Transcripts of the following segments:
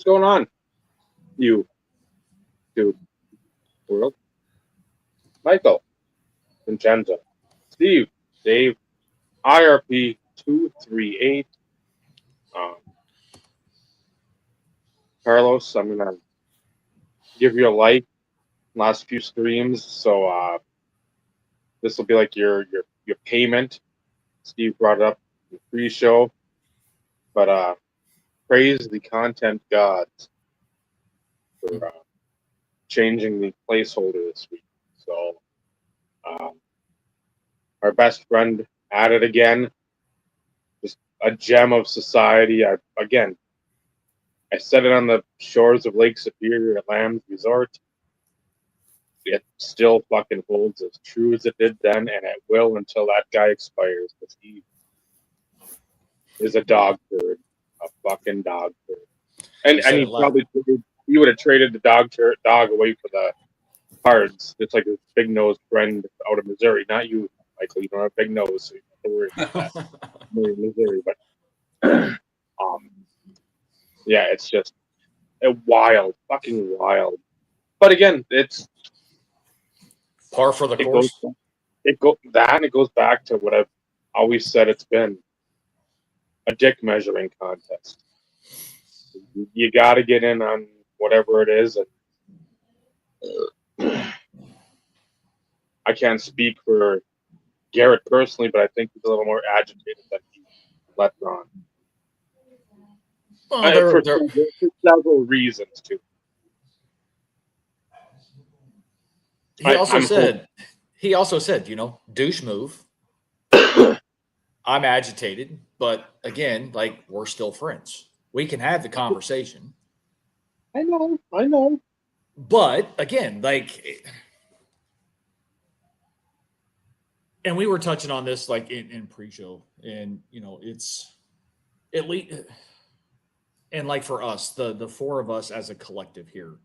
going on, you dude? World, Michael, Vincenzo, Steve, Dave, IRP 238. Um, Carlos, I'm gonna give you a like last few streams, so this will be like your payment. Steve brought it up in the pre-show, but praise the content gods for changing the placeholder this week. So um, our best friend at it again, just a gem of society. I said it on the shores of Lake Superior at Lamb's Resort. It still fucking holds as true as it did then, and it will until that guy expires, because he is a dog turd, a fucking dog turd. You And said he it loud. probably he would have traded the dog away for the cards. It's like his big nosed friend out of Missouri, not you, Michael. You don't have a big nose, so you don't have to worry about that. You're in Missouri, but yeah, it's just wild, fucking wild. But again, Par for the it goes course. and it goes back to what I've always said. It's been a dick measuring contest. You got to get in on whatever it is. And I can't speak for Garrett personally, but I think he's a little more agitated than he let on. Well, For several reasons too. he also said, douche move. I'm agitated, but again, like, we're still friends. We can have the conversation. I know. But again, like, and we were touching on this like in pre-show, and it's at least, and like for us, the four of us as a collective here,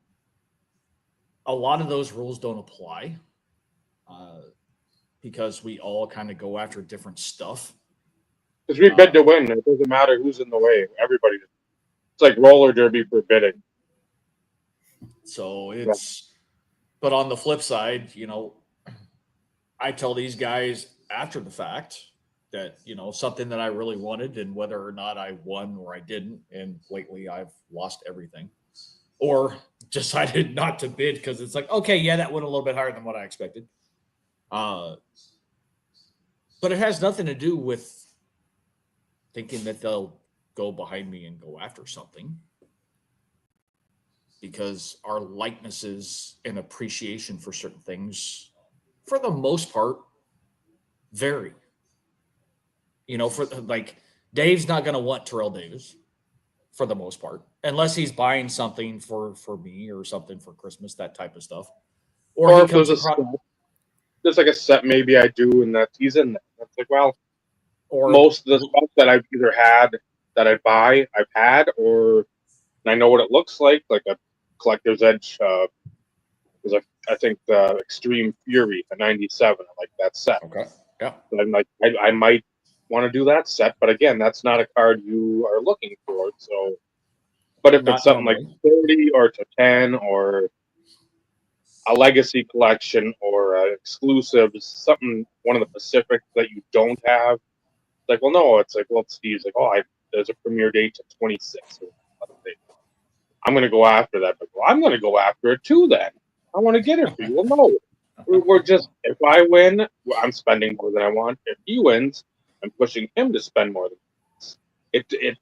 a lot of those rules don't apply because we all kind of go after different stuff. Because we bid to win. It doesn't matter who's in the way. Everybody. It's like roller derby for bidding. So it's, but on the flip side, I tell these guys after the fact that, something that I really wanted, and whether or not I won or I didn't. And lately I've lost everything or decided not to bid because it's like, okay, yeah, that went a little bit higher than what I expected. But it has nothing to do with thinking that they'll go behind me and go after something, because our likenesses and appreciation for certain things, for the most part, vary. For like, Dave's not going to want Terrell Davis for the most part, unless he's buying something for me or something for Christmas, that type of stuff. Or he if comes across, there's like a set maybe I do, and that he's in there. That's like, well, or most of the stuff that I've either had that I buy, I've had, or I know what it looks like a Collector's Edge. Was I think the Extreme Fury, the '97. I like that set. Okay. Yeah. So I'm like, I might want to do that set, but again, that's not a card you are looking for. So, but if it's something like 30 or to 10 or a legacy collection or exclusive, something, one of the Pacifics that you don't have, like, well, no, it's like, well, Steve's like, oh, there's a premiere date to 26. I'm going to go after that, but I'm going to go after it too. Then I want to get it for you. Well, no, we're just, if I win, I'm spending more than I want. If he wins, I'm pushing him to spend more than it.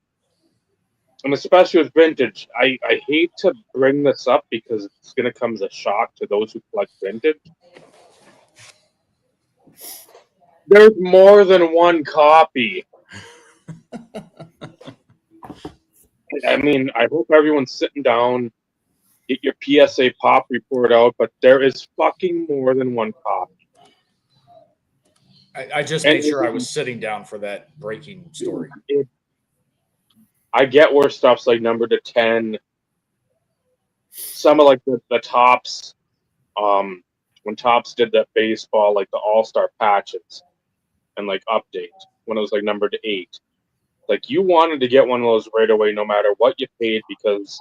And especially with vintage, I hate to bring this up because it's going to come as a shock to those who collect vintage. There's more than one copy. I mean, I hope everyone's sitting down, get your PSA pop report out, but there is fucking more than one copy. I just made sure I was sitting down for that breaking story. I get where stuff's like numbered to 10. Some of like the Tops, when Tops did that baseball, like the All-Star patches and like update, when it was like numbered to 8. Like, you wanted to get one of those right away no matter what you paid, because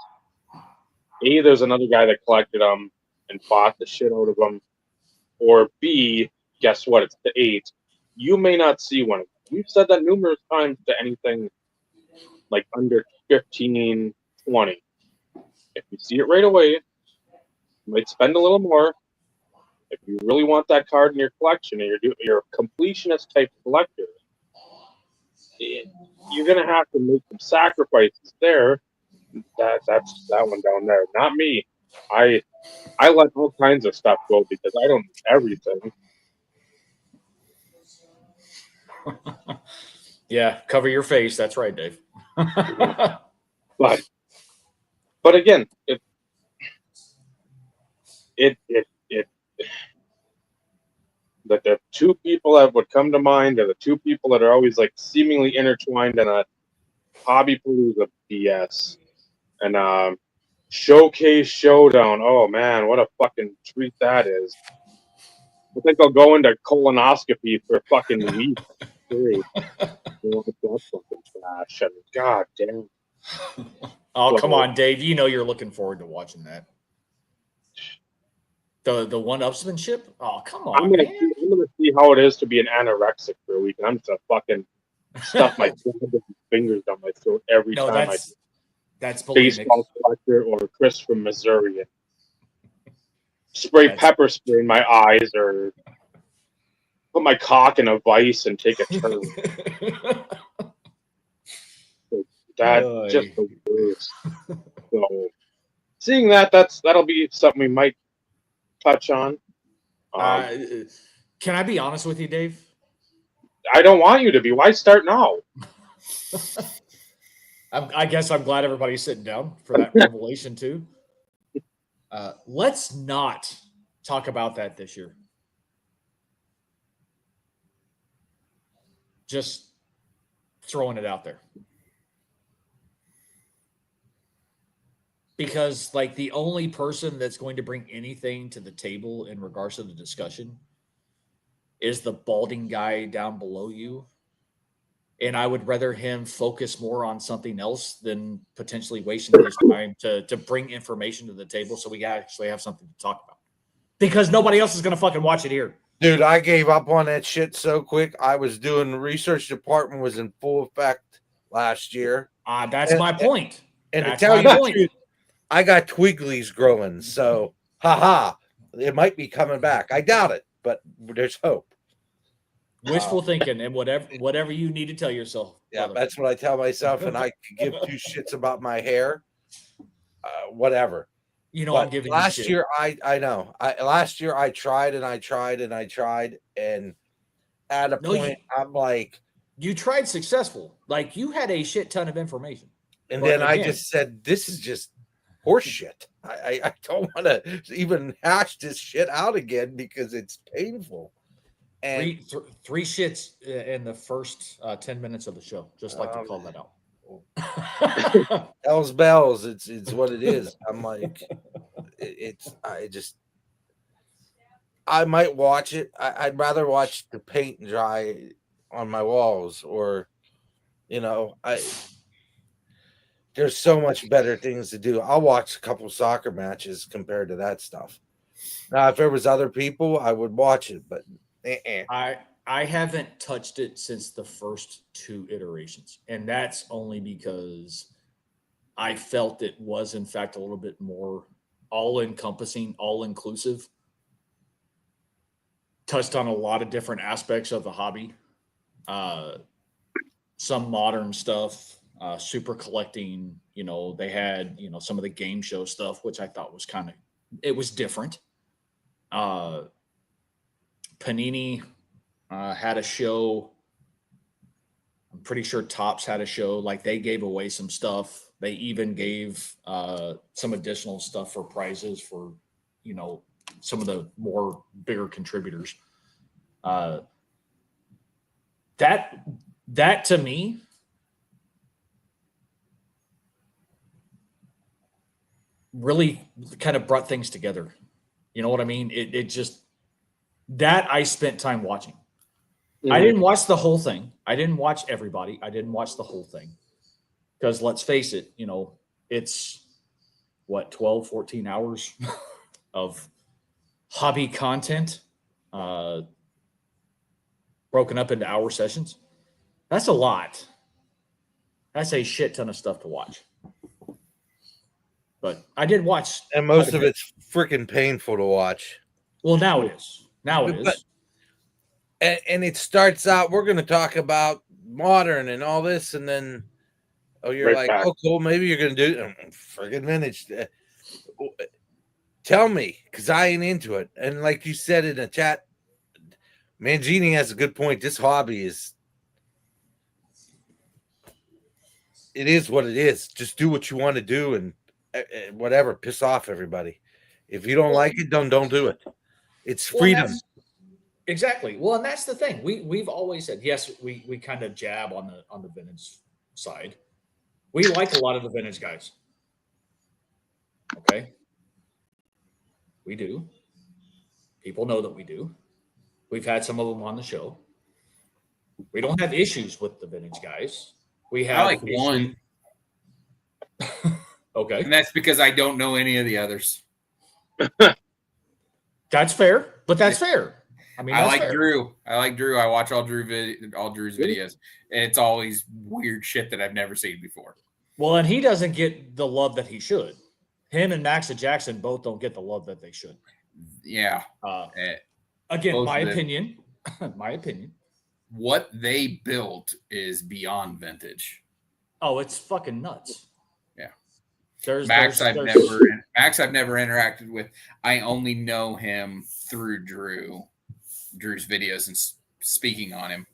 A, there's another guy that collected them and bought the shit out of them, or B, guess what? It's the 8. You may not see one of them. We've said that numerous times to anything like under 15, 20. If you see it right away, you might spend a little more. If you really want that card in your collection and you're a completionist type collector, you're gonna have to make some sacrifices there. That's that one down there, not me. I let all kinds of stuff go because I don't need everything. Yeah, cover your face. That's right, Dave. But again, it the two people that would come to mind are the two people that are always like seemingly intertwined in a hobby palooza BS and showcase showdown. Oh man, what a fucking treat that is! I think I'll go into colonoscopy for a fucking week straight. That's fucking trash. I mean, god damn. Oh, So, come on, Dave. You know you're looking forward to watching that. The one-upsmanship? Oh, come on, I'm gonna see how it is to be an anorexic for a week. And I'm just gonna fucking stuff my fingers down my throat every No, time I that's bulimic. baseball collector or Chris from Missouri. Spray pepper spray in my eyes or put my cock in a vice and take a turn. That just the worst. So seeing that'll be something we might touch on. Can I be honest with you, Dave? I don't want you to be. Why start now? I guess I'm glad everybody's sitting down for that revelation too. Let's not talk about that this year. Just throwing it out there. Because like the only person that's going to bring anything to the table in regards to the discussion is the balding guy down below you. And I would rather him focus more on something else than potentially wasting his time to bring information to the table so we actually have something to talk about. Because nobody else is going to fucking watch it here. Dude, I gave up on that shit so quick. I was doing the research department was in full effect last year. That's my point. And to tell you the truth, I got twigglies growing. So, haha, it might be coming back. I doubt it, but there's hope. Wishful thinking and whatever you need to tell yourself. Yeah, brother. That's what I tell myself, and I could give two shits about my hair. Whatever. You know, but I'm giving last you shit. year last year I tried and I tried and I tried, and at a point I'm like, you tried successful. Like you had a shit ton of information. And then again, I just said, this is just horse shit. I don't want to even hash this shit out again because it's painful. And three shits in the first 10 minutes of the show. Just like to call that out. Hell's bells. It's what it is. I'm like, I might watch it. I'd rather watch the paint dry on my walls, or, there's so much better things to do. I'll watch a couple soccer matches compared to that stuff. Now, if there was other people, I would watch it, but I haven't touched it since the first two iterations, and that's only because I felt it was in fact a little bit more all-encompassing, all-inclusive. Touched on a lot of different aspects of the hobby, some modern stuff, super collecting. They had some of the game show stuff, which I thought was it was different. Panini had a show. I'm pretty sure Topps had a show. Like they gave away some stuff. They even gave some additional stuff for prizes for, some of the more bigger contributors. That to me really kind of brought things together. You know what I mean? It just, that I spent time watching. Mm-hmm. I didn't watch the whole thing. I didn't watch everybody. I didn't watch the whole thing. Because let's face it, it's 12, 14 hours of hobby content broken up into hour sessions. That's a lot. That's a shit ton of stuff to watch. But I did watch. And most of it's freaking painful to watch. Well, now it is. Now it But- is. And it starts out, we're going to talk about modern and all this, and then you're Right like, back. oh, cool, maybe you're going to do friggin' vintage. Tell me, because I ain't into it. And like you said in the chat, Mangini has a good point. This hobby is what it is. Just do what you want to do and whatever, piss off everybody. If you don't like it, don't do it. It's freedom. Exactly. Well, and that's the thing. We've always said, yes, we kind of jab on the vintage side. We like a lot of the vintage guys. Okay. We do. People know that we do. We've had some of them on the show. We don't have issues with the vintage guys. We have I like one, Okay. and that's because I don't know any of the others. That's fair, but that's fair. I mean, I that's like fair. Drew. I watch all Drew's videos, and it's always weird shit that I've never seen before. Well, and he doesn't get the love that he should. Him and Maxa Jackson both don't get the love that they should. Yeah. Again, Both my of them. opinion. My opinion. What they built is beyond vintage. Oh, it's fucking nuts. Yeah. There's I've never interacted with. I only know him through Drew's videos and speaking on him.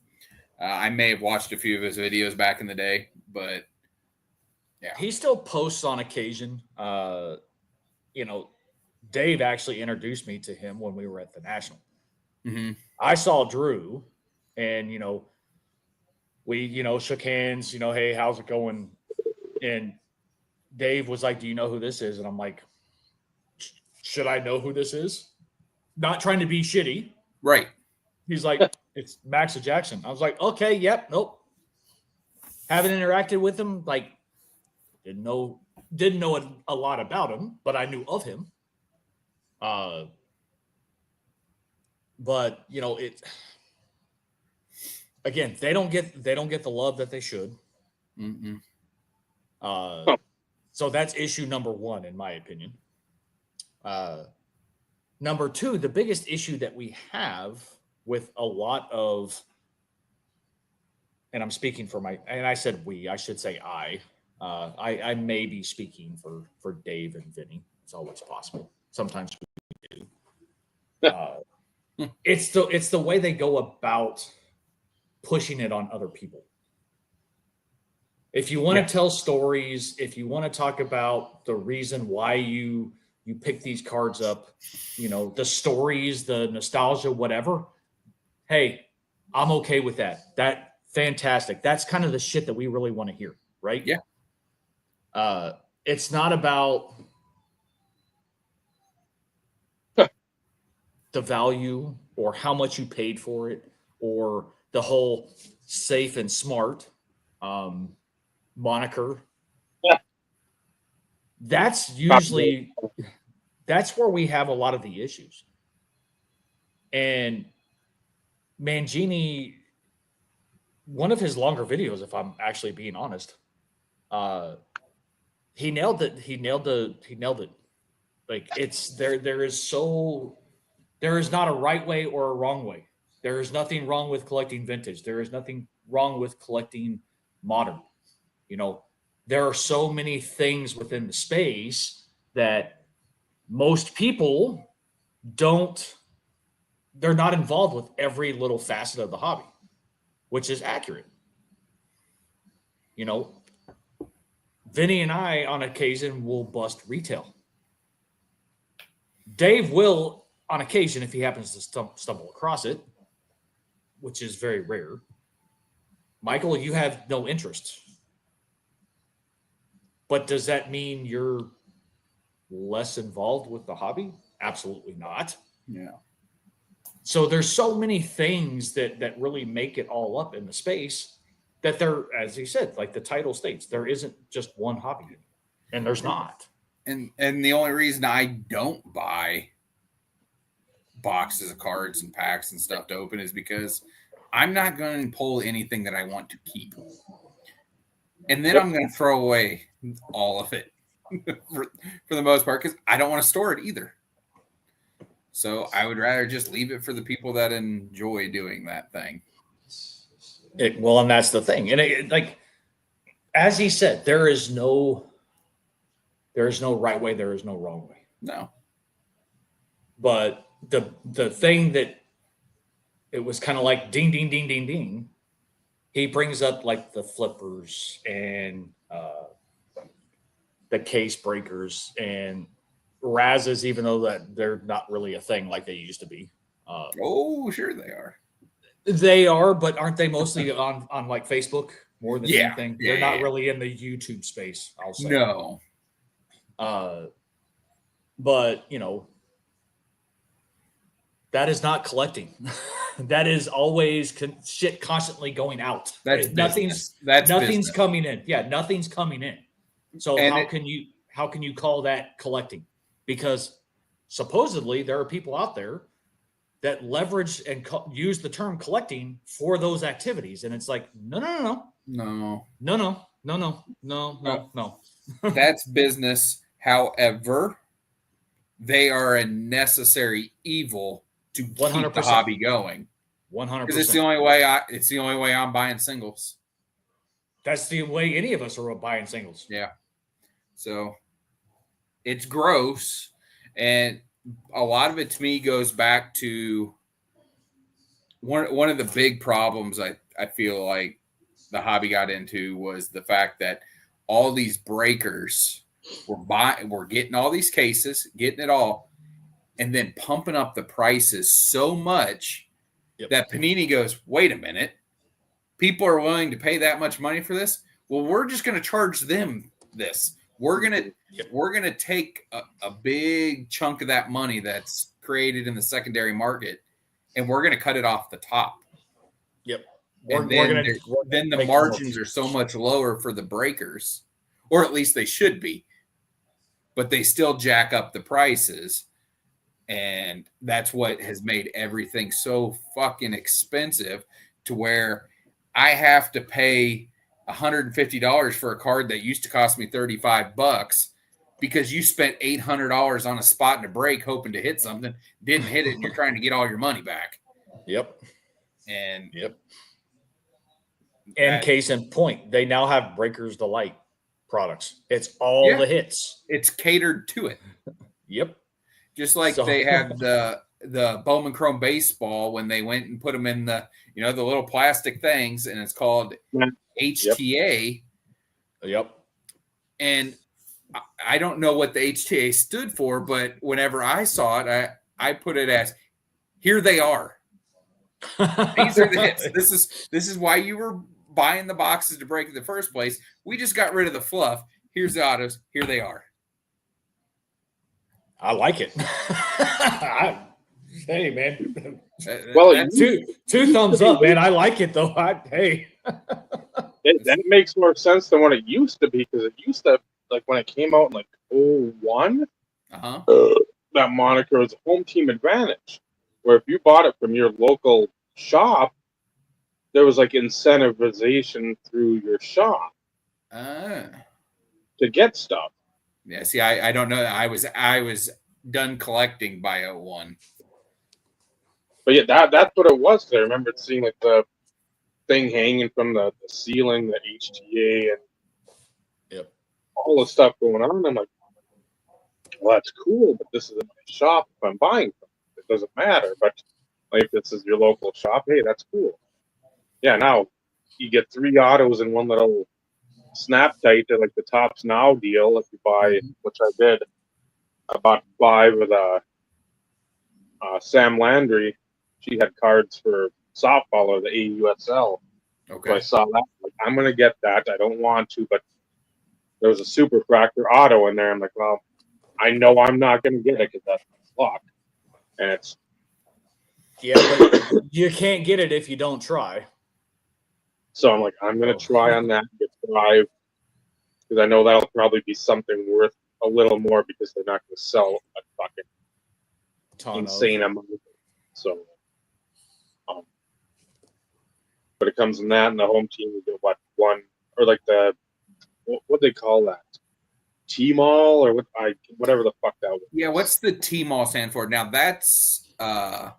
I may have watched a few of his videos back in the day, but yeah, he still posts on occasion. Dave actually introduced me to him when we were at the National. Mm-hmm. I saw Drew, and we shook hands. Hey, how's it going? And Dave was like, "Do you know who this is?" And I'm like, "Should I know who this is?" Not trying to be shitty. Right. He's like, "It's Maxa Jackson." I was like, "Okay, yep, nope." Haven't interacted with him. Like, didn't know a lot about him, but I knew of him. But it again, they don't get the love that they should. Mm-mm. So that's issue number one, in my opinion. Number two, the biggest issue that we have with a lot of, and I'm speaking for and I said we, I should say I may be speaking for Dave and Vinny. It's always possible. Sometimes we do. It's the way they go about pushing it on other people. If you want to tell stories, if you want to talk about the reason why you pick these cards up, the stories, the nostalgia, whatever, hey, I'm okay with that. That fantastic. That's kind of the shit that we really want to hear, right? Yeah. It's not about the value or how much you paid for it or the whole safe and smart moniker. Yeah. That's where we have a lot of the issues. And Mangini, one of his longer videos, if I'm actually being honest, he nailed it. He nailed it. Like there is not a right way or a wrong way. There is nothing wrong with collecting vintage. There is nothing wrong with collecting modern. There are so many things within the space that most people they're not involved with every little facet of the hobby, which is accurate. Vinny and I, on occasion, will bust retail. Dave will, on occasion, if he happens to stumble across it, which is very rare. Michael, you have no interest. But does that mean you're less involved with the hobby? Absolutely not. Yeah. So there's so many things that really make it all up in the space that there, as he said, like the title states, there isn't just one hobby, and there's not. And the only reason I don't buy boxes of cards and packs and stuff to open is because I'm not going to pull anything that I want to keep. And then I'm going to throw away all of it for the most part because I don't want to store it either. So I would rather just leave it for the people that enjoy doing that thing. Well, and that's the thing. And like, as he said, there is no right way. There is no wrong way. No. But the thing that it was kind of like ding, ding, ding, ding, ding. He brings up like the flippers and the case breakers and Razzes, even though that they're not really a thing like they used to be. Oh, sure they are. They are, but aren't they mostly on like Facebook more than anything? Yeah, They're not really in the YouTube space, I'll say. No. But you know, that is not collecting. That is always shit constantly going out. That's nothing's business. coming in. Yeah, nothing's coming in. So And how can you call that collecting? Because supposedly there are people out there that leverage and use the term collecting for those activities, and it's like no. That's business. However, they are a necessary evil to keep 100%. the hobby going. 100%. Because it's the only way I'm buying singles. That's the way any of us are buying singles. Yeah. So it's gross. And a lot of it to me goes back to one of the big problems I feel like the hobby got into was the fact that all these breakers were getting all these cases, getting it all, and then pumping up the prices so much that Panini goes, wait a minute, people are willing to pay that much money for this? Well, we're just going to charge them this. We're gonna take a big chunk of that money that's created in the secondary market, and we're gonna cut it off the top. Yep. And then the margins are so much lower for the breakers, or at least they should be, but they still jack up the prices. And that's what has made everything so fucking expensive to where I have to pay $150 for a card that used to cost me $35 because you spent $800 on a spot in a break hoping to hit something, didn't hit it, and you're trying to get all your money back. Yep. And case in point, they now have Breakers Delight products. It's all the hits. It's catered to it. Yep. Just like they had the Bowman Chrome baseball when they went and put them in the the little plastic things, and it's called HTA. Yep. And I don't know what the HTA stood for, but whenever I saw it, I put it as, here they are. These are the hits. This is why you were buying the boxes to break in the first place. We just got rid of the fluff. Here's the autos. Here they are. I like it. Hey, man. Well, two thumbs up, man. I like it, though. That makes more sense than what it used to be, because it used to, like, when it came out in like 01, that moniker was Home Team Advantage, where if you bought it from your local shop, there was like incentivization through your shop to get stuff. Yeah, see, I don't know. I was done collecting by 01. But yeah, that's what it was. I remember seeing like the thing hanging from the ceiling, the HTA, and all the stuff going on. I'm like, well, that's cool, but this is in my shop. If I'm buying from it doesn't matter. But like, if this is your local shop, hey, that's cool. Yeah, now you get 3 autos in one little snap tight at like the Tops Now deal. If you buy, which I did, I bought 5 with Sam Landry. She had cards for softball or the AUSL. Okay. So I saw that. Like, I'm going to get that. I don't want to, but there was a Super Fractor auto in there. I'm like, well, I know I'm not going to get it because that's locked. And it's. Yeah, but you can't get it if you don't try. So I'm like, I'm going to try on that, get 5, because I know that'll probably be something worth a little more because they're not going to sell a fucking insane amount. So, but it comes in that, and the home team you get what, one, or like the what they call that, T-Mall, or whatever the fuck that was. Yeah, what's the T-Mall stand for? Now that's like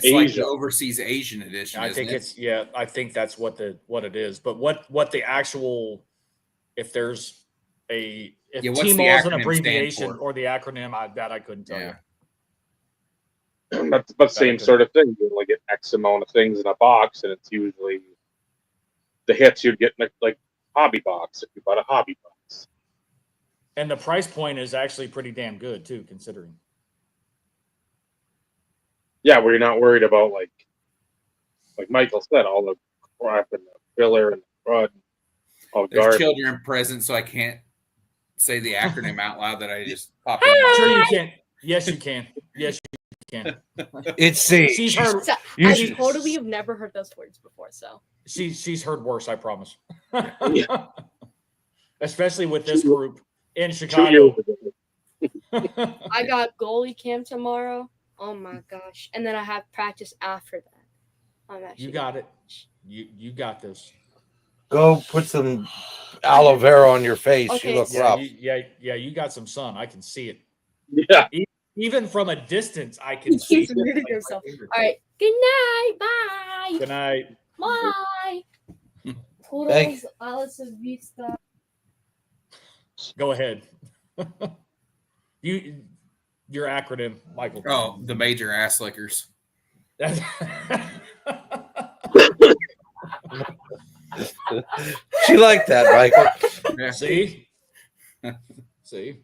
Asia. the overseas Asian edition. I think I think that's what it is. But what the actual, if there's a what's the T-Mall is an acronym abbreviation stand for? or the acronym, I couldn't tell you. But same sort of thing. You only get X amount of things in a box, and it's usually the hits you'd get in like hobby box if you bought a hobby box. And the price point is actually pretty damn good too, considering. Yeah, where you're not worried about like Michael said, all the crap and the filler and the crud. All There's garbage. children present, so I can't say the acronym out loud that I just popped in. Sure you can. Yes, you can. Yes, you can. It's the She's heard. So, You I should- totally have never heard those words before. So She's heard worse. I promise. Yeah. Especially with this group in 2 Chicago. years ago. I got goalie camp tomorrow. Oh my gosh! And then I have practice after that. I'm actually You got it. You got this. Go put some aloe vera on your face. Okay, You look so- rough. You got some sun. I can see it. Yeah. Even from a distance, I can see Keeps it. muting Like himself. my finger. All right. Good night. Bye. Good night. Bye. Thank- Toodles. Alice Vista. Go ahead. Your acronym, Michael. Oh, the major ass lickers. That's- She liked that, Michael. Yeah. See? See?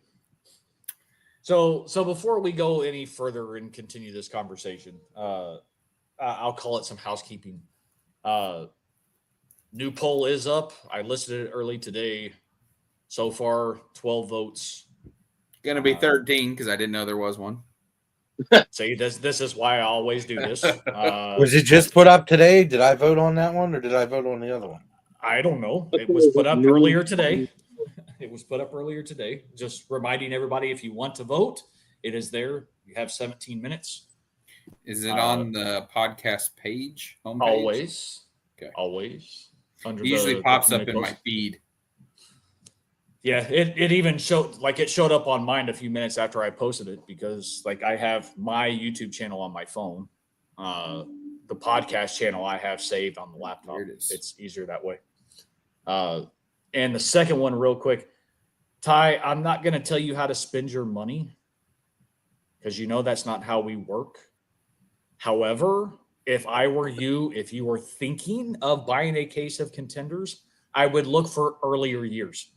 So before we go any further and continue this conversation, I'll call it some housekeeping. New poll is up. I listed it early today. So far, 12 votes. Gonna be 13 because I didn't know there was one. See, this is why I always do this. Was it just put up today? Did I vote on that one or did I vote on the other one? I don't know. It was put up earlier today. It was put up earlier today. Just reminding everybody, if you want to vote, it is there. You have 17 minutes. Is it on the podcast page? Homepage? Always. Okay. Always. Under It usually the pops up in Nichols. my feed. Yeah, it even showed it showed up on mine a few minutes after I posted it because like I have my YouTube channel on my phone. The podcast channel I have saved on the laptop. There it is. It's easier that way. And the second one, real quick, Ty, I'm not going to tell you how to spend your money because you know that's not how we work. However, if I were you, if you were thinking of buying a case of Contenders, I would look for earlier years.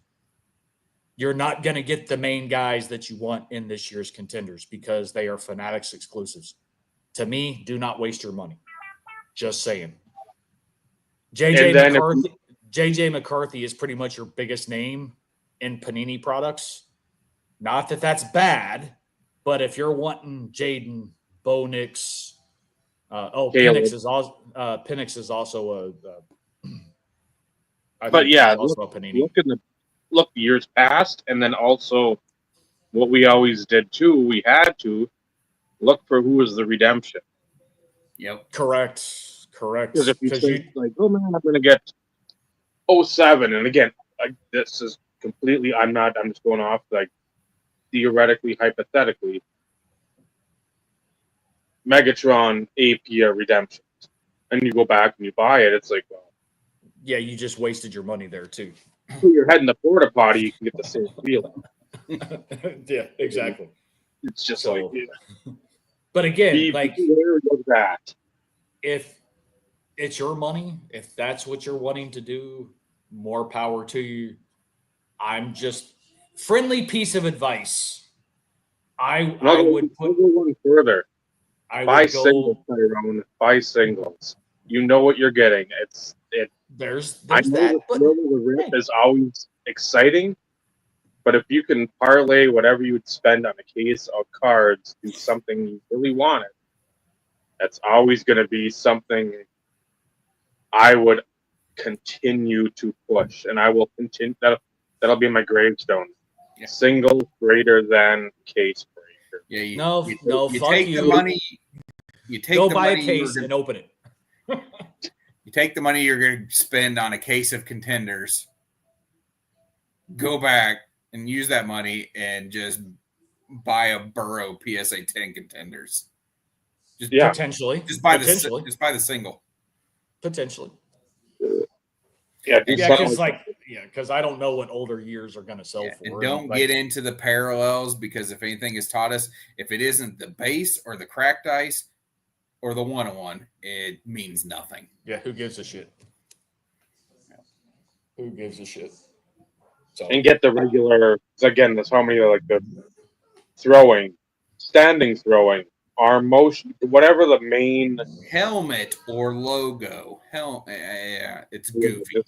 You're not going to get the main guys that you want in this year's Contenders because they are Fanatics exclusives. To me, do not waste your money. Just saying. JJ McCarthy is pretty much your biggest name in Panini products. Not that that's bad, but if you're wanting Jaden, Bo Nix, Penix is also a. But yeah, also a Panini. Look years past, and then also what we always did too. We had to look for who was the redemption. Yep. Correct. Because if you say like, "Oh man, I'm going to get 07," and again, this is completely. I'm just going off like theoretically, hypothetically. Megatron APA redemptions, and you go back and you buy it. It's like, well, yeah, you just wasted your money there too. when you're heading to porta potty, you can get the same feeling. Yeah, exactly. It's just So, like, yeah. But again, Be like aware of that. if it's your money, if that's what you're wanting to do, more power to you. I'm just friendly piece of advice. I would put I'll go one further. I Buy would singles, go Tyrone. Buy singles. You know what you're getting. there's I know that, the but thrill of the rip is always exciting, but if you can parlay whatever you would spend on a case of cards to something you really wanted, that's always going to be something I would continue to push, and I will continue. That'll be my gravestone. Yeah. Single greater than case breaker. Yeah, you, No, you, no, you fuck take you. the money. You take Go the buy a money you were case gonna- and open it. You take the money you're going to spend on a case of Contenders, go back and use that money and just buy a Burrow PSA 10 Contenders. Just Yeah. Potentially. just buy Potentially. the single. Potentially. Yeah, do Yeah, something because because I don't know what older years are going to sell Yeah, for. and don't like, get into the parallels, because if anything has taught us, if it isn't the base or the cracked ice or the 101, it means nothing. Yeah, who gives a shit? Who gives a shit? So and get the regular. 'Cause again, there's how many like the throwing, standing throwing, arm motion, whatever the main. Helmet or logo. Yeah, it's goofy.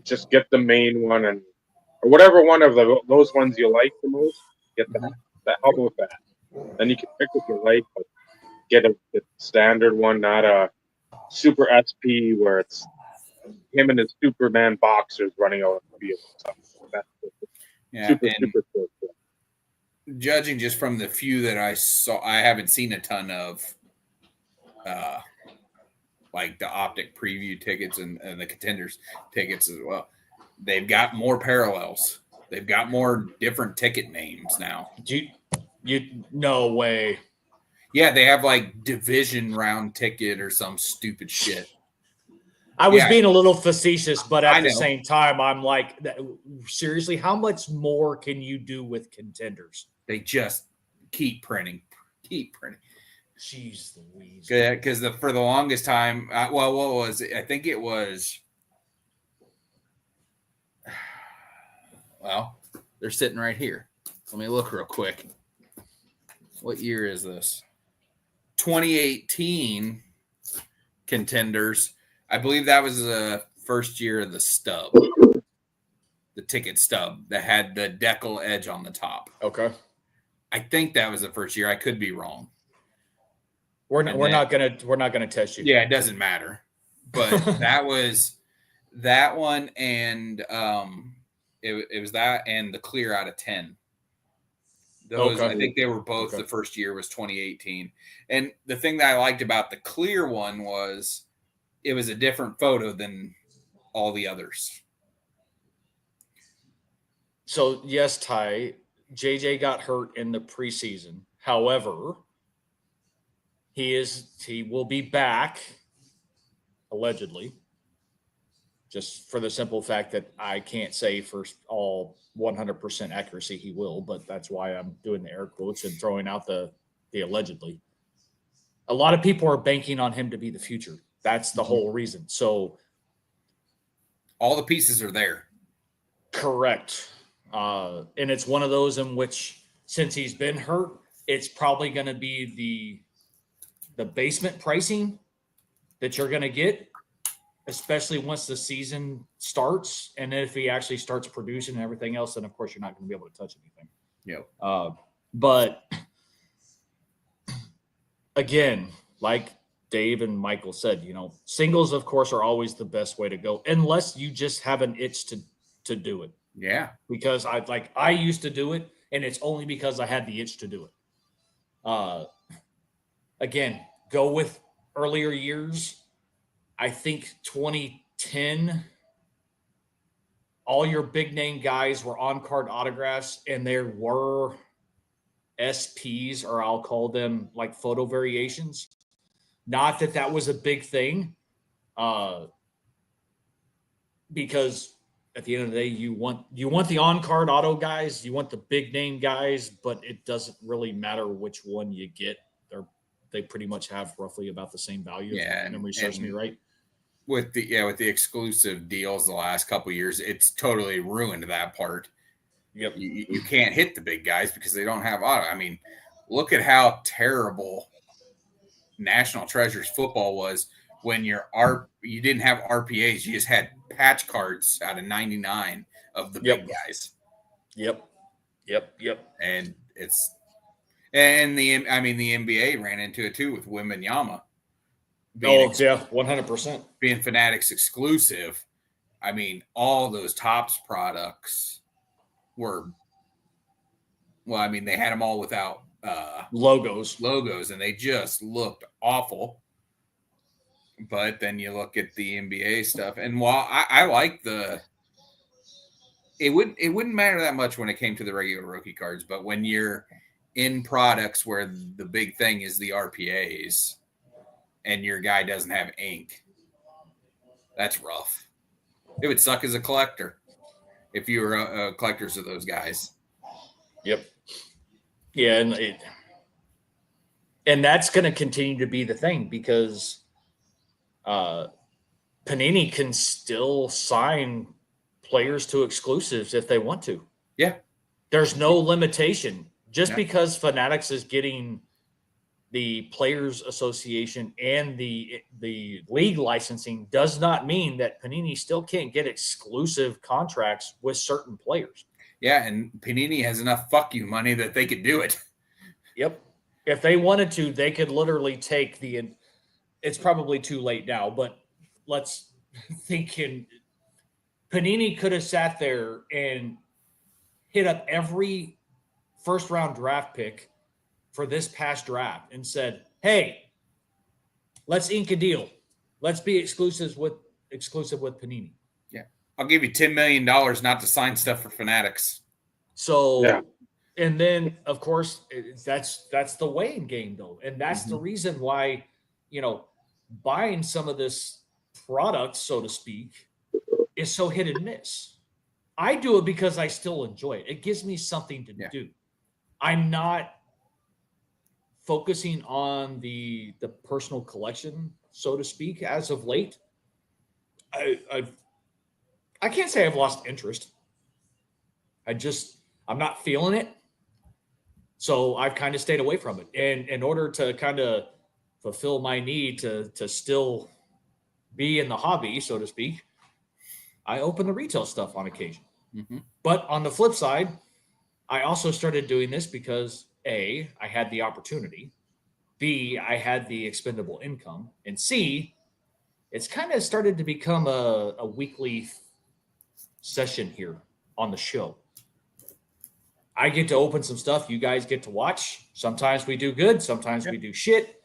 Just get the main one or whatever one of those ones you like the most. Get that. How about that? Then you can pick what you like, but get a standard one, not a super SP where it's him and his Superman boxers running out of the field. That's Yeah, super and cool. judging just from the few that I saw, I haven't seen a ton of like the Optic preview tickets and the Contenders tickets as well. They've got more parallels. They've got more different ticket names now. you no way. Yeah, they have like division round ticket or some stupid shit. I was Yeah. being a little facetious, but I at the know. same time, I'm like, seriously, how much more can you do with Contenders? They just keep printing. Jeez Louise. Because for the longest time, what was it? I think it was. Well, they're sitting right here. Let me look real quick. What year is this? 2018 Contenders. I believe that was the first year of the stub, the ticket stub that had the decal edge on the top. Okay. I think that was the first year. I could be wrong. We're And not gonna test you. Yeah, it doesn't matter. But that was that one, and it was that and the clear out of 10. Those Okay. I think they were both. Okay. The first year was 2018, and the thing that I liked about the clear one was it was a different photo than all the others. So yes, Ty, JJ got hurt in the preseason. However, he will be back, allegedly. Just for the simple fact that I can't say for all 100% accuracy he will, but that's why I'm doing the air quotes and throwing out the allegedly. A lot of people are banking on him to be the future. That's the whole reason. So All the pieces are there. correct. And it's one of those in which, since he's been hurt, it's probably going to be the basement pricing that you're going to get, especially once the season starts. And then if he actually starts producing and everything else, then of course you're not going to be able to touch anything. Yep. But again, like Dave and Michael said, singles, of course, are always the best way to go, unless you just have an itch to do it. Yeah. Because I used to do it, and it's only because I had the itch to do it. Again, go with earlier years. I think 2010, all your big name guys were on card autographs, and there were SPs, or I'll call them like photo variations. Not that was a big thing, because at the end of the day, you want the on card auto guys, you want the big name guys, but it doesn't really matter which one you get. They pretty much have roughly about the same value. Yeah, if memory serves me right. With the exclusive deals the last couple of years, it's totally ruined that part. Yep. You can't hit the big guys because they don't have auto. I mean, look at how terrible National Treasures football was when you didn't have RPAs. You just had patch cards out of 99 of the big guys. Yep. And the NBA ran into it too with Wembanyama. Oh, yeah, 100%. Being Fanatics exclusive. I mean, all those Topps products were, well, I mean, they had them all without Logos. logos, and they just looked awful. But then you look at the NBA stuff, and while I like it wouldn't matter that much when it came to the regular rookie cards, but when you're in products where the big thing is the RPAs and your guy doesn't have ink, that's rough. It would suck as a collector if you were collectors of those guys. Yep. Yeah, and that's going to continue to be the thing because Panini can still sign players to exclusives if they want to. Yeah. There's no limitation. Just Yeah. because Fanatics is getting the Players Association and the league licensing does not mean that Panini still can't get exclusive contracts with certain players. Yeah, and Panini has enough fuck you money that they could do it. Yep. If they wanted to, they could literally take it's probably too late now, but let's think Panini could have sat there and hit up every first round draft pick for this past draft and said, hey, let's ink a deal. Let's be exclusive with Panini. Yeah. I'll give you $10 million not to sign stuff for Fanatics. So, Yeah. And then of course that's the weighing game though. And that's the reason why, buying some of this product, so to speak, is so hit and miss. I do it because I still enjoy it. It gives me something to do. I'm not focusing on the personal collection, so to speak, as of late. I can't say I've lost interest. I'm not feeling it. So I've kind of stayed away from it. And in order to kind of fulfill my need to still be in the hobby, so to speak, I open the retail stuff on occasion. Mm-hmm. But on the flip side, I also started doing this because A, I had the opportunity, B, I had the expendable income, and C, it's kind of started to become a weekly session here on the show. I get to open some stuff. You guys get to watch. Sometimes we do good. Sometimes we do shit.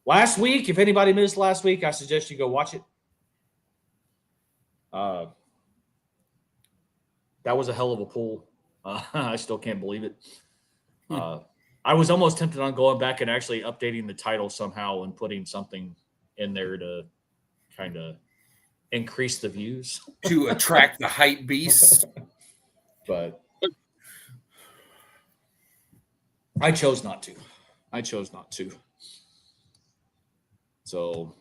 Last week, if anybody missed last week, I suggest you go watch it. That was a hell of a pull. I still can't believe it. I was almost tempted on going back and actually updating the title somehow and putting something in there to kind of increase the views. To attract the hype beasts. But I chose not to. So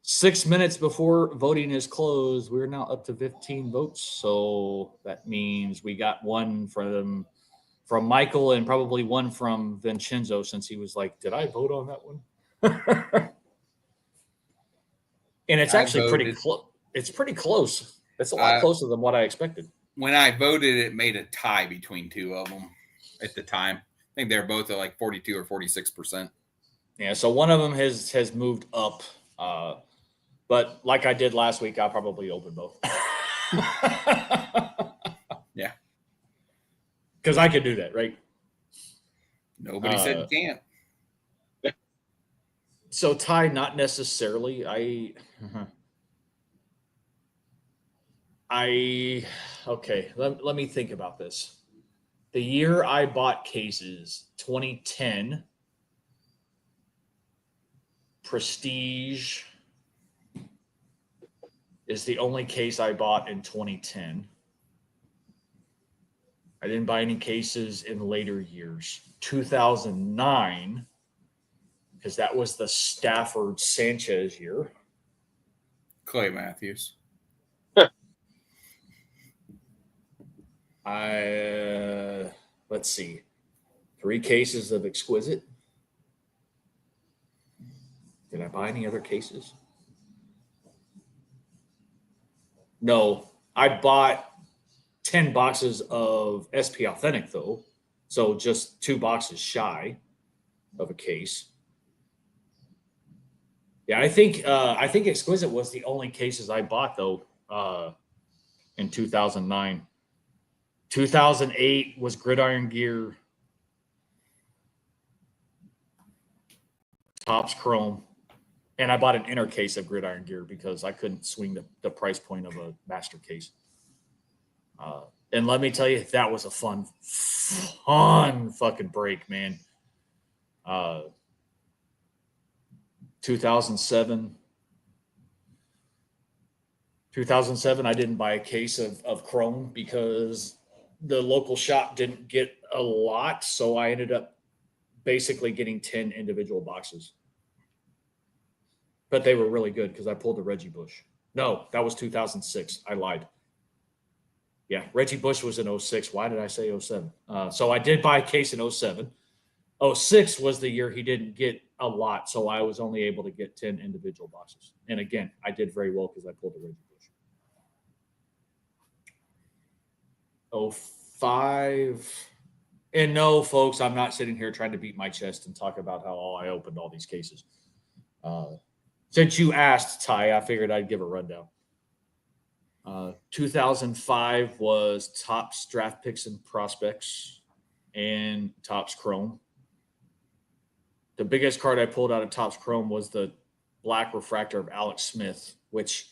6 minutes before voting is closed, we're now up to 15 votes. So that means we got one from Michael and probably one from Vincenzo, since he was like, did I vote on that one? And it's actually pretty close. It's pretty close. It's a lot closer than what I expected. When I voted, it made a tie between two of them at the time. I think they're both at like 42 or 46%. Yeah, so one of them has moved up. But like I did last week, I'll probably open both. Yeah. Because I could do that, right? Nobody said you can't. So Ty, not necessarily. Okay, let me think about this. The year I bought cases, 2010, Prestige is the only case I bought in 2010. I didn't buy any cases in later years. 2009, because that was the Stafford Sanchez year. Clay Matthews. Let's see, 3 cases of Exquisite. Did I buy any other cases? No, I bought 10 boxes of SP Authentic though, so just 2 boxes shy of a case. Yeah, I think Exquisite was the only cases I bought though. in 2009. 2008 was Gridiron Gear, Topps Chrome, and I bought an inner case of Gridiron Gear because I couldn't swing the price point of a master case. And let me tell you, that was a fun fucking break, man. 2007, I didn't buy a case of Chrome because the local shop didn't get a lot. So I ended up basically getting 10 individual boxes. But they were really good because I pulled the Reggie Bush. No, that was 2006. I lied. Yeah, Reggie Bush was in 06. Why did I say 07? So I did buy a case in 07. 06 was the year he didn't get a lot, so I was only able to get 10 individual boxes. And again, I did very well because I pulled the Reggie Bush. 05. And no, folks, I'm not sitting here trying to beat my chest and talk about how I opened all these cases. Since you asked, Ty, I figured I'd give a rundown. 2005 was Topps Draft Picks and Prospects and Topps Chrome. The biggest card I pulled out of Topps Chrome was the black refractor of Alex Smith, which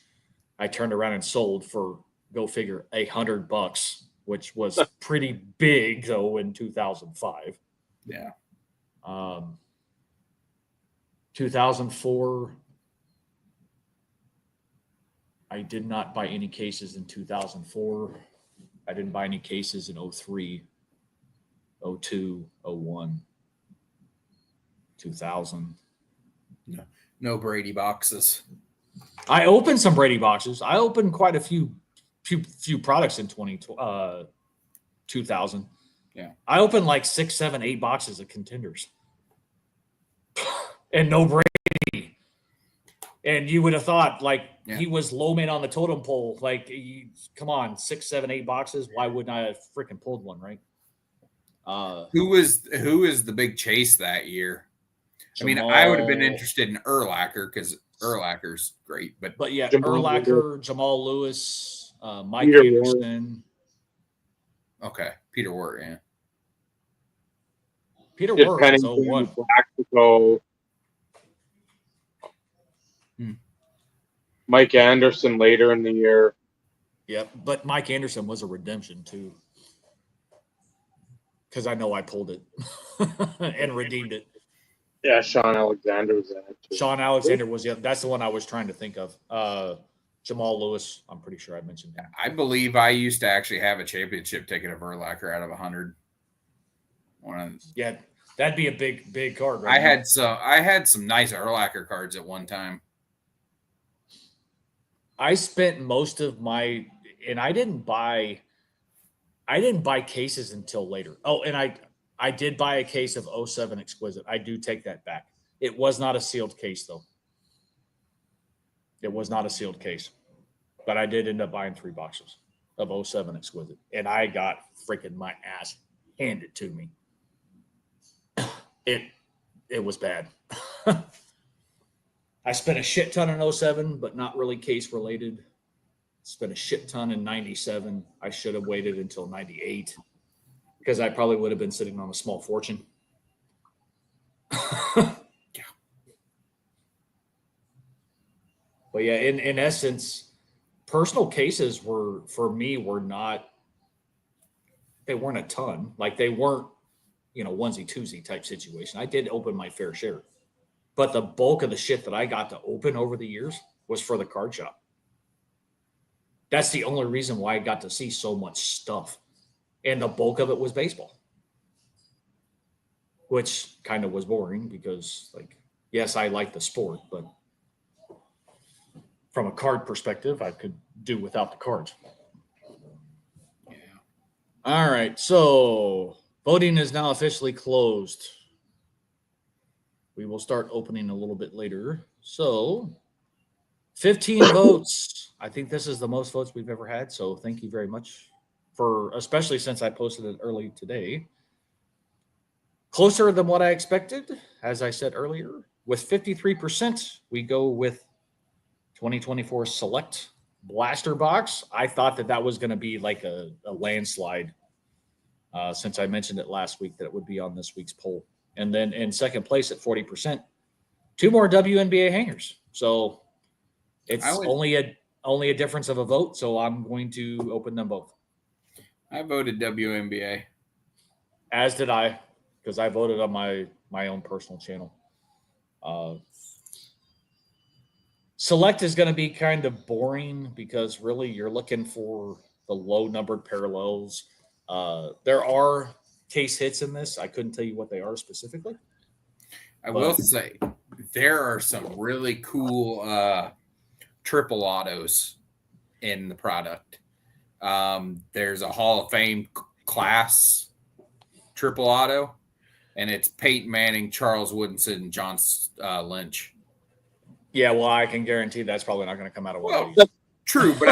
I turned around and sold for, go figure, $100, which was pretty big though in 2005. Yeah. 2004. I did not buy any cases in 2004. I didn't buy any cases in 03, 02, 01, 2000. No Brady boxes. I opened some Brady boxes. I opened quite a few products in 2000. Yeah. I opened like 6, 7, 8 boxes of contenders. And no Brady. And you would have thought, like, he was low man on the totem pole. Like, come on, 6, 7, 8 boxes. Why wouldn't I have freaking pulled one, right? Who was the big chase that year? Jamal, I would have been interested in Urlacher because Urlacher's great, but yeah, Jamal Urlacher, Jamal Lewis, Mike Peter Anderson. okay, Peter Wirt, yeah. Peter Just Wirt was Pennington, 01. Mexico. Mike Anderson later in the year. Yep, but Mike Anderson was a redemption too, because I know I pulled it and redeemed it. Yeah, Sean Alexander was in it too. Sean Alexander was that's the one I was trying to think of. Jamal Lewis, I'm pretty sure I mentioned that. I believe I used to actually have a championship ticket of Urlacher out of 100. Yeah, that'd be a big card. Right? I had some nice Urlacher cards at one time. I spent most of my, and I didn't buy cases until later. Oh, and I did buy a case of 07 Exquisite. I do take that back. It was not a sealed case though. It was not a sealed case, but I did end up buying 3 boxes of 07 Exquisite, and I got freaking my ass handed to me. It was bad. I spent a shit ton in 07, but not really case related. Spent a shit ton in 97. I should have waited until 98 because I probably would have been sitting on a small fortune. Yeah. But yeah, in essence, personal cases were not, they weren't a ton. Like they weren't, onesie twosie type situation. I did open my fair share. But the bulk of the shit that I got to open over the years was for the card shop. That's the only reason why I got to see so much stuff. And the bulk of it was baseball. Which kind of was boring because, like, yes, I like the sport, but from a card perspective, I could do without the cards. Yeah. All right, so voting is now officially closed. We will start opening a little bit later. So 15 votes. I think this is the most votes we've ever had. So thank you very much especially since I posted it early today. Closer than what I expected, as I said earlier. With 53%, we go with 2024 Select blaster box, I thought that was going to be like a landslide. Since I mentioned it last week that it would be on this week's poll. And then in second place at 40%, 2 more WNBA hangers. So it's only a difference of a vote. So I'm going to open them both. I voted WNBA. As did I, because I voted on my own personal channel. Select is going to be kind of boring because really you're looking for the low numbered parallels. There are case hits in this. I couldn't tell you what they are specifically. I will say there are some really cool triple autos in the product. There's a Hall of Fame class triple auto, and it's Peyton Manning, Charles Woodson, and John Lynch. Yeah, well, I can guarantee that's probably not going to come out of one of these. True, but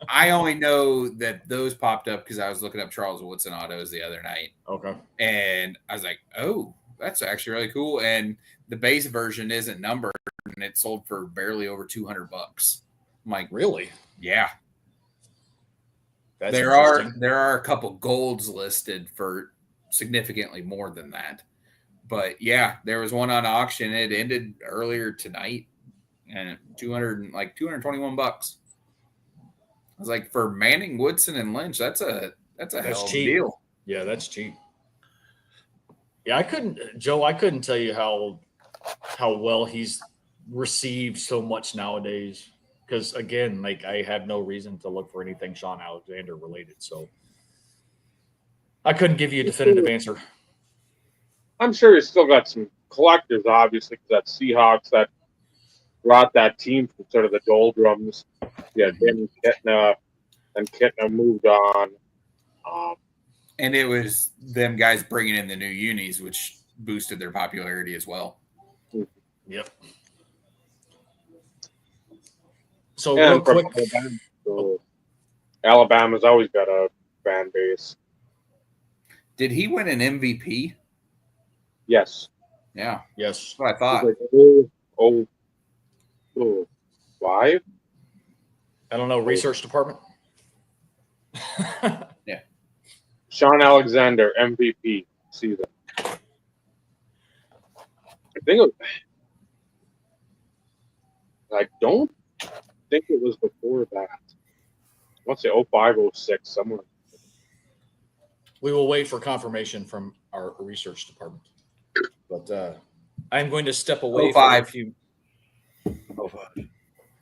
I only know that those popped up because I was looking up Charles Woodson autos the other night. Okay. And I was like, oh, that's actually really cool. And the base version isn't numbered, and it sold for barely over $200. I'm like, really? Yeah. That's there are a couple golds listed for significantly more than that. But yeah, there was one on auction. It ended earlier tonight, and $221. I was like, for Manning, Woodson, and Lynch, that's a hell of a deal. Yeah, that's cheap. Yeah, I couldn't tell you how well he's received so much nowadays. Because again, like I have no reason to look for anything Sean Alexander related, so I couldn't give you a definitive answer. I'm sure he's still got some collectors, obviously, because that Seahawks that brought that team from sort of the doldrums. Yeah, him, Kitna, and Kitna moved on. And it was them guys bringing in the new unis, which boosted their popularity as well. Yep. So real quick, Alabama's always got a fan base. Did he win an MVP? Yes. Yeah. Yes. That's what I thought. Like, five? I don't know. Research department. Yeah. Sean Alexander, MVP season. I think I don't think it was before that. I want to say 05, 06, somewhere. We will wait for confirmation from our research department. But I'm going to step away for a few. 05.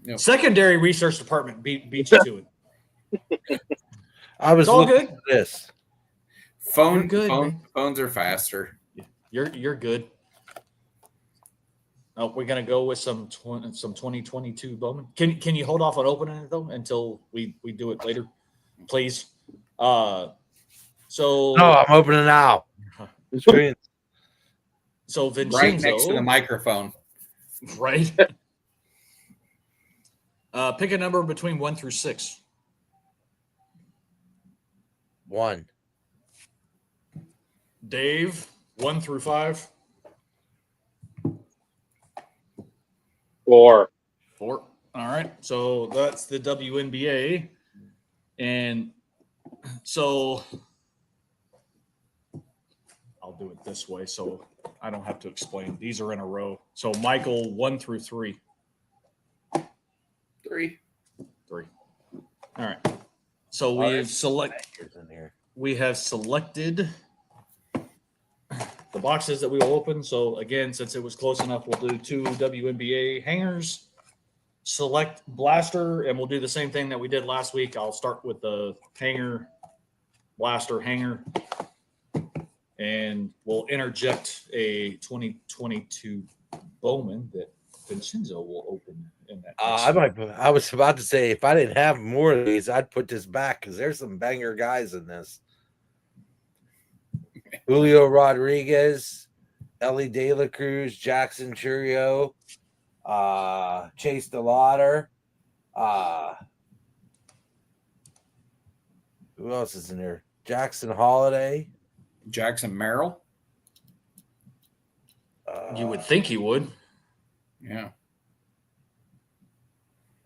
Yep. Secondary research department beat you to it. I was all looking good. at this. Phones are faster. You're good. Oh, we're gonna go with some 2022 Bowman. Can you hold off on opening it though until we do it later, please? So I'm opening now. Screen. So Vincenzo, right next to the microphone. Right. Pick a number between 1 through 6. 1. Dave, 1 through 5. 4. 4. All right. So that's the WNBA. And so I'll do it this way so I don't have to explain. These are in a row. So Michael, 1 through 3. 3. 3. All right. So we have selected the boxes that we will open. So again, since it was close enough, we'll do 2 WNBA hangers, select blaster, and we'll do the same thing that we did last week. I'll start with the hanger, blaster, hanger, and we'll interject a 2022 Bowman that Vincenzo will open in that. I was about to say, if I didn't have more of these, I'd put this back because there's some banger guys in this. Julio Rodriguez, Ellie De La Cruz, Jackson Churio, Chase DeLauder. Who else is in there? Jackson Holiday. Jackson Merrill. You would think he would. Yeah.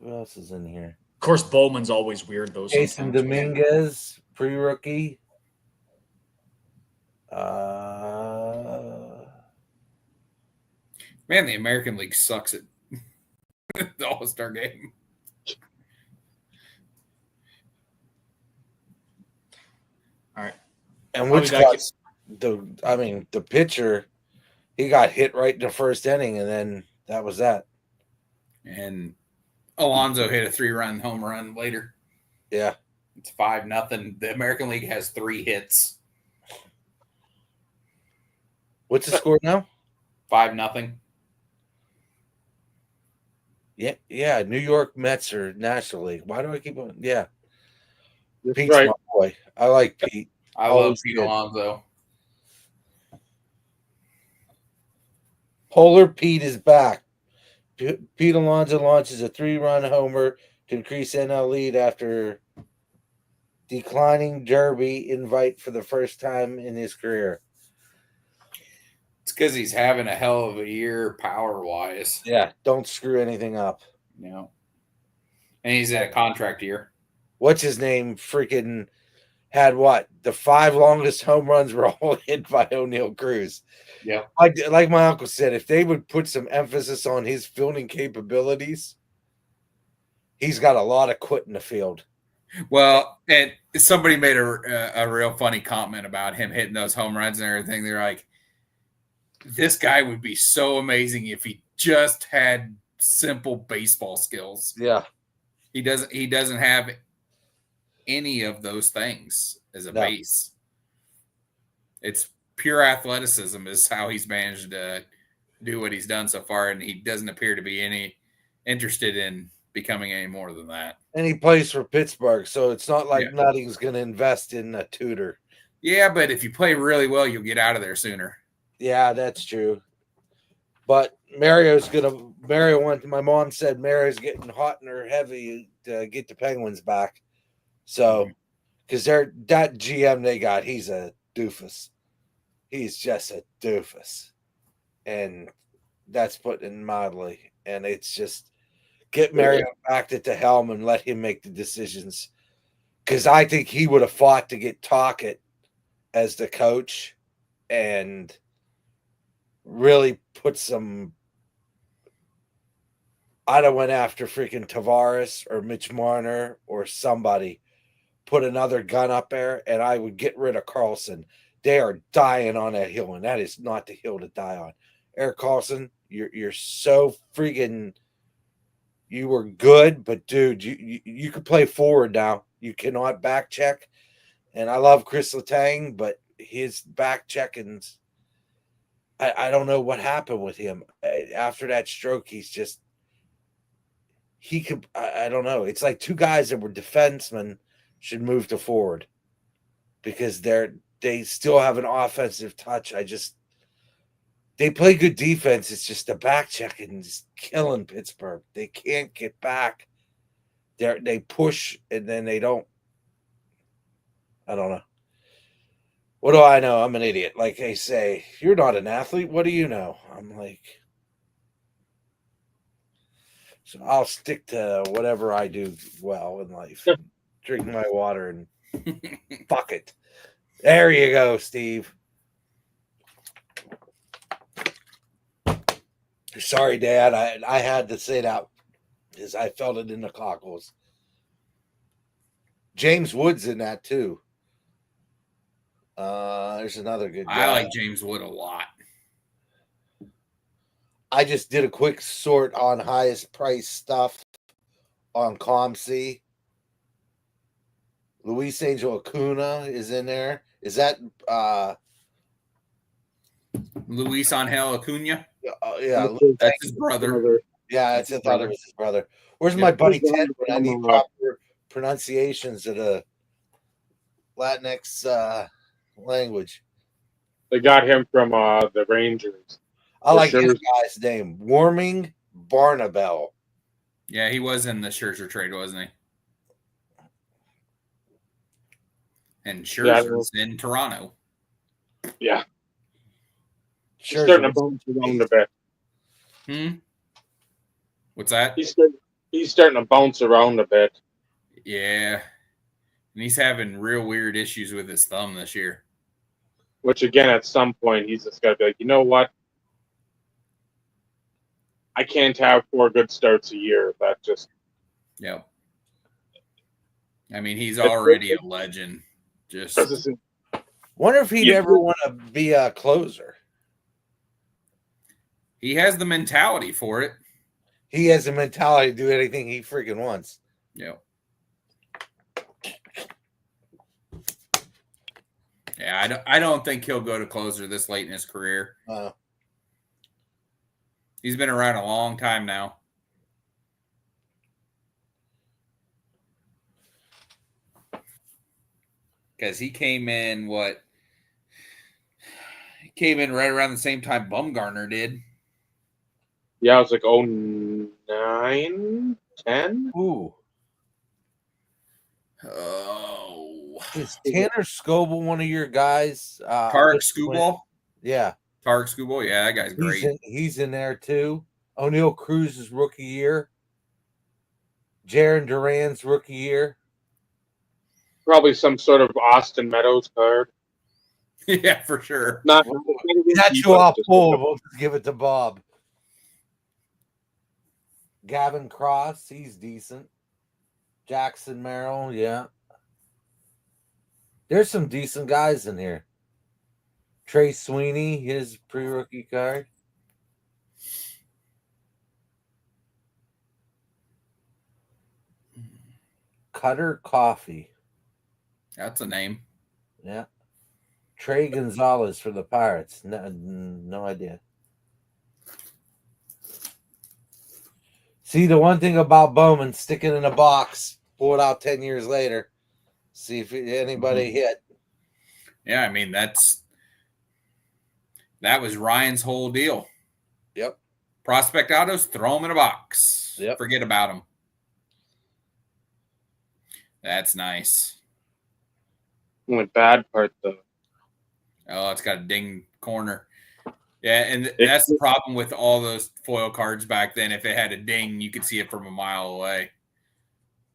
Who Who else is in here? Of course, Bowman's always weird though. Jason sometimes. Dominguez, pre-rookie. Man, the American League sucks at the All-Star game. All right. And I'll which be back. got the pitcher, he got hit right in the first inning, and then that was that. And Alonso hit a 3-run home run later. Yeah. It's 5-0. The American League has 3 hits. What's the score now? 5-0. Yeah. New York Mets are National League. Why do I keep on? Yeah. That's Pete's right. my boy. I like Pete. I Always love Pete good. Alonso. Polar Pete is back. Pete Alonso launches a 3-run homer to increase NL lead after declining Derby invite for the first time in his career. It's because he's having a hell of a year power-wise. Yeah, don't screw anything up. You know. And he's in a contract year. What's his name? Freaking had what? The 5 longest home runs were all hit by O'Neal Cruz. Yeah. Like my uncle said, if they would put some emphasis on his fielding capabilities, he's got a lot of quit in the field. Well, and somebody made a real funny comment about him hitting those home runs and everything. They're like, this guy would be so amazing if he just had simple baseball skills. Yeah. He doesn't have any of those things as a base. It's pure athleticism is how he's managed to do what he's done so far, and he doesn't appear to be any interested in becoming any more than that. And he plays for Pittsburgh, so it's not like Nutting's going to invest in a tutor. Yeah, but if you play really well, you'll get out of there sooner. Yeah, that's true. But my mom said Mario's getting hot and her heavy to get the Penguins back. So, because that GM they got, he's a doofus. He's just a doofus. And that's putting it mildly. And it's just get Mario back at the helm and let him make the decisions. Because I think he would have fought to get Tocchet as the coach and really put some. I'd have went after freaking Tavares or Mitch Marner or somebody, put another gun up there, and I would get rid of Carlson. They are dying on that hill, and that is not the hill to die on. Erik Karlsson, you're so freaking. You were good, but dude, you could play forward now. You cannot back check. And I love Chris Letang, but his back checkings, I don't know what happened with him. After that stroke, I don't know. It's like 2 guys that were defensemen should move to forward because they still have an offensive touch. They play good defense. It's just the back checking is killing Pittsburgh. They can't get back. They push and then they don't. I don't know. What do I know? I'm an idiot. Like they say, you're not an athlete. What do you know? I'm like, so I'll stick to whatever I do well in life. Drink my water and fuck it. There you go, Steve. Sorry, Dad. I had to say that because I felt it in the cockles. James Wood's in that too. There's another good guy. I like James Wood a lot. I just did a quick sort on highest price stuff on ComC. Luis Angel Acuna is in there. Is that Luis Angel Acuna? yeah, That's his brother. yeah, I thought it was his brother. Where's my buddy Ted when I need proper pronunciations of the Latinx language? They got him from the Rangers. I like Scherzer. this guy's name, Warming Barnabel. Yeah, he was in the Scherzer trade, wasn't he? And Scherzer's in Toronto. Yeah, Sure, starting to bounce around a bit. What's that? He's he's starting to bounce around a bit. Yeah. And he's having real weird issues with his thumb this year. Which again, at some point, he's just got to be like, you know what? I can't have 4 good starts a year. That just Yep. I mean, he's already a legend. Just doesn't. Wonder if he'd You- ever want to be a closer. he has the mentality for it. He has a mentality to do anything he freaking wants. Yep. Yeah, I don't think he'll go to closer this late in his career. He's been around a long time now. Because he came in He came in right around the same time Bumgarner did. Yeah, it was like 09, 10. Ooh. Oh. Is Tanner Scoble one of your guys? Tarek Skubal. Yeah. Tarek Skubal. Yeah, that guy's great. He's in there too. O'Neill Cruz's rookie year. Jaron Duran's rookie year. Probably some sort of Austin Meadows card. Yeah, for sure. Not That's who I'll pull. We'll just give it to Bob. Gavin Cross, he's decent. Jackson Merrill, yeah. There's some decent guys in here. Trey Sweeney, his pre-rookie card. Cutter Coffee. That's a name. Yeah. Trey Gonzalez for the Pirates. No idea. See, the one thing about Bowman, stick it in a box, pull it out 10 years later, see if anybody hit. Yeah, I mean that was Ryan's whole deal. Yep. Prospect autos, throw them in a box. Yep. Forget about them. That's nice. only bad part though. Oh, it's got a ding corner. Yeah, and that's the problem with all those foil cards back then. If it had a ding, you could see it from a mile away.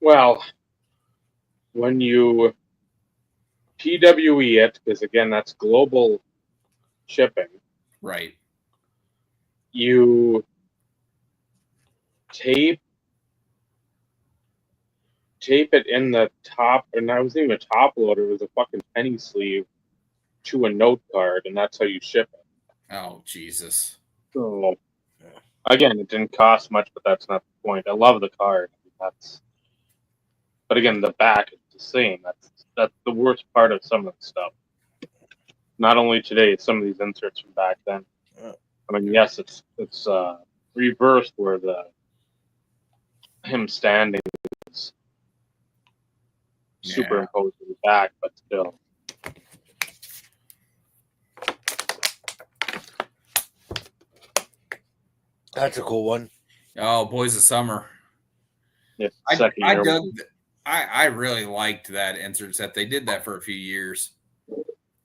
Well, when you PWE it, because again, that's global shipping, Right. you tape it in the top, and I wasn't even a top loader, it was a fucking penny sleeve to a note card, and that's how you ship it. Oh, Jesus. So, again, it didn't cost much, but that's not the point. I love the card. But again, the back is the same. That's the worst part of some of the stuff. Not only today, some of these inserts from back then. I mean, yes, it's reversed where him standing is superimposed in the back, but still. That's a cool one. Oh, Boys of Summer. Yeah, I really liked that insert set. They did that for a few years.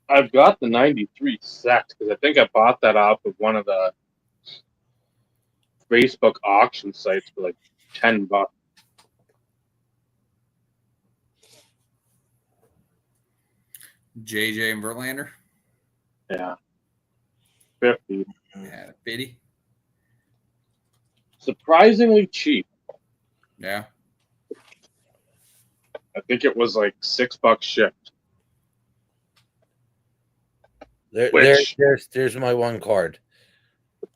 I've got the 93 set because I think I bought that off of one of the Facebook auction sites for like $10. JJ and Verlander. Yeah. 50. Yeah, pity. Surprisingly cheap. Yeah. I think it was like $6 shipped. There's my one card.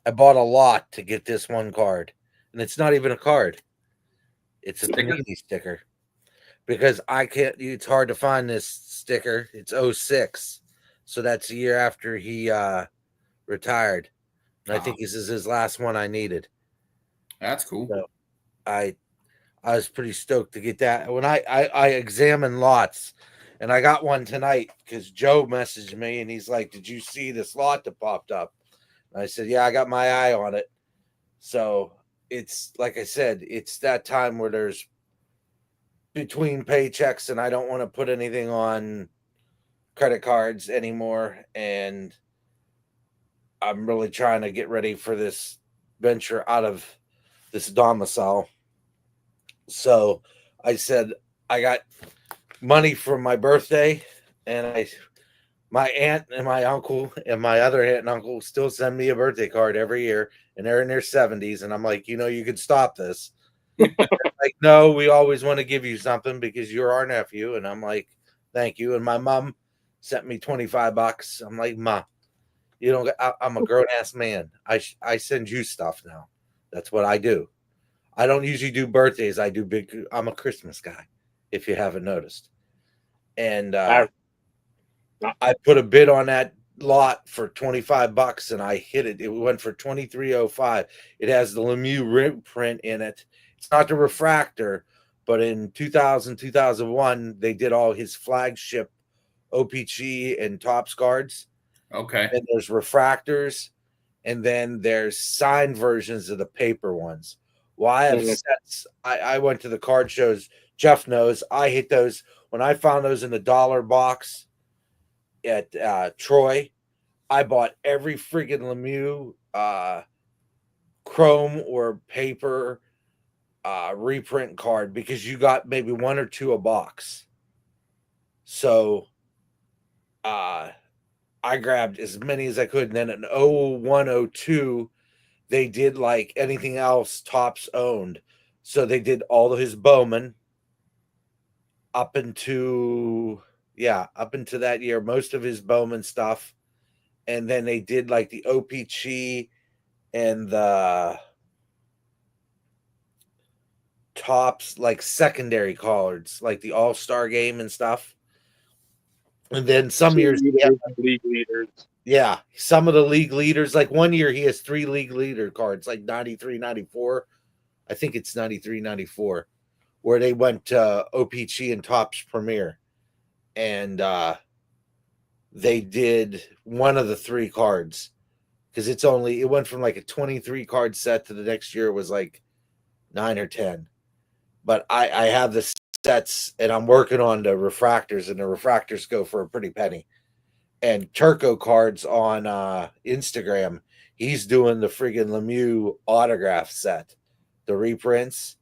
I bought a lot to get this one card, and it's not even a card. It's a Panini sticker because I can't. It's hard to find this sticker. It's 06, so that's a year after he retired. And I think this is his last one I needed. That's cool. So I was pretty stoked to get that. When I examined lots, and I got one tonight because Joe messaged me and he's like, "Did you see this lot that popped up?" And I said, "Yeah, I got my eye on it." So it's like I said, it's that time where there's between paychecks and I don't want to put anything on credit cards anymore. And I'm really trying to get ready for this venture out of this domicile. So I said, I got money for my birthday, and my aunt and my uncle and my other aunt and uncle still send me a birthday card every year, and they're in their 70s. And I'm like, you could stop this. Like, no, we always want to give you something because you're our nephew. And I'm like, thank you. And my mom sent me $25. I'm like, Ma, I'm a grown ass man. I send you stuff now. That's what I do. I don't usually do birthdays. I'm a Christmas guy, if you haven't noticed. And I put a bid on that lot for $25 and I hit it. It went for $23.05. It has the Lemieux print in it. It's not the refractor, but in 2001, they did all his flagship OPC and Topps cards. Okay. And there's refractors, and then there's signed versions of the paper ones. Well, I have sets. I went to the card shows. Jeff knows. I hit those when I found those in the dollar box at Troy. I bought every friggin' Lemieux chrome or paper reprint card because you got maybe one or two a box. So I grabbed as many as I could. And then in 01, 02, they did like anything else Topps owned. So they did all of his Bowman up into that year, most of his Bowman stuff. And then they did like the OPC and the Topps, like secondary cards, like the All-Star game and stuff. And then some years, league leaders. Yeah, some of the league leaders, like one year he has 3 league leader cards, like 93, 94. I think it's 93, 94, where they went to OPC and Topps Premier. And they did one of the 3 cards because it went from like a 23 card set to the next year it was like 9 or 10. But I have the sets and I'm working on the refractors, and the refractors go for a pretty penny. And Turco Cards on Instagram, he's doing the friggin' Lemieux autograph set, the reprints.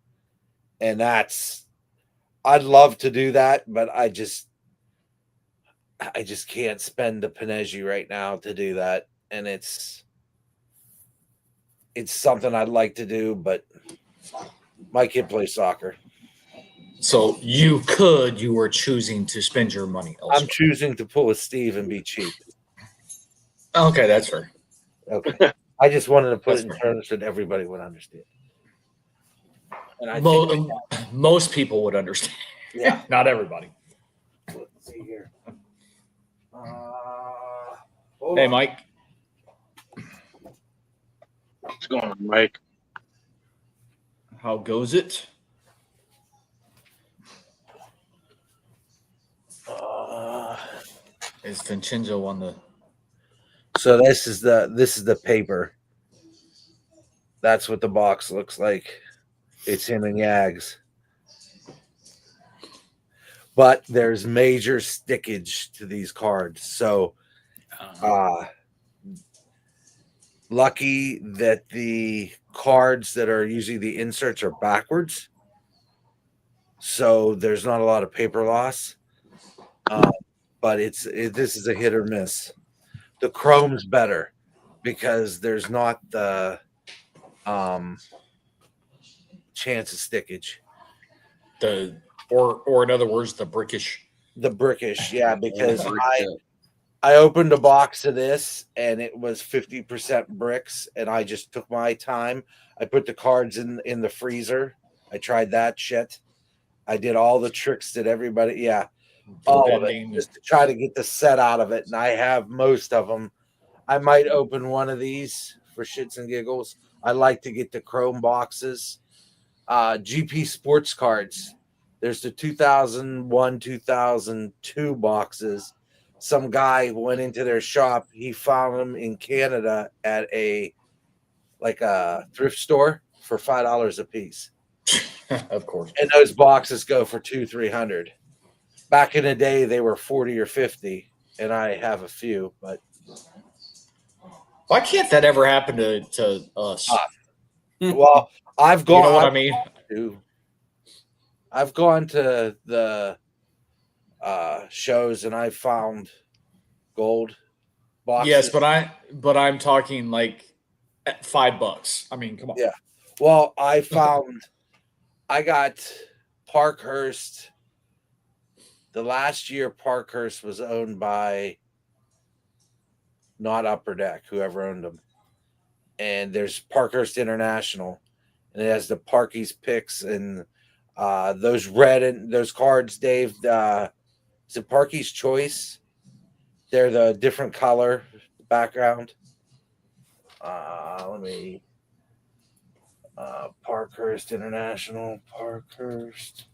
And I'd love to do that, but I just can't spend the Panegi right now to do that. And it's something I'd like to do, but my kid plays soccer. So you were choosing to spend your money elsewhere. I'm choosing to pull a Steve and be cheap. Okay, that's fair. Okay. I just wanted to put it in terms that everybody would understand. And I think most people would understand. Yeah. Not everybody. Let's see here. Hey, Mike. What's going on, Mike? How goes it? Is Vincenzo on the? So this is the paper. That's what the box looks like. It's him and Yags. But there's major stickage to these cards. So lucky that the cards that are usually the inserts are backwards. So there's not a lot of paper loss. But this is a hit or miss. The chrome's better because there's not the chance of stickage. Or in other words, the brickish. The brickish, yeah, because I opened a box of this and it was 50% bricks, and I just took my time. I put the cards in the freezer. I tried that shit. I did all the tricks that everybody, all of it, just to try to get the set out of it. And I have most of them. I might open one of these for shits and giggles. I like to get the chrome boxes. GP sports cards. There's the 2001, 2002 boxes. Some guy went into their shop. He found them in Canada at a thrift store for $5 a piece. Of course. And those boxes go for $200-$300. Back in the day, they were 40 or 50, and I have a few. But why can't that ever happen to us? Well, I've gone. You know what I mean? I've gone to the shows and I found gold boxes. Yes, but I'm talking like at $5. I mean, come on. Yeah. Well, I got Parkhurst. The last year Parkhurst was owned by not Upper Deck, whoever owned them. And there's Parkhurst International, and it has the Parky's picks and those red and those cards, Dave. Is it Parky's Choice? They're the different color background. Let me Parkhurst International, Parkhurst.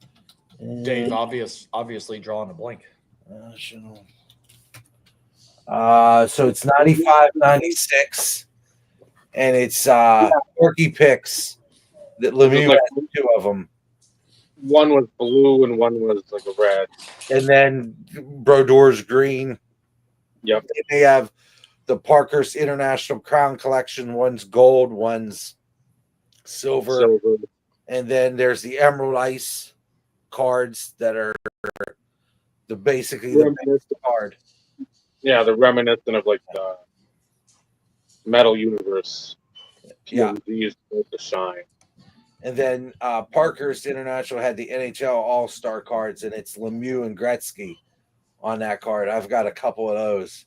Dave, obviously drawing a blank. National. So it's 95, 96, and it's Porky Picks that Lemieux like- had two of them, One was blue and one was like a red. and then Brodor's green. Yep. And they have the Parkhurst International Crown Collection. One's gold, one's silver, Silver. and then there's the Emerald Ice cards that are basically the base card. Yeah, they're reminiscent of like the Metal Universe. Yeah. These with the shine. And then Parkhurst International had the NHL All-Star cards, and it's Lemieux and Gretzky on that card. I've got a couple of those,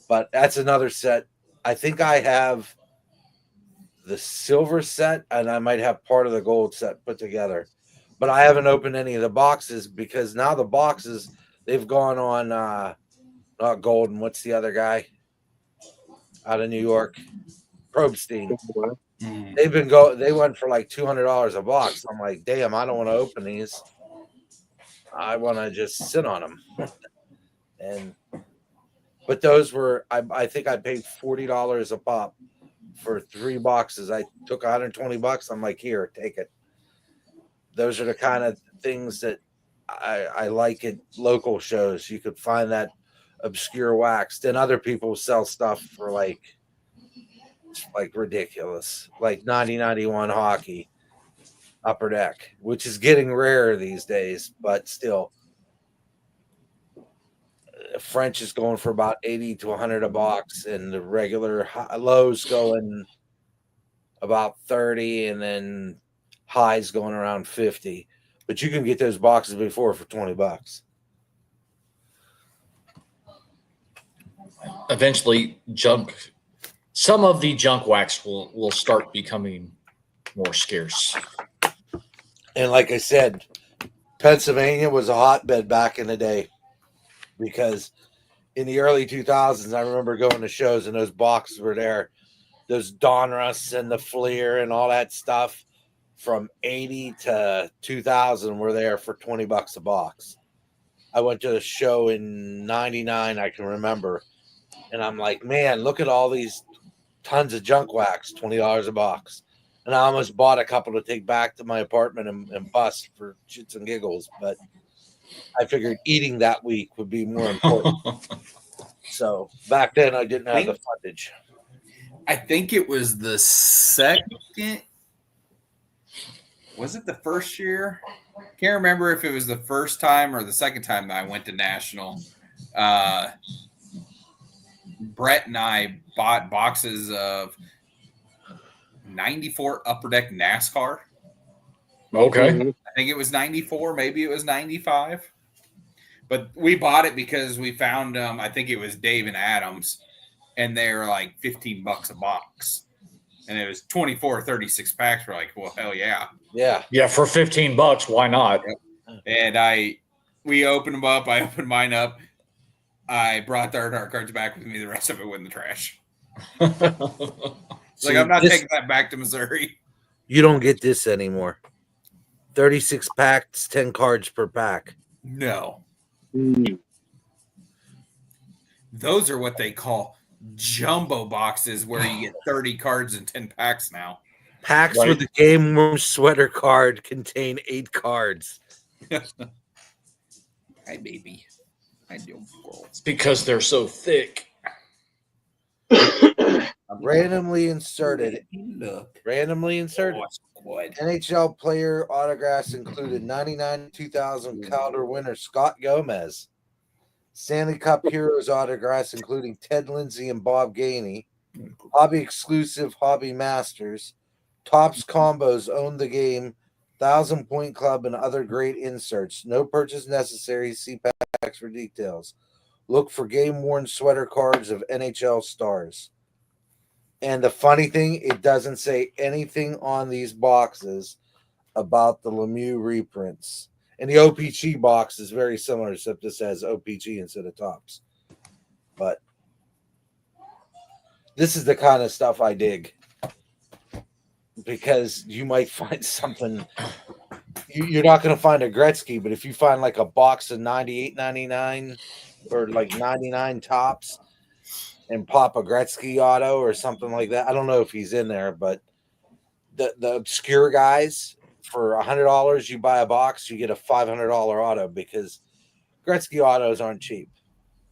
but that's another set. I think I have the silver set, and I might have part of the gold set put together. But I haven't opened any of the boxes because now the boxes, they've gone on not Golden. What's the other guy out of New York? Probstein. They went for like $200 a box. I'm like, damn, I don't want to open these. I want to just sit on them. But those were, I think I paid $40 a pop for 3 boxes. I took $120. I'm like, here, take it. Those are the kind of things that I like at local shows. You could find that obscure wax. Then other people sell stuff for like ridiculous, like 90-91 hockey Upper Deck, which is getting rarer these days, but still. French is going for about 80 to 100 a box, and the regular lows going about 30, and then highs going around 50. But you can get those boxes before for $20. Eventually, some of the junk wax will start becoming more scarce. And like I said, Pennsylvania was a hotbed back in the day, because in the early 2000s, I remember going to shows and those boxes were there. Those Donruss and the Fleer and all that stuff from 80 to 2000 were there for $20 a box. I went to a show in 99, I can remember. And I'm like, man, look at all these tons of junk wax, $20 a box. And I almost bought a couple to take back to my apartment and bust for shits and giggles. But I figured eating that week would be more important. So back then I didn't have the fundage. I think it was the second. Was it the first year? Can't remember if it was the first time or the second time that I went to National. Brett and I bought boxes of 94 Upper Deck NASCAR. Okay. I think it was 94, maybe it was 95. But we bought it because we found I think it was Dave and Adams, and they were like $15 a box. And it was 24 or 36 packs. We're like, well, hell yeah. Yeah. Yeah, for $15, why not? And we opened them up. I opened mine up. I brought the art cards back with me. The rest of it went in the trash. See, I'm not taking that back to Missouri. You don't get this anymore. 36 packs, 10 cards per pack. No. Mm. Those are what they call jumbo boxes where you get 30 cards and 10 packs now. Packs Right. with the Game Room sweater card contain 8 cards. Hi, baby. I do. It's because they're so thick. A randomly inserted Look. NHL player autographs included 99 2000 Calder winner Scott Gomez, Stanley Cup Heroes autographs including Ted Lindsay and Bob Gainey, Hobby exclusive Hobby Masters, Tops Combos Own the Game, 1,000 Point Club, and other great inserts. No purchase necessary. See packs for details. Look for game-worn sweater cards of NHL stars. And the funny thing, it doesn't say anything on these boxes about the Lemieux reprints. And the OPG box is very similar, except this has OPG instead of Tops. But this is the kind of stuff I dig, because you might find something. You're not going to find a Gretzky, but if you find like a box of 98.99 or like 99 Tops and pop a Gretzky auto or something like that, I don't know if he's in there, but the obscure guys, for $100 you buy a box, you get a $500 auto, because Gretzky autos aren't cheap.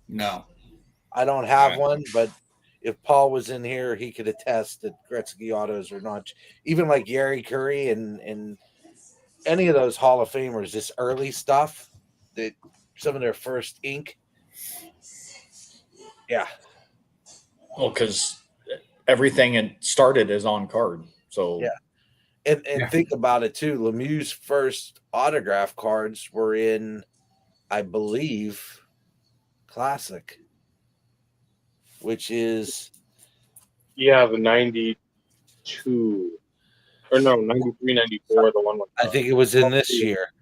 No. I don't have one, but if Paul was in here, he could attest that Gretzky autos are not, even like Yari Curry and any of those Hall of Famers, this early stuff, that some of their first ink. Yeah. Well, because everything started as on card. So Yeah. And think about it too. Lemieux's first autograph cards were in, I believe, Classic, which is the 92 or no 93, 94. The one with I think it was in this year.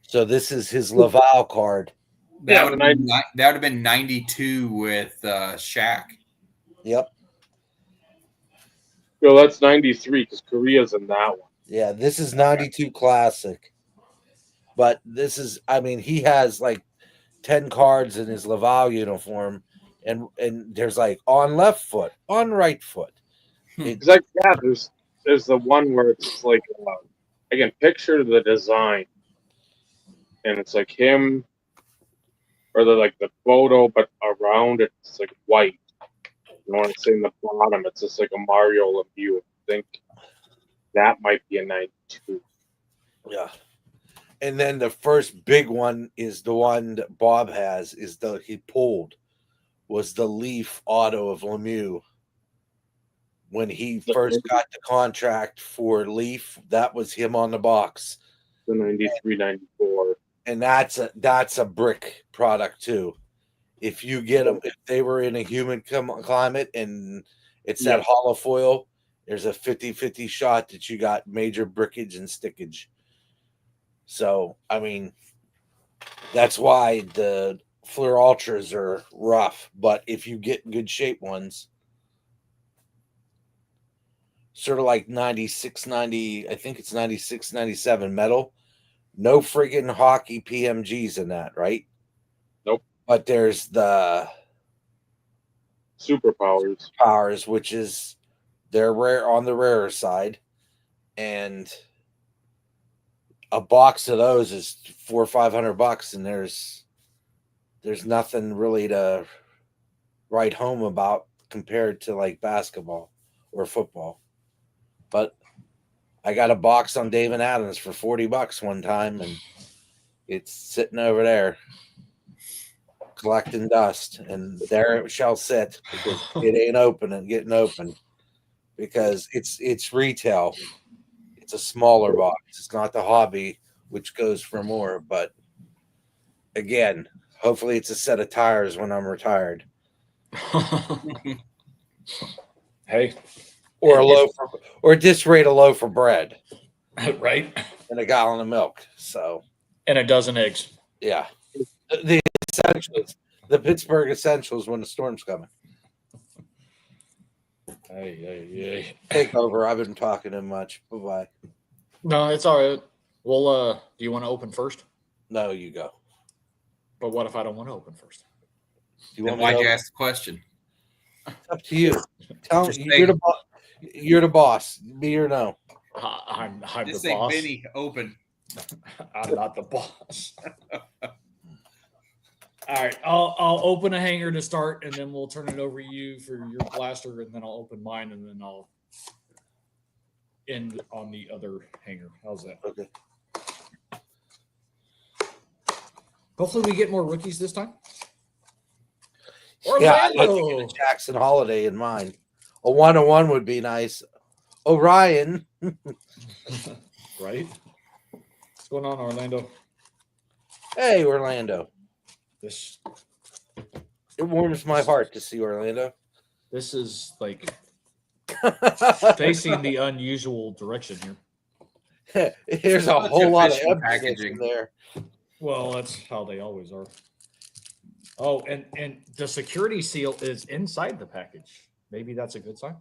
So this is his Laval card. That would have been 92 with Shaq. Yep. No, that's 93 because Korea's in that one. Yeah, this is 92 Classic. But this is, I mean, he has like 10 cards in his Laval uniform, and there's like on left foot, on right foot. It's like, there's the one where it's like, again, picture the design, and it's like him, or the photo, but around it's like white. You know what I'm saying? The bottom, it's just like a Mario Lemieux. I think that might be a 92. Yeah. And then the first big one is the one that Bob has, he pulled, was the Leaf auto of Lemieux. When he first got the contract for Leaf, that was him on the box. The 93, 94. And that's a brick product too. If you get them, if they were in a humid climate and it's that hollow foil, there's a 50-50 shot that you got major brickage and stickage. So, I mean, that's why the Fleur Ultras are rough. But if you get good shape ones, sort of like 96, 90, I think it's 96, 97 metal, no friggin' hockey PMGs in that, right? Nope. But there's the Superpowers, which is they're rare, on the rarer side, and a box of those is $400 or $500, and there's nothing really to write home about compared to like basketball or football. But I got a box on David Adams for $40 one time, and it's sitting over there collecting dust, and there it shall sit because it ain't getting open, because it's retail. It's a smaller box. It's not the hobby, which goes for more. But again, hopefully it's a set of tires when I'm retired. Hey, or at this rate, a loaf of bread, right? And a gallon of milk. So, and a dozen eggs. Yeah, the essentials, the Pittsburgh essentials when the storm's coming. Hey. Take over. I've been talking too much. Bye-bye. No, it's all right. Well, do you want to open first? No, you go. But what if I don't want to open first? Why'd you ask the question? It's up to you. Tell me, you're the boss. Me or no? I'm Just the say, boss. Vinny, open. I'm not the boss. All right, I'll open a hanger to start, and then we'll turn it over to you for your blaster, and then I'll open mine, and then I'll end on the other hanger. How's that? Okay. Hopefully, we get more rookies this time. Yeah, I'd like to Orlando. get a Jackson Holiday in mine. A 101 would be nice. Orion. Right? What's going on, Orlando? Hey, Orlando. This It warms my heart to see Orlando. this is like facing the unusual direction here. Here's a That's whole lot of official emphasis packaging. in there. Well, that's how they always are. Oh, and the security seal is inside the package. Maybe that's a good sign.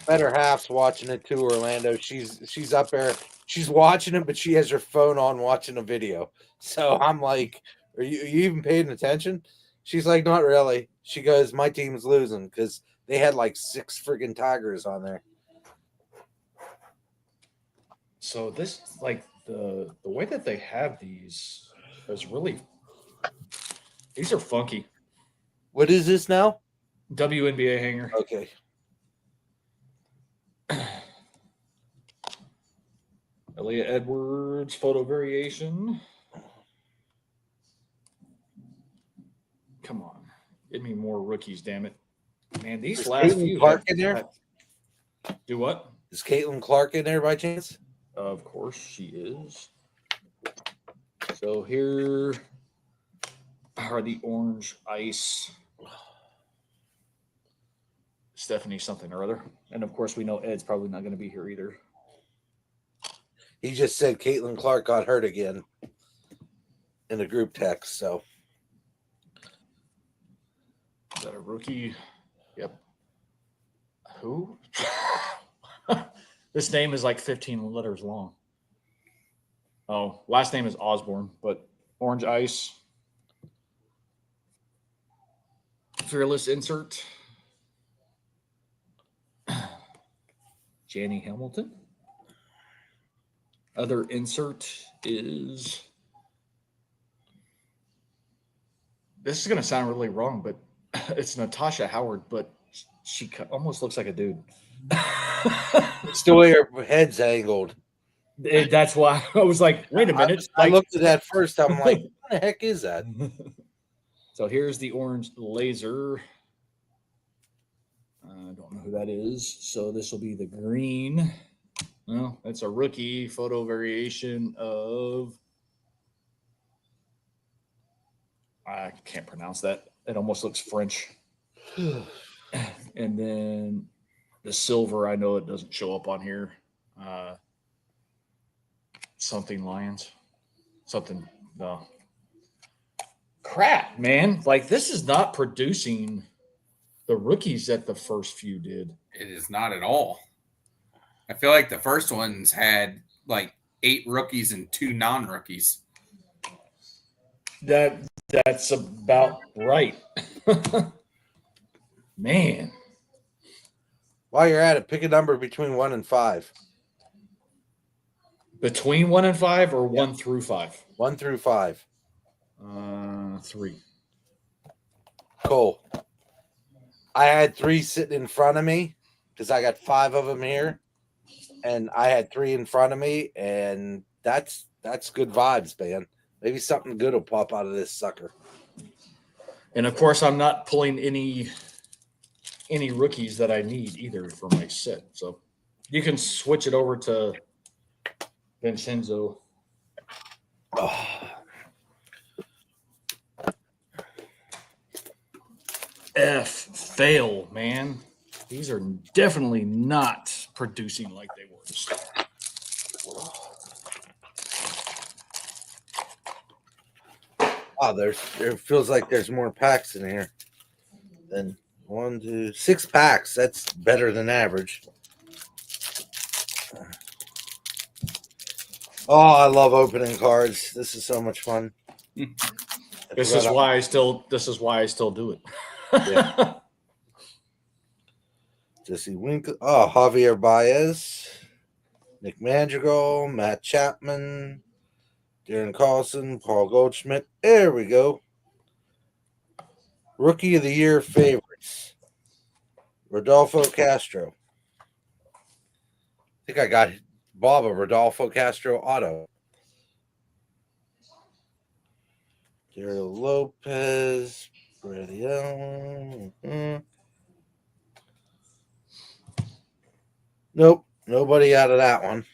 Better half's watching it too, Orlando. She's up there. She's watching it, but she has her phone on watching a video. So I'm like, are you even paying attention? She's like, not really. She goes, my team's losing because they had like 6 friggin' Tigers on there. So this, like the way that they have these is really, these are funky. What is this now? WNBA hanger. Okay. Aaliyah Edwards photo variation. Come on, give me more rookies, damn it, man! These Is last Caitlin few Clark in there? Do what? Is Caitlin Clark in there by chance? Of course she is. So here are the orange ice. Stephanie something or other. And of course we know Ed's probably not going to be here either. He just said Caitlin Clark got hurt again in the group text. So Is that a rookie? Yep. Who? This name is like 15 letters long. Oh, last name is Osborne, but orange ice. Fearless insert. Janny Hamilton. Other insert is. This is going to sound really wrong, but it's Natasha Howard, but she almost looks like a dude. it's the way her head's angled. That's why I was like, wait a minute. I looked at that first. I'm like, what the heck is that? So here's the orange laser. I don't know who that is. So this will be the green. Well, it's a rookie photo variation of. I can't pronounce that. It almost looks French. And then the silver, I know it doesn't show up on here. Something Lions. Something. No. Crap, man. Like, this is not producing the rookies that the first few did. It is not at all. I feel like the first ones had like 8 rookies and 2 non-rookies. That's about right. Man. While you're at it, pick a number between 1 and 5. Between 1 and 5 or 1 through 5? 1 through 5. 3. Cool. I had 3 sitting in front of me because I got 5 of them here, and I had 3 in front of me, and that's good vibes, man. Maybe something good will pop out of this sucker. And of course, I'm not pulling any rookies that I need either for my set. So you can switch it over to Vincenzo. Oh. Fail, man. These are definitely not producing like they were to start. Oh, there feels like there's more packs in here than 1, 2, 6 packs. That's better than average. Oh, I love opening cards. This is so much fun. This is why I still do it. Yeah. Jesse Winkler. Oh, Javier Baez, Nick Madrigal, Matt Chapman, Darren Carlson, Paul Goldschmidt. There we go. Rookie of the Year favorites. Rodolfo Castro. I think I got Bob a Rodolfo Castro auto. Dario Lopez. Brady Allen. Nope. Nobody out of that one.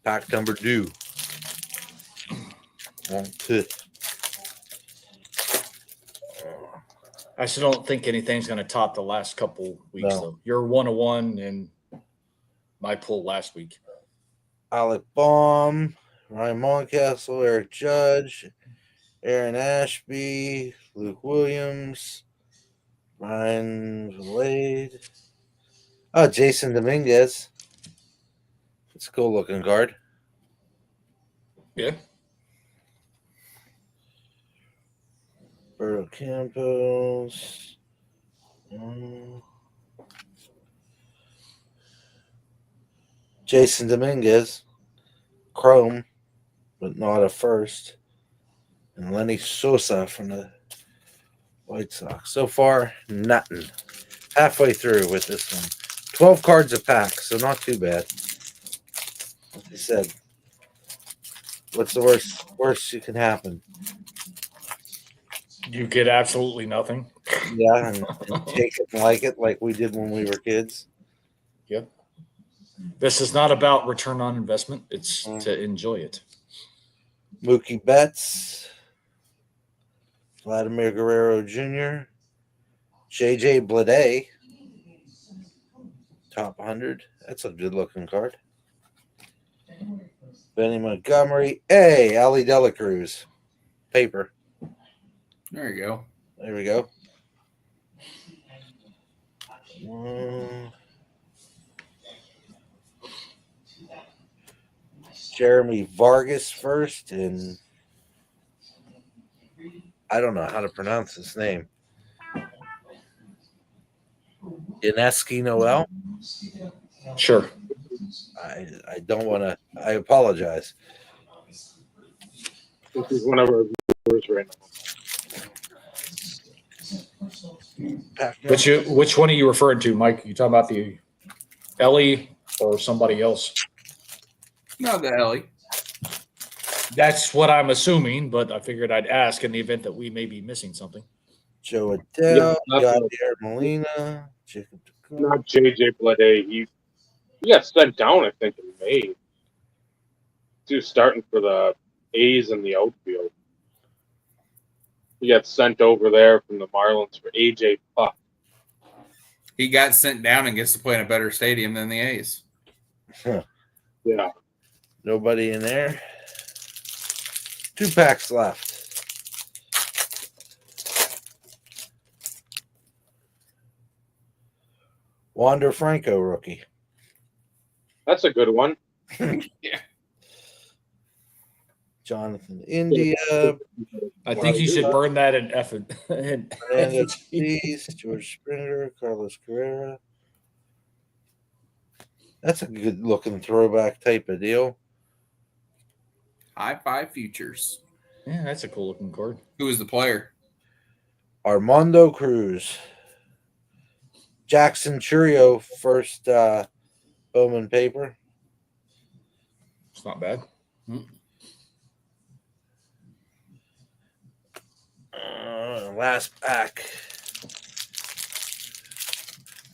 Pack number 2. 1, 2. I still don't think anything's going to top the last couple weeks, No. though. You're 101 and my pull last week. Alec Baum, Ryan Moncastle, Eric Judge, Aaron Ashby, Luke Williams, Ryan Valade. Oh, Jason Dominguez. It's a cool looking card. Yeah. Berto Campos. Jason Dominguez. Chrome, but not a first. And Lenny Sosa from the White Sox. So far, nothing. Halfway through with this one. 12 cards a pack, so not too bad. Like I said, what's the worst you can happen? You get absolutely nothing. Yeah, and take it and like it like we did when we were kids. Yep. This is not about return on investment. It's to enjoy it. Mookie Betts, Vladimir Guerrero Jr., JJ Bleday, top 100. That's a good looking card. Benny Montgomery. Hey, Ali Dela Cruz. Paper. There you go. There we go. Jeremy Vargas first, and I don't know how to pronounce his name. Ineski Noel. Sure. I don't want to. I apologize. This is one of our viewers right now. Which one are you referring to, Mike? You talking about the Ellie or somebody else? No, the Ellie. That's what I'm assuming, but I figured I'd ask in the event that we may be missing something. Joe Adele, Yeah, Yadier Molina, Jacob DeCoeur. Not JJ Bleday. He got sent down, I think, in May. He was starting for the A's in the outfield. He got sent over there from the Marlins for AJ Puck. He got sent down and gets to play in a better stadium than the A's. Yeah. Nobody in there. 2 packs left. Wander Franco rookie. That's a good one. Yeah. Jonathan India. I think you should burn that in effort. Fernando Tatis, George Springer, Carlos Carrera. That's a good looking throwback type of deal. High Five Futures. Yeah, that's a cool looking card. Who was the player? Armando Cruz. Jackson Churio, first Bowman paper. It's not bad. Last pack.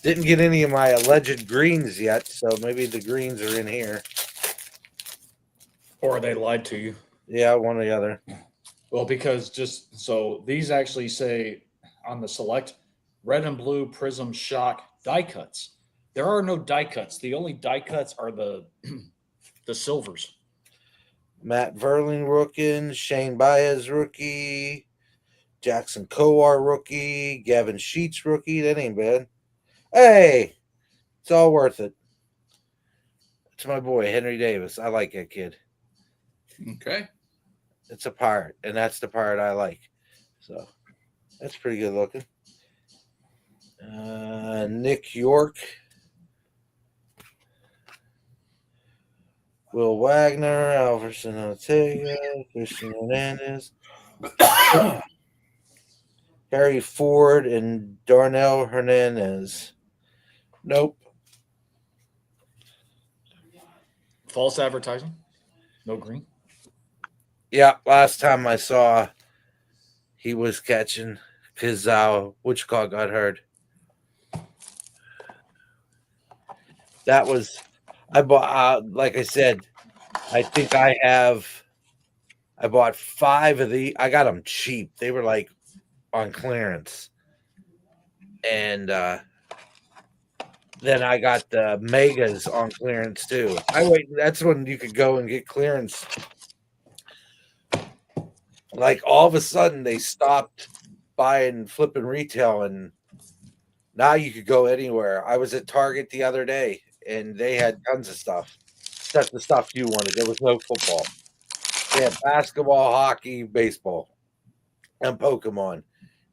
Didn't get any of my alleged greens yet, so maybe the greens are in here. Or they lied to you. Yeah, one or the other. Well, because just so these actually say on the select red and blue Prism Shock die cuts. There are no die cuts. The only die cuts are the silvers. Matt Verling rookie, Shane Baez rookie, Jackson Kowar rookie, Gavin Sheets rookie. That ain't bad. Hey, it's all worth it. It's my boy, Henry Davis. I like that kid. Okay. It's a pirate, and that's the pirate I like. So that's pretty good looking. Nick York. Will Wagner, Alverson Ortega, Christian Hernandez, Harry Ford, and Darnell Hernandez. Nope. False advertising. No green. Yeah, last time I saw he was catching because Wichita got hurt. That was I bought. Like I said, I think I bought 5 of the. I got them cheap. They were like on clearance, and then I got the megas on clearance too. That's when you could go and get clearance. Like all of a sudden they stopped buying flipping retail, and now you could go anywhere. I was at Target the other day and they had tons of stuff. That's the stuff you wanted. There was no football. They had basketball, hockey, baseball, and Pokemon.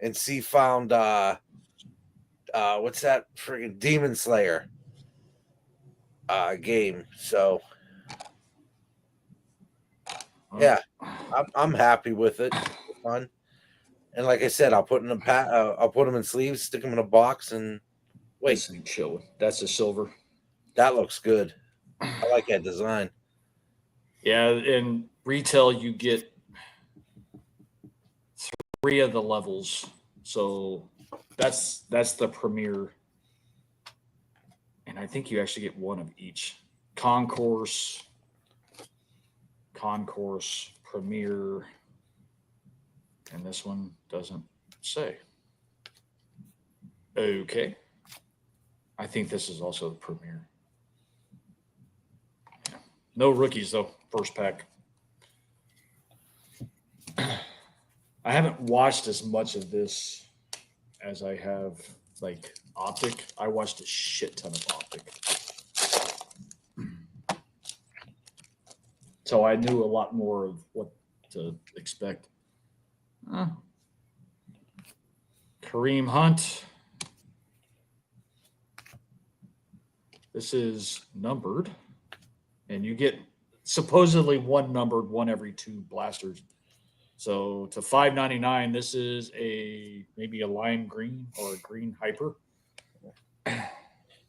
And C found what's that friggin' Demon Slayer game. So yeah, I'm happy with it. It's fun. And like I said, I'll put them in sleeves, stick them in a box, and wait. This thing's showing. That's a silver. That looks good. I like that design. Yeah, in retail you get 3 of the levels. So that's the premier. And I think you actually get 1 of each. Concourse, Premier, and this one doesn't say. Okay. I think this is also the Premier. Yeah. No rookies, though. First pack. I haven't watched as much of this as I have, like, Optic. I watched a shit ton of Optic. So I knew a lot more of what to expect. Kareem Hunt. This is numbered, and you get supposedly 1 numbered, 1 every 2 blasters. So to $5.99, this is maybe a lime green or a green hyper. Yeah,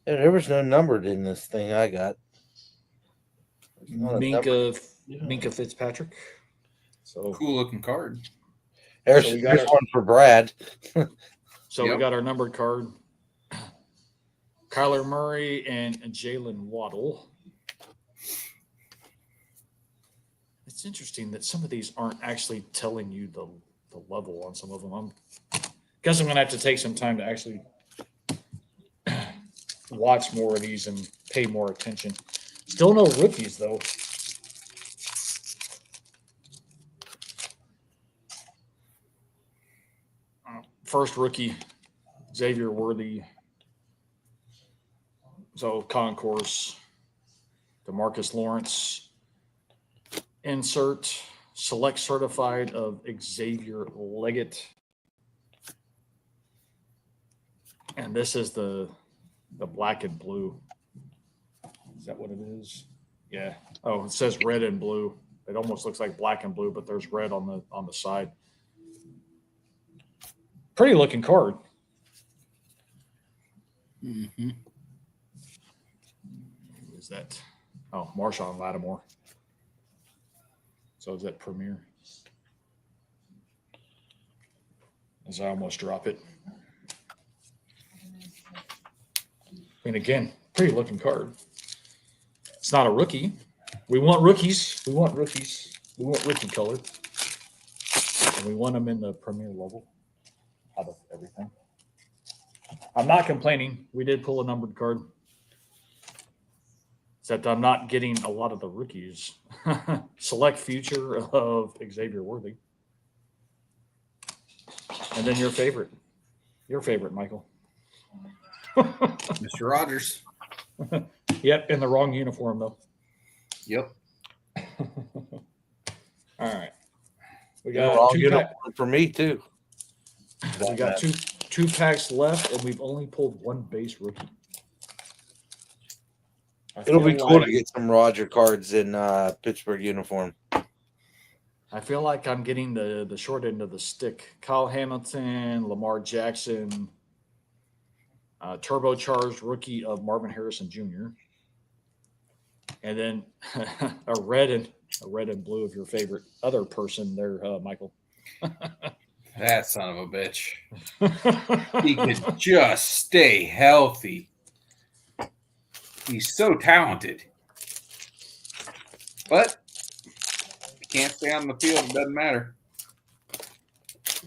there was no numbered in this thing I got. Minka Fitzpatrick. So Cool looking card. There's So we got one for Brad. So Yep. we got our numbered card. Kyler Murray and Jalen Waddle. It's interesting that some of these aren't actually telling you the level on some of them. Guess I'm going to have to take some time to actually watch more of these and pay more attention. Still no rookies, though. First rookie, Xavier Worthy. So Concourse, DeMarcus Lawrence. Insert select certified of Xavier Leggett. And this is the black and blue. Is that what it is? Yeah. Oh, it says red and blue. It almost looks like black and blue, but there's red on the side. Pretty looking card. Mm-hmm. Who is that? Oh, Marshawn Lattimore. So is that Premier? As I almost drop it. I mean, again, pretty looking card. It's not a rookie. We want rookies. We want rookie color. And we want them in the Premier level out of everything. I'm not complaining. We did pull a numbered card. Except I'm not getting a lot of the rookies. Select future of Xavier Worthy. And then your favorite, Michael. Mr. Rogers. Yep, in the wrong uniform, though. Yep. All right. We Well, got you know, for me too. we got two packs left, and we've only pulled 1 base rookie. It'll be feel cool like- to get some Roger cards in Pittsburgh uniform. I feel like I'm getting the short end of the stick. Kyle Hamilton, Lamar Jackson, turbocharged rookie of Marvin Harrison Jr., and then a red and blue of your favorite other person there, Michael. That son of a bitch. He could just stay healthy. He's so talented. But if you can't stay on the field, it doesn't matter.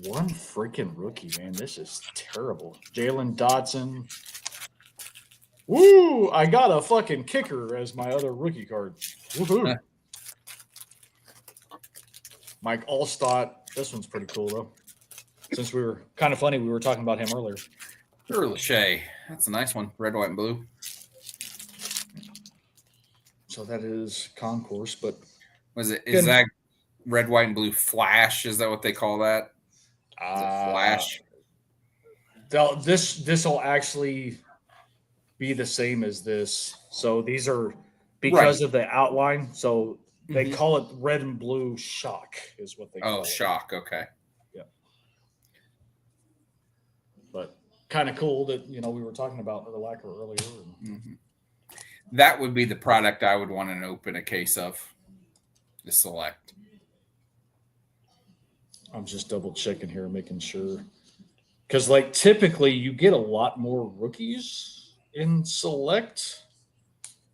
One freaking rookie, man. This is terrible. Jalen Dotson. Woo! I got a fucking kicker as my other rookie card. Woohoo! Mike Allstott. This one's pretty cool, though. Since we were kind of funny, we were talking about him earlier. Sure, Lachey. That's a nice one. Red, white, and blue. So that is concourse, but Was it? Good. Is that red, white, and blue flash? Is that what they call that? Is it flash? This will actually be the same as this. So these are because of the outline. So they Mhm. call it red and blue shock is what they call Oh, it. shock. Okay. But kind of cool that we were talking about the lacquer earlier. Mhm. That would be the product I would want to open a case of. The Select. I'm just double checking here, making sure. Because like typically you get a lot more rookies in Select,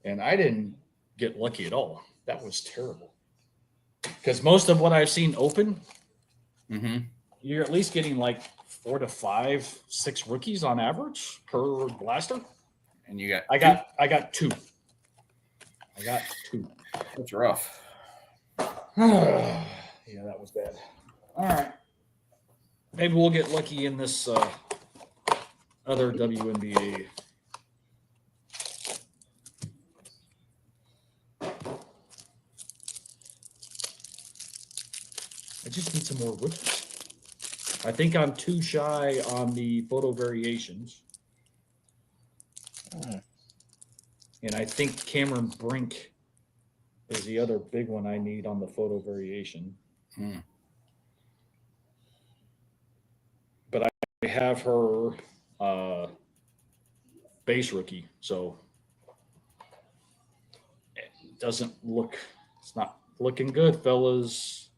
and I didn't get lucky at all. That was terrible. Because most of what I've seen open, Mm-hmm. you're at least getting like 4 to 5, 6 rookies on average per blaster. And you got I got two. That's rough. Yeah, that was bad. All right. Maybe we'll get lucky in this other WNBA. I just need some more rookies. I think I'm too shy on the photo variations. And I think Cameron Brink is the other big one I need on the photo variation. Hmm. But I have her base rookie, so it doesn't look, it's not looking good, fellas.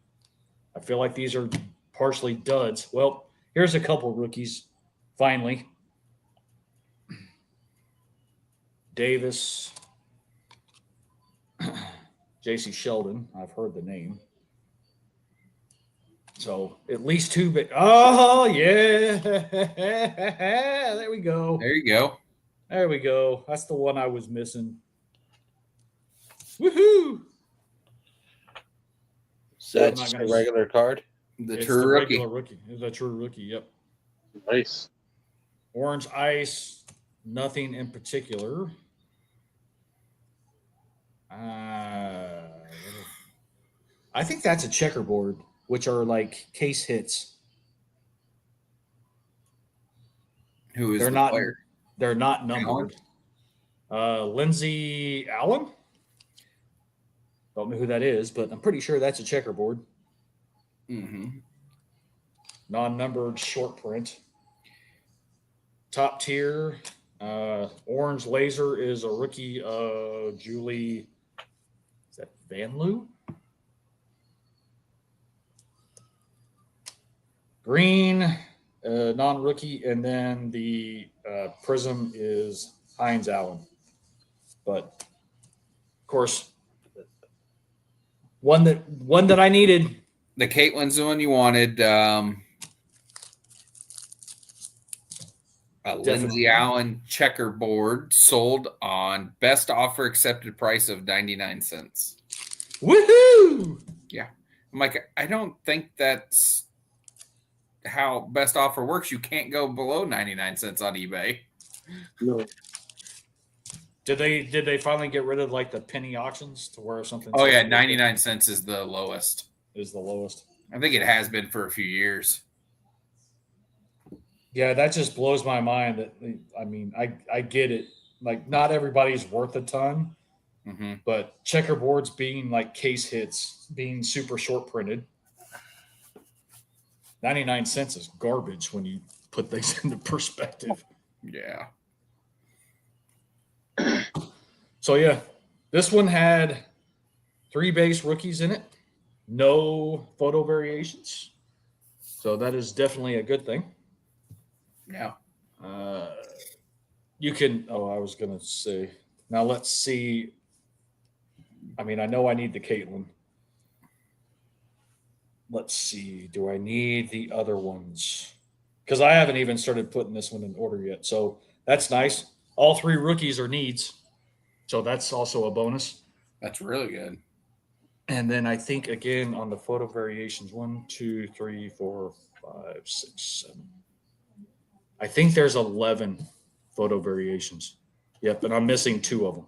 I feel like these are partially duds. Well, here's a couple rookies, finally. Davis, JC Sheldon, I've heard the name. So at least two, but oh yeah, there we go. There you go. There we go. That's the one I was missing. Woohoo! So that's I'm not just a gonna- regular card. The It's true the rookie. regular rookie. It's a true rookie. Yep. Nice. Orange ice. Nothing in particular. I think that's a checkerboard, which are like case hits. Who is They're the not. player? They're not numbered. Lindsay Allen. Don't know who that is, but I'm pretty sure that's a checkerboard. Mm-hmm. Non-numbered short print. Top tier. Orange Laser is a rookie. Julie. Is that Van Loo? Green. Non-rookie, and then the Prism is Hines Allen. But of course, one that I needed. The Caitlin's the one you wanted. Lindsay Allen checkerboard sold on best offer accepted price of 99 cents. Woohoo! I'm like, I don't think that's how best offer works. You can't go below 99 cents on eBay. No. Did they finally get rid of like the penny auctions to where something? Oh yeah, 99 cents is the lowest. is the lowest. I think it has been for a few years. Yeah, that just blows my mind. That I mean, I get it. Like, not everybody's worth a ton, Mm-hmm. But checkerboards being like case hits, being super short printed, 99 cents is garbage when you put things into perspective. Yeah. So yeah, this one had 3 base rookies in it, no photo variations. So that is definitely a good thing. Yeah. You can. Oh, I was gonna say. Now let's see. I mean, I know I need the Caitlin. Let's see. Do I need the other ones? Because I haven't even started putting this one in order yet. So that's nice. All 3 rookies are needs. So that's also a bonus. That's really good. And then I think again on the photo variations 1, 2, 3, 4, 5, 6, 7. I think there's 11 photo variations. Yep, and I'm missing 2 of them.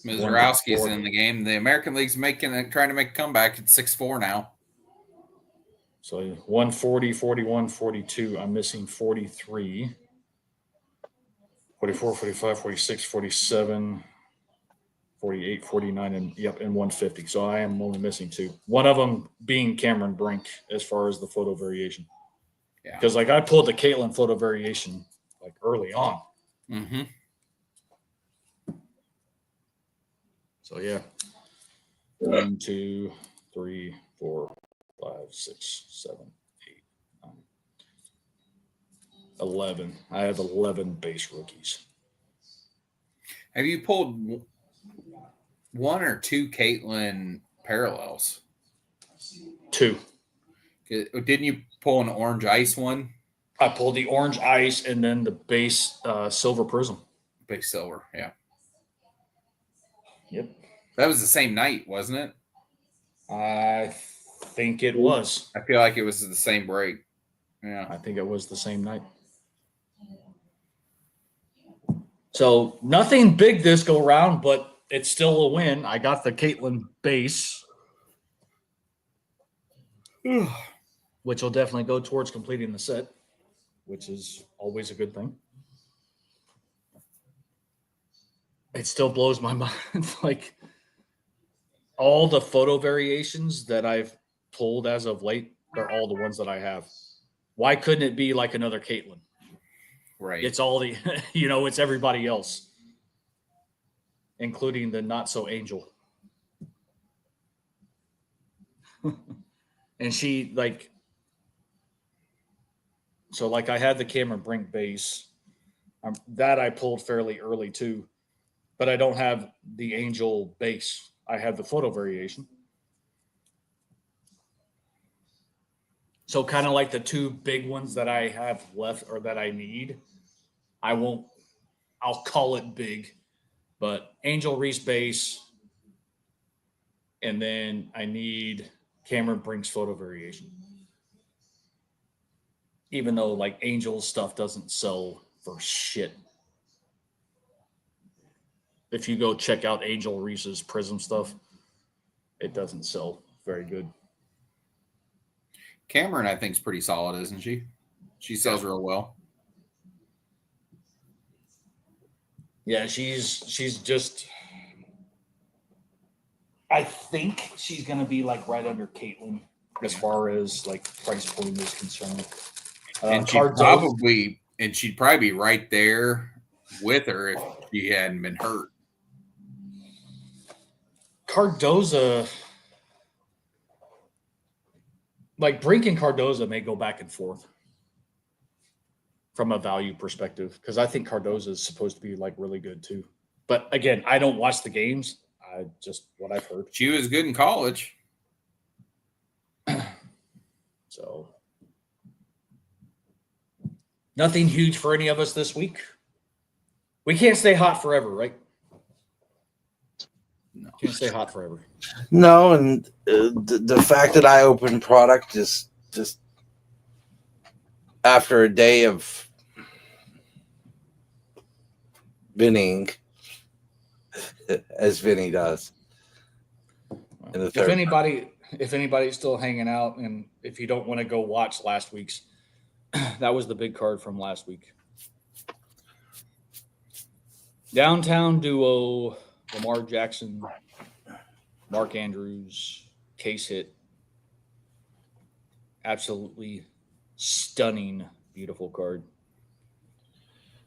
Mizorowski's in the game. The American League's trying to make a comeback. It's 6-4 now. So 140, 41, 42. I'm missing 43. 44, 45, 46, 47, 48, 49, and 150. So I am only missing 2. One of them being Cameron Brink as far as the photo variation. Yeah. Because like I pulled the Caitlin photo variation like early on. Mm-hmm. So yeah. 1, 2, 3, 4, 5, 6, 7, 8, 9, 11. I have 11 base rookies. Have you pulled 1 or 2 Caitlin parallels? 2. Didn't you pull an orange ice one? I pulled the orange ice and then the base silver prism. Big silver, yeah. Yep. That was the same night, wasn't it? I think it was. I feel like it was the same break. Yeah. I think it was the same night. So nothing big this go round, but it's still a win. I got the Caitlin base, which will definitely go towards completing the set, which is always a good thing. It still blows my mind. Like all the photo variations that I've pulled as of late, they're all the ones that I have. Why couldn't it be like another Caitlin? Right. It's all the, it's everybody else, including the not so angel. And she I had the Cameron Brink base that I pulled fairly early too, but I don't have the angel base. I have the photo variation. So kind of like the 2 big ones that I have left or that I need. I'll call it big, but Angel Reese base. And then I need Cameron Brink's photo variation. Even though like Angel stuff doesn't sell for shit. If you go check out Angel Reese's Prism stuff, it doesn't sell very good. Cameron, I think, is pretty solid, isn't she? She sells real well. Yeah, she's just. I think she's gonna be like right under Caitlin as far as like price point is concerned. And she'd probably be right there with her if she hadn't been hurt. Cardoza, like Brink and Cardoza may go back and forth from a value perspective because I think Cardoza is supposed to be like really good too. But again, I don't watch the games. I just what I've heard. She was good in college. So nothing huge for any of us this week. We can't stay hot forever, right? No. Can't stay hot forever. No, and the fact that I opened product is just after a day of winning, as Vinny does. If anybody's still hanging out, and if you don't want to go watch last week's, that was the big card from last week. Downtown duo, Lamar Jackson, Mark Andrews, case hit. Absolutely stunning, beautiful card.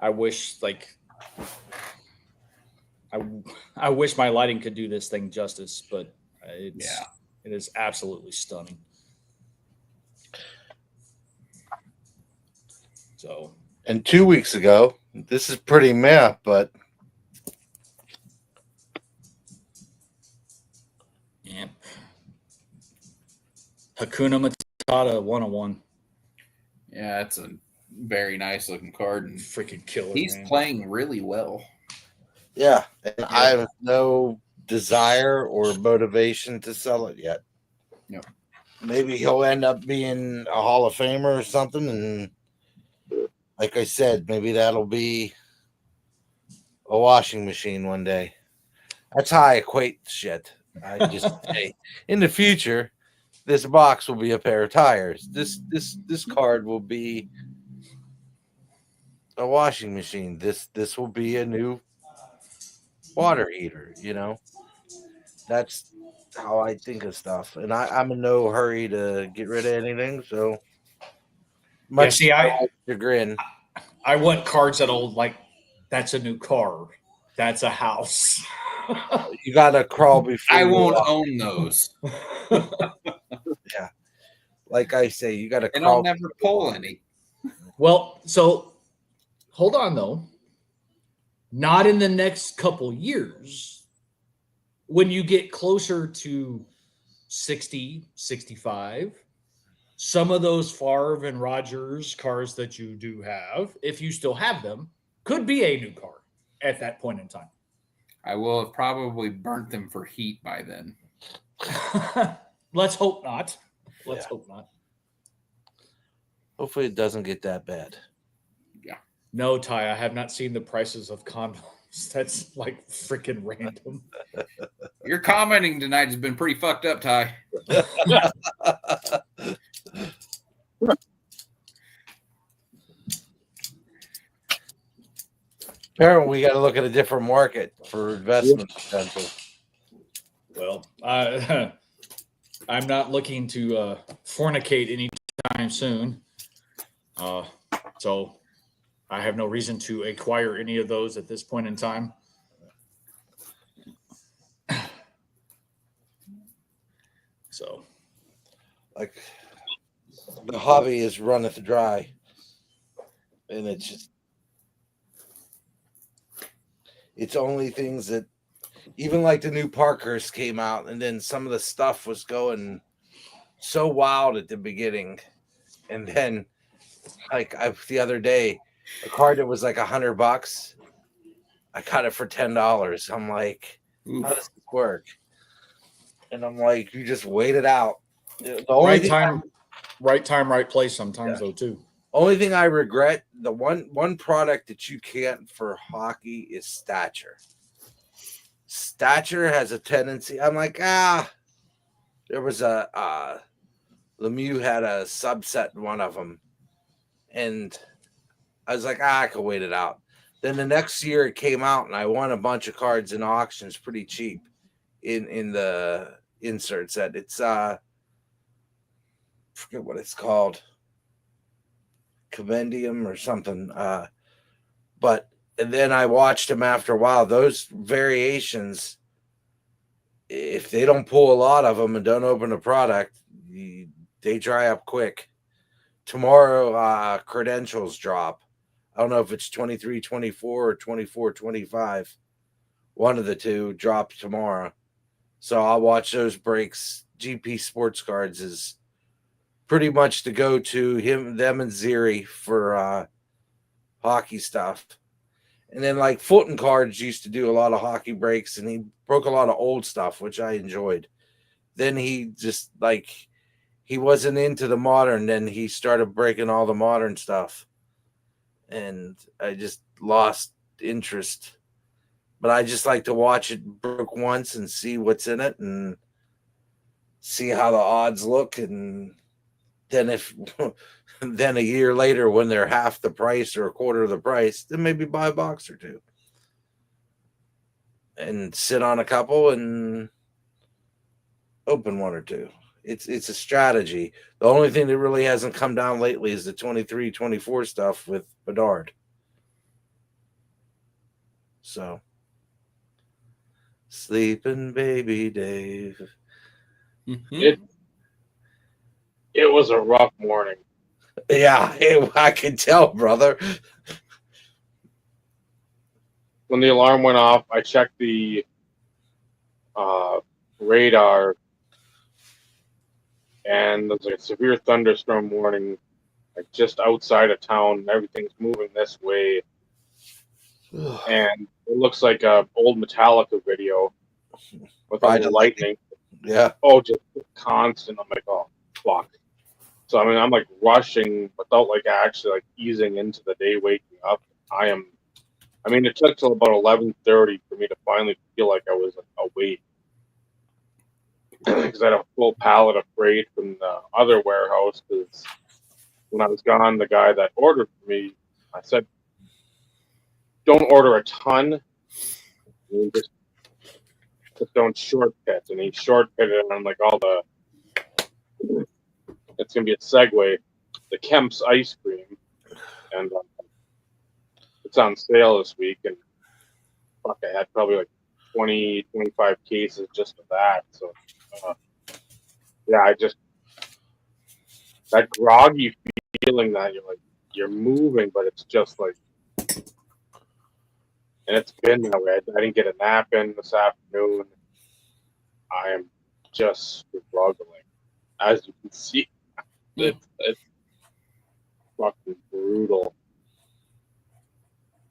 I wish I, I wish my lighting could do this thing justice, but it is absolutely stunning. So, And 2 weeks ago, this is pretty meh, but yeah. Hakuna Matata 101. Yeah, that's a very nice looking card, and Freaking killer, he's man. playing really well. yeah, and I have no desire or motivation to sell it yet. Yep. Maybe he'll end up being a Hall of Famer or something, and like I said, maybe that'll be a washing machine one day. That's how I equate shit. I just say in the future, this box will be a pair of tires. This card will be a washing machine. This will be a new water heater. That's how I think of stuff. And I'm in no hurry to get rid of anything. So much see, to my chagrin. I want cards that'll that's a new car. That's a house. You gotta crawl before I you won't walk. own those, Like I say, you gotta and crawl. I'll never pull any. Well, so hold on though. Not in the next couple years. When you get closer to 60, 65, some of those Favre and Rogers cars that you do have, if you still have them, could be a new car at that point in time. I will have probably burnt them for heat by then. Let's hope not. Let's hope not. Hopefully it doesn't get that bad. No, Ty, I have not seen the prices of condoms. That's like freaking random. Your commenting tonight has been pretty fucked up, Ty. Apparently, we got to look at a different market for investment potential. Well, I'm not looking to fornicate anytime soon. So I have no reason to acquire any of those at this point in time. So, Like the hobby is runneth dry, and it's only things that even like the new Parkers came out, and then some of the stuff was going so wild at the beginning, and then the other day, a card that was like $100, I got it for $10. I'm like, how does this work? And I'm like, you just wait it out. The only right time, right place. Sometimes though too. Only thing I regret, the one product that you can't for hockey is Stature. Stature has a tendency. I'm like, there was a Lemieux had a subset in one of them, and I was like, I could wait it out. Then the next year it came out, and I won a bunch of cards in auctions pretty cheap in the insert set. It's forget what it's called. Compendium or something. But and then I watched them after a while. Those variations, if they don't pull a lot of them and don't open a product, they dry up quick. Tomorrow, credentials drop. I don't know if it's 23-24 or 24-25. One of the two drops tomorrow. So I'll watch those breaks. GP Sports Cards is pretty much the go-to, them and Ziri for hockey stuff. And then like Fulton Cards used to do a lot of hockey breaks, and he broke a lot of old stuff, which I enjoyed. Then he just he wasn't into the modern, then he started breaking all the modern stuff. And I just lost interest. But I just like to watch it broke once and see what's in it and see how the odds look, and then a year later when they're half the price or a quarter of the price, then maybe buy a box or two. and sit on a couple and open one or two. It's a strategy. The only thing that really hasn't come down lately is the 23, 24 stuff with Bedard. So, sleeping baby Dave. Mhm. It was a rough morning. Yeah, I can tell, brother. When the alarm went off, I checked the radar, and there's like a severe thunderstorm warning, like just outside of town. Everything's moving this way, and it looks like a old Metallica video with all Ride the the lightning. Yeah. Oh, just constant. I'm like, oh fuck. So I mean, I'm like rushing without like actually like easing into the day, waking up. I mean, it took till about 11:30 for me to finally feel like I was like, awake, because I had a full pallet of freight from the other warehouse. Because when I was gone, the guy that ordered for me, I said, "Don't order a ton. You just don't shortcut." And he shortcutted on like all the. It's gonna be a segue. The Kemp's ice cream, and it's on sale this week. And fuck, I had probably like 20, 25 cases just of that. So, yeah, I just that groggy feeling that you're moving, but it's just like, and it's been that way. I didn't get a nap in this afternoon. I am just struggling, as you can see. It's fucking brutal.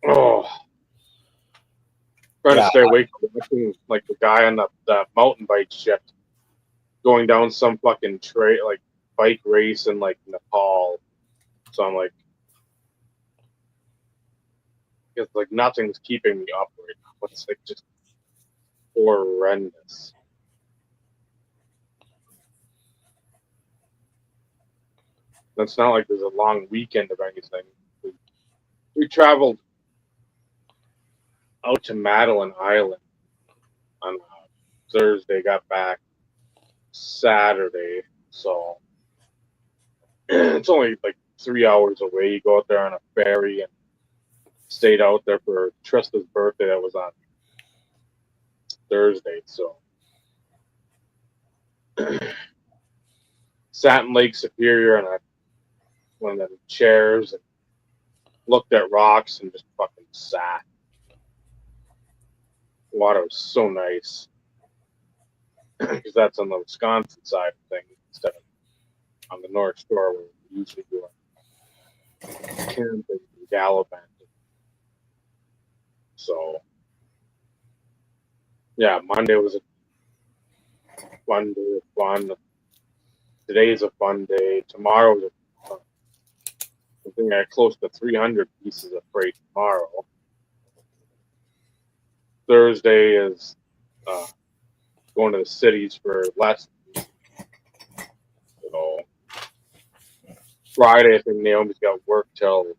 Oh, trying to Yeah. stay awake from watching like the guy on the mountain bike shit going down some fucking like bike race in like Nepal. So I'm like, it's like nothing's keeping me up right now. It's like just horrendous. It's not like there's a long weekend of anything. We traveled out to Madeline Island on Thursday, got back Saturday, so it's only like 3 hours away. You go out there on a ferry and stayed out there for Trista's birthday. That was on Thursday, so sat in Lake Superior on one of them chairs and looked at rocks and just fucking sat. Water was so nice because that's on the Wisconsin side of things instead of on the North Shore where we usually do our camping and gallivanting. So, yeah, Monday was a fun day of fun. Today's a fun day. Tomorrow's a fun. I think I got close to 300 pieces of freight tomorrow. Thursday is going to the cities for lessons. So, Friday, I think Naomi's got work till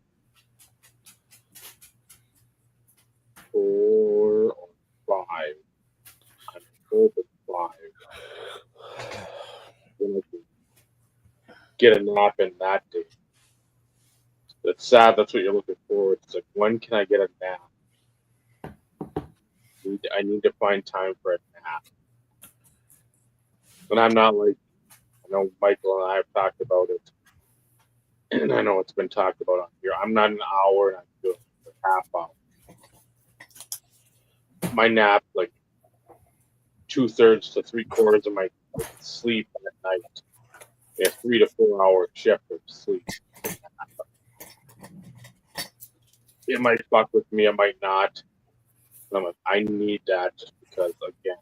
4 or 5. I'm hoping 5. Then I can get a nap in that day. It's sad. That's what you're looking forward to. It's like, when can I get a nap? I need to find time for a nap. And I'm not like, I know Michael and I have talked about it, and I know it's been talked about on here. I'm not an hour, and I'm doing a half hour. My nap, like 2/3 to 3/4 of my sleep at night. A 3 to 4 hour shift of sleep. It might fuck with me, it might not. And I'm like, I need that just because, again,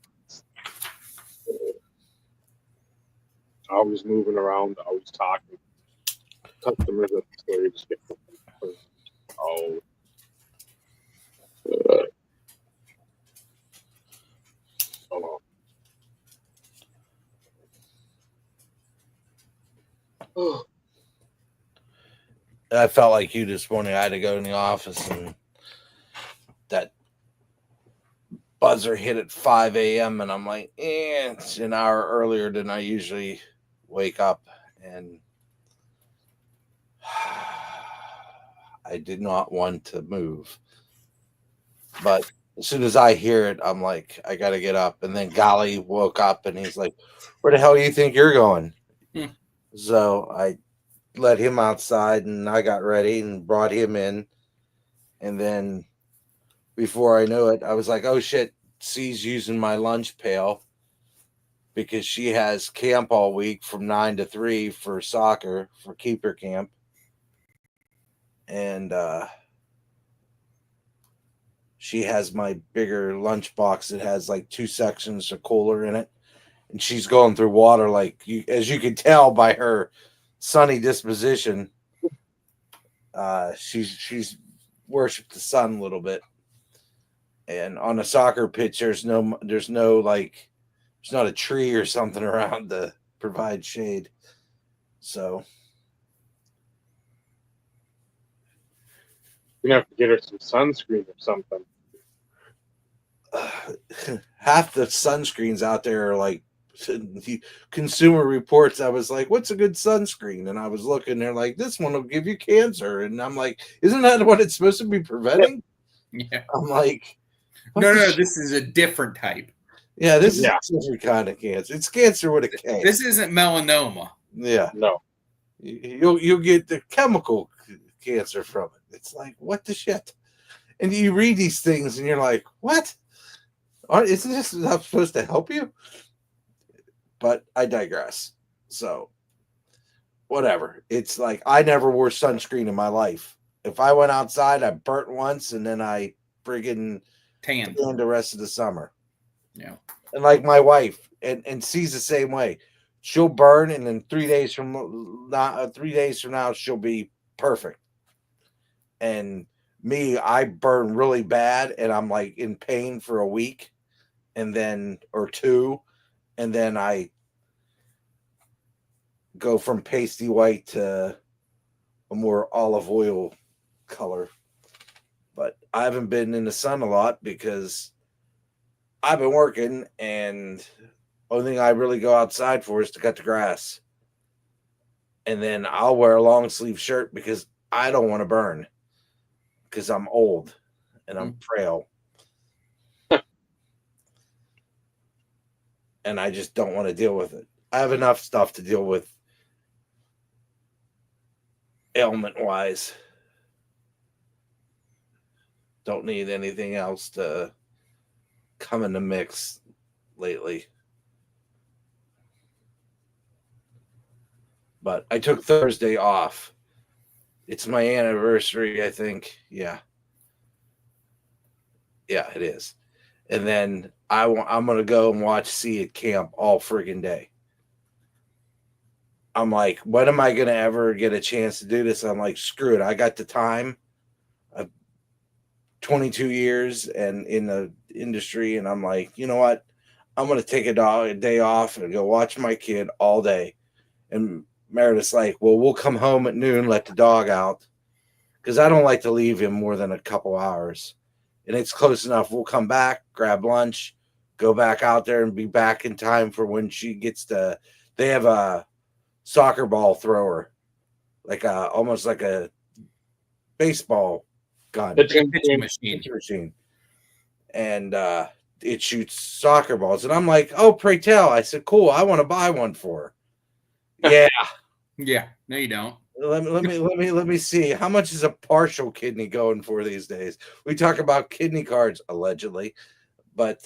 always moving around, always talking. Customers at the store, you just get oh. Oh. I felt like you this morning. I had to go in the office, and that buzzer hit at 5 a.m. and I'm like, it's an hour earlier than I usually wake up. And I did not want to move. But as soon as I hear it, I'm like, I got to get up. And then Golly woke up and he's like, where the hell do you think you're going? So I let him outside and I got ready and brought him in. And then before I knew it, I was like, oh shit, C's using my lunch pail because she has camp all week from 9 to 3 for soccer, for keeper camp. And she has my bigger lunch box that has like 2 sections of cooler in it. And she's going through water as you can tell by her sunny disposition. She's worshipped the sun a little bit. And on a soccer pitch, there's not a tree or something around to provide shade. So You're gonna have to get her some sunscreen or something. half the sunscreens out there are like Consumer Reports. I was like, what's a good sunscreen? And I was looking, they're like, this one will give you cancer. And I'm like, isn't that what it's supposed to be preventing? Yeah. I'm like, no, this is a different type. Yeah, this is a different kind of cancer. It's cancer with a K. This isn't melanoma. Yeah. No. You'll get the chemical cancer from it. It's like, what the shit? And you read these things and you're like, what? Isn't this stuff supposed to help you? But I digress. So, whatever. It's like I never wore sunscreen in my life. If I went outside, I burnt once and then I friggin' tanned the rest of the summer. Yeah. And like my wife, and sees the same way. She'll burn, and then 3 days from now, she'll be perfect. And me, I burn really bad, and I'm like in pain for a week, and then or two, and then I go from pasty white to a more olive oil color. But I haven't been in the sun a lot because I've been working, and only thing I really go outside for is to cut the grass. And then I'll wear a long sleeve shirt because I don't want to burn because I'm old and I'm frail. And I just don't want to deal with it. I have enough stuff to deal with ailment-wise. Don't need anything else to come in the mix lately. But I took Thursday off. It's my anniversary, I think. Yeah, it is. And then I'm going to go and watch C at camp all friggin' day. I'm like, when am I going to ever get a chance to do this? I'm like, screw it. I got the time. I've 22 years and in the industry. And I'm like, you know what? I'm going to take a day off and go watch my kid all day. And Meredith's like, well, we'll come home at noon, let the dog out. Because I don't like to leave him more than a couple hours. And it's close enough. We'll come back, grab lunch, go back out there and be back in time for when she gets to. They have a soccer ball thrower, almost like a baseball gun. Pitching machine. And it shoots soccer balls. And I'm like, oh, pray tell. I said, cool. I want to buy one for her. Yeah. Yeah. No, you don't. Let me see. How much is a partial kidney going for these days? We talk about kidney cards allegedly, but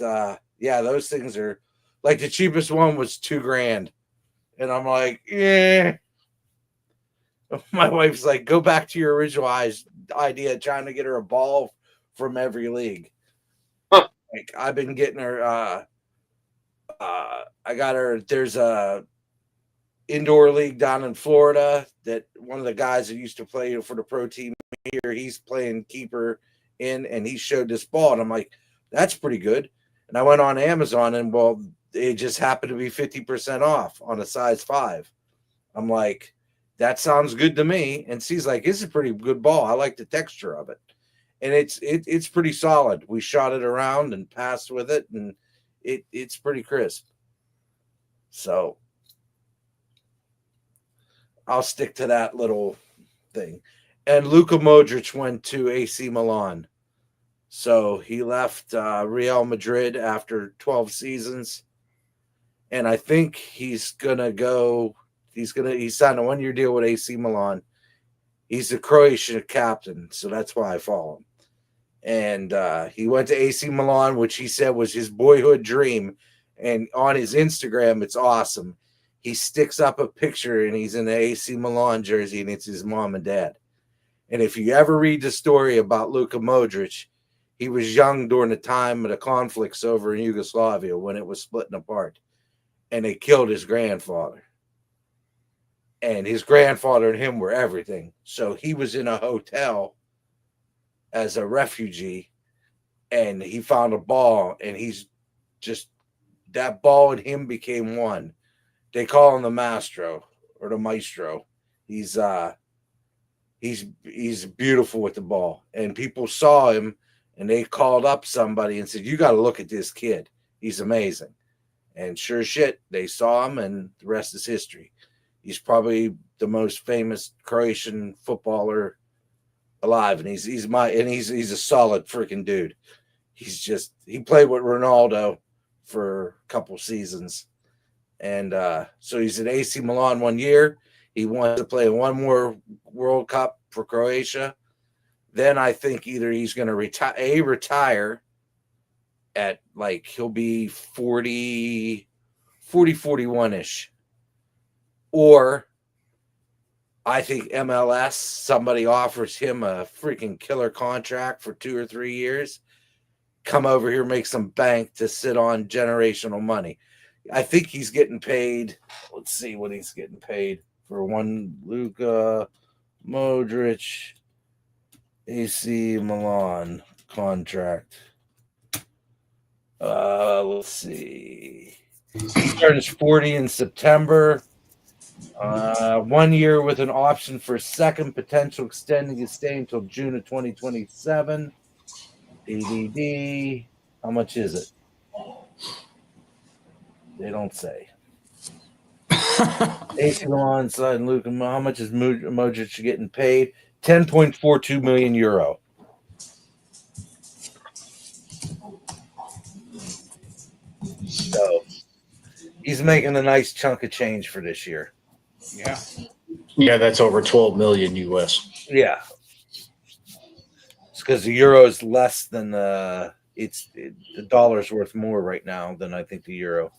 yeah, those things are like the cheapest one was $2,000, and I'm like, yeah. My wife's like, go back to your original idea, trying to get her a ball from every league. Huh. Like I've been getting her. I got her. There's a indoor league down in Florida that one of the guys that used to play for the pro team here, he's playing keeper in, and he showed this ball, and I'm like, that's pretty good. And I went on Amazon, and well, it just happened to be 50% off on a size 5. I'm like, that sounds good to me. And she's like, it's a pretty good ball. I like the texture of it. and it's pretty solid. We shot it around and passed with it, and it's pretty crisp. So I'll stick to that little thing. And Luka Modric went to AC Milan. So he left Real Madrid after 12 seasons. And I think he signed a 1-year deal with AC Milan. He's a Croatian captain, so that's why I follow him. And he went to AC Milan, which he said was his boyhood dream. And on his Instagram, it's awesome. He sticks up a picture and he's in the AC Milan jersey, and it's his mom and dad. And if you ever read the story about Luka Modric, he was young during the time of the conflicts over in Yugoslavia when it was splitting apart. And they killed his grandfather. And his grandfather and him were everything. So he was in a hotel as a refugee, and he found a ball, and he's just, that ball and him became one. They call him the Maestro or the Maestro. He's beautiful with the ball. And people saw him, and they called up somebody and said, "You got to look at this kid. He's amazing." And sure shit, they saw him, and the rest is history. He's probably the most famous Croatian footballer alive, and he's a solid freaking dude. He played with Ronaldo for a couple seasons, and so he's at AC Milan 1 year. He wants to play one more World Cup for Croatia. Then I think either he's going to retire at, like, he'll be 40, 41-ish. Or I think MLS, somebody offers him a freaking killer contract for 2 or 3 years. Come over here, make some bank to sit on generational money. I think he's getting paid. Let's see what he's getting paid for one Luka Modric AC Milan contract. Let's see. He turns 40 in September. 1 year with an option for a second, potential extending his stay until June of 2027. ADD. How much is it? They don't say. AC Milan side Luka. How much is Modric getting paid? 10.42 million euro. So he's making a nice chunk of change for this year. Yeah. Yeah, that's over 12 million US. Yeah. It's because the euro is less than the dollar's worth more right now than I think the euro.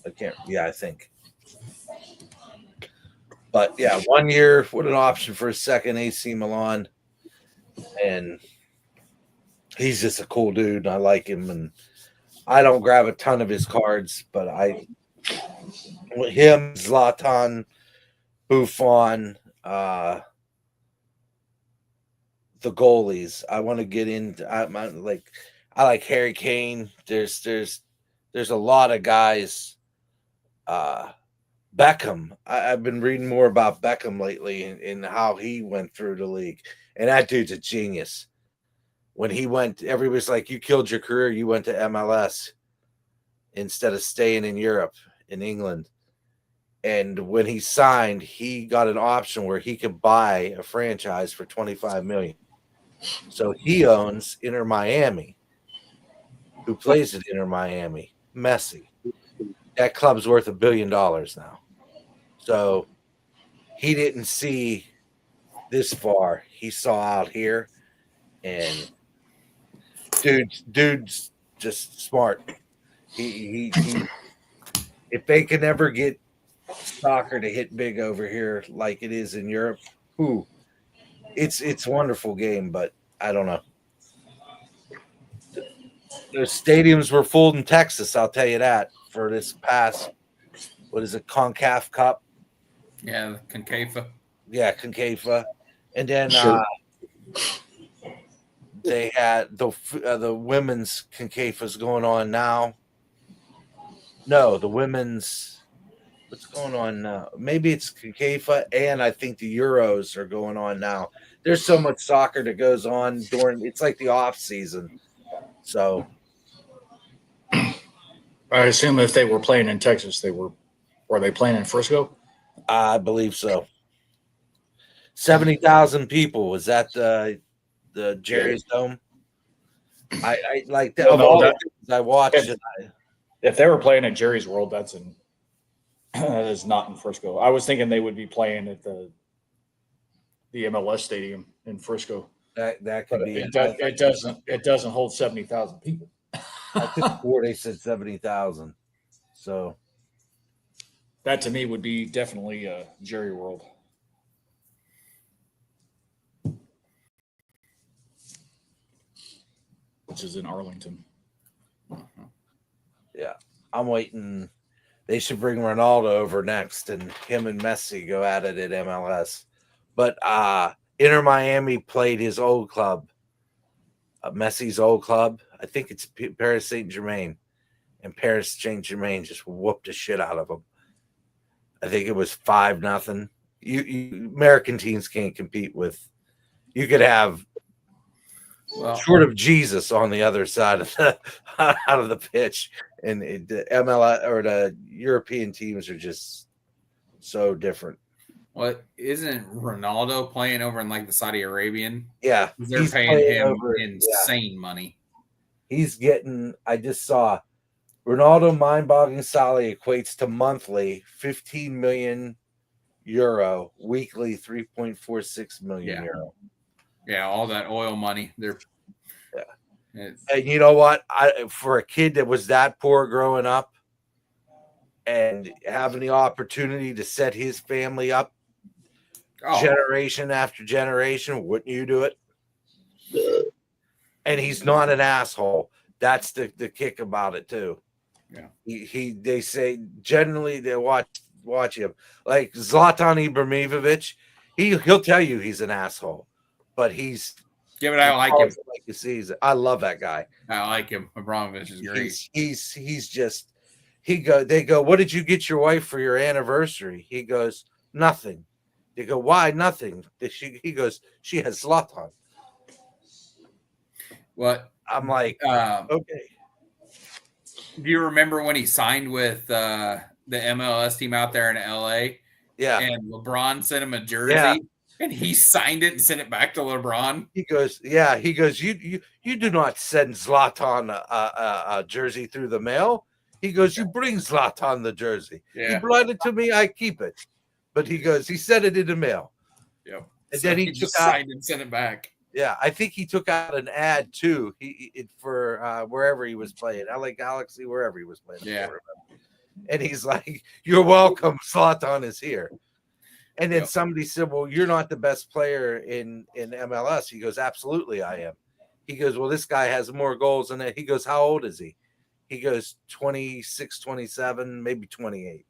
I think. But yeah, 1 year with an option for a second, AC Milan. And he's just a cool dude. I like him, and I don't grab a ton of his cards, but him, Zlatan, Buffon, the goalies. I want to get into. I like Harry Kane. There's a lot of guys. Beckham. I've been reading more about Beckham lately and how he went through the league, and that dude's a genius. When he went, everybody's like, "You killed your career. You went to MLS instead of staying in Europe, in England." And when he signed, he got an option where he could buy a franchise for $25 million. So he owns Inter Miami. Who plays at Inter Miami? Messi. That club's worth $1 billion now. So he didn't see this far. He saw out here, and dude's just smart. He if they can ever get soccer to hit big over here like it is in Europe, it's a wonderful game, but I don't know. The stadiums were full in Texas, I'll tell you that, for this past, what is it, CONCACAF Cup? Yeah, CONCACAF. Yeah, CONCACAF. And then Sure. they had the women's CONCACAF's going on now. No, the women's, what's going on now? Maybe it's CONCACAF, and I think the Euros are going on now. there's so much soccer that goes on during. It's like the off season. So I assume if they were playing in Texas, were they playing in Frisco? I believe so. 70,000 people was at the Jerry's Dome. I like that. Well, Of no, all that- the things I watched, if- If they were playing at Jerry's World, that is not in Frisco. I was thinking they would be playing at the MLS stadium in Frisco. that could But be it doesn't hold 70,000 people. I could swear they said 70,000. So That to me would be definitely Jerry World. Which is in Arlington. yeah, I'm waiting. They should bring Ronaldo over next, and him and Messi go at it at MLS. But Inter Miami played his old club, Messi's old club. I think it's Paris Saint Germain, and Paris Saint Germain just whooped the shit out of them. I think it was 5-0. You American teams can't compete with. You could have short of Jesus on the other side of the out of the pitch, and the MLS or the European teams are just so different. What isn't Ronaldo playing over in like the Saudi Arabian? Yeah, They're he's paying playing him over- insane money. He's getting. I just saw Ronaldo mind-boggling salary equates to monthly 15 million euro, weekly 3.46 million Yeah. euro. Yeah, all that oil money. They're And you know what? For a kid that was that poor growing up and having the opportunity to set his family up generation after generation, wouldn't you do it? And he's not an asshole. That's the kick about it too. Yeah. They say generally they watch him. Like Zlatan Ibrahimovic, he'll tell you he's an asshole, but he's I like him. like you see, I love that guy. I like him. Abramovich is great. He's just they go, what did you get your wife for your anniversary? He goes, nothing. They go, why nothing? He goes, she has Zlatan. What? I'm like, okay. Do you remember when he signed with the MLS team out there in LA? Yeah. And LeBron sent him a jersey, Yeah. and he signed it and sent it back to LeBron. He goes, yeah. He goes, you do not send Zlatan a jersey through the mail. He goes, you bring Zlatan the jersey. Yeah. You brought it to me, I keep it. But he goes, he sent it in the mail. Yep. And So then he just took out, signed and sent it back. yeah, I think he took out an ad too. For wherever he was playing, LA Galaxy, wherever he was playing. I Yeah. can't remember. And he's like, "You're welcome. Zlatan is here." And then Yep. somebody said, "Well, you're not the best player in MLS." He goes, "Absolutely, I am." He goes, "Well, this guy has more goals than that." He goes, "How old is he?" He goes, 26, 27, maybe 28.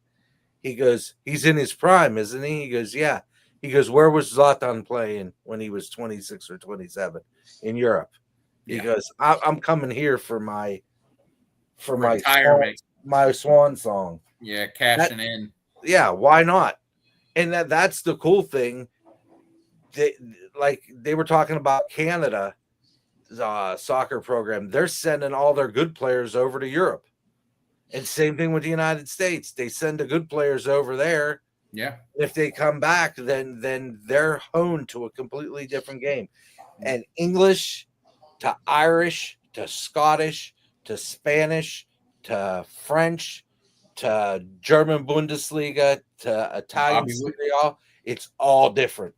He goes, "He's in his prime, isn't he?" He goes, "Yeah." He goes, "Where was Zlatan playing when he was 26 or 27 in Europe?" He Yeah. goes, I'm coming here for my Retirement. my swan song." Yeah, cashing in. Yeah, why not? And that's the cool thing. They were talking about Canada soccer program. They're sending all their good players over to Europe. And same thing with the United States. They send the good players over there. Yeah. If they come back, then they're honed to a completely different game. And English to Irish to Scottish to Spanish to French to German Bundesliga to Italian Bobby Wood. Serie A, it's all different.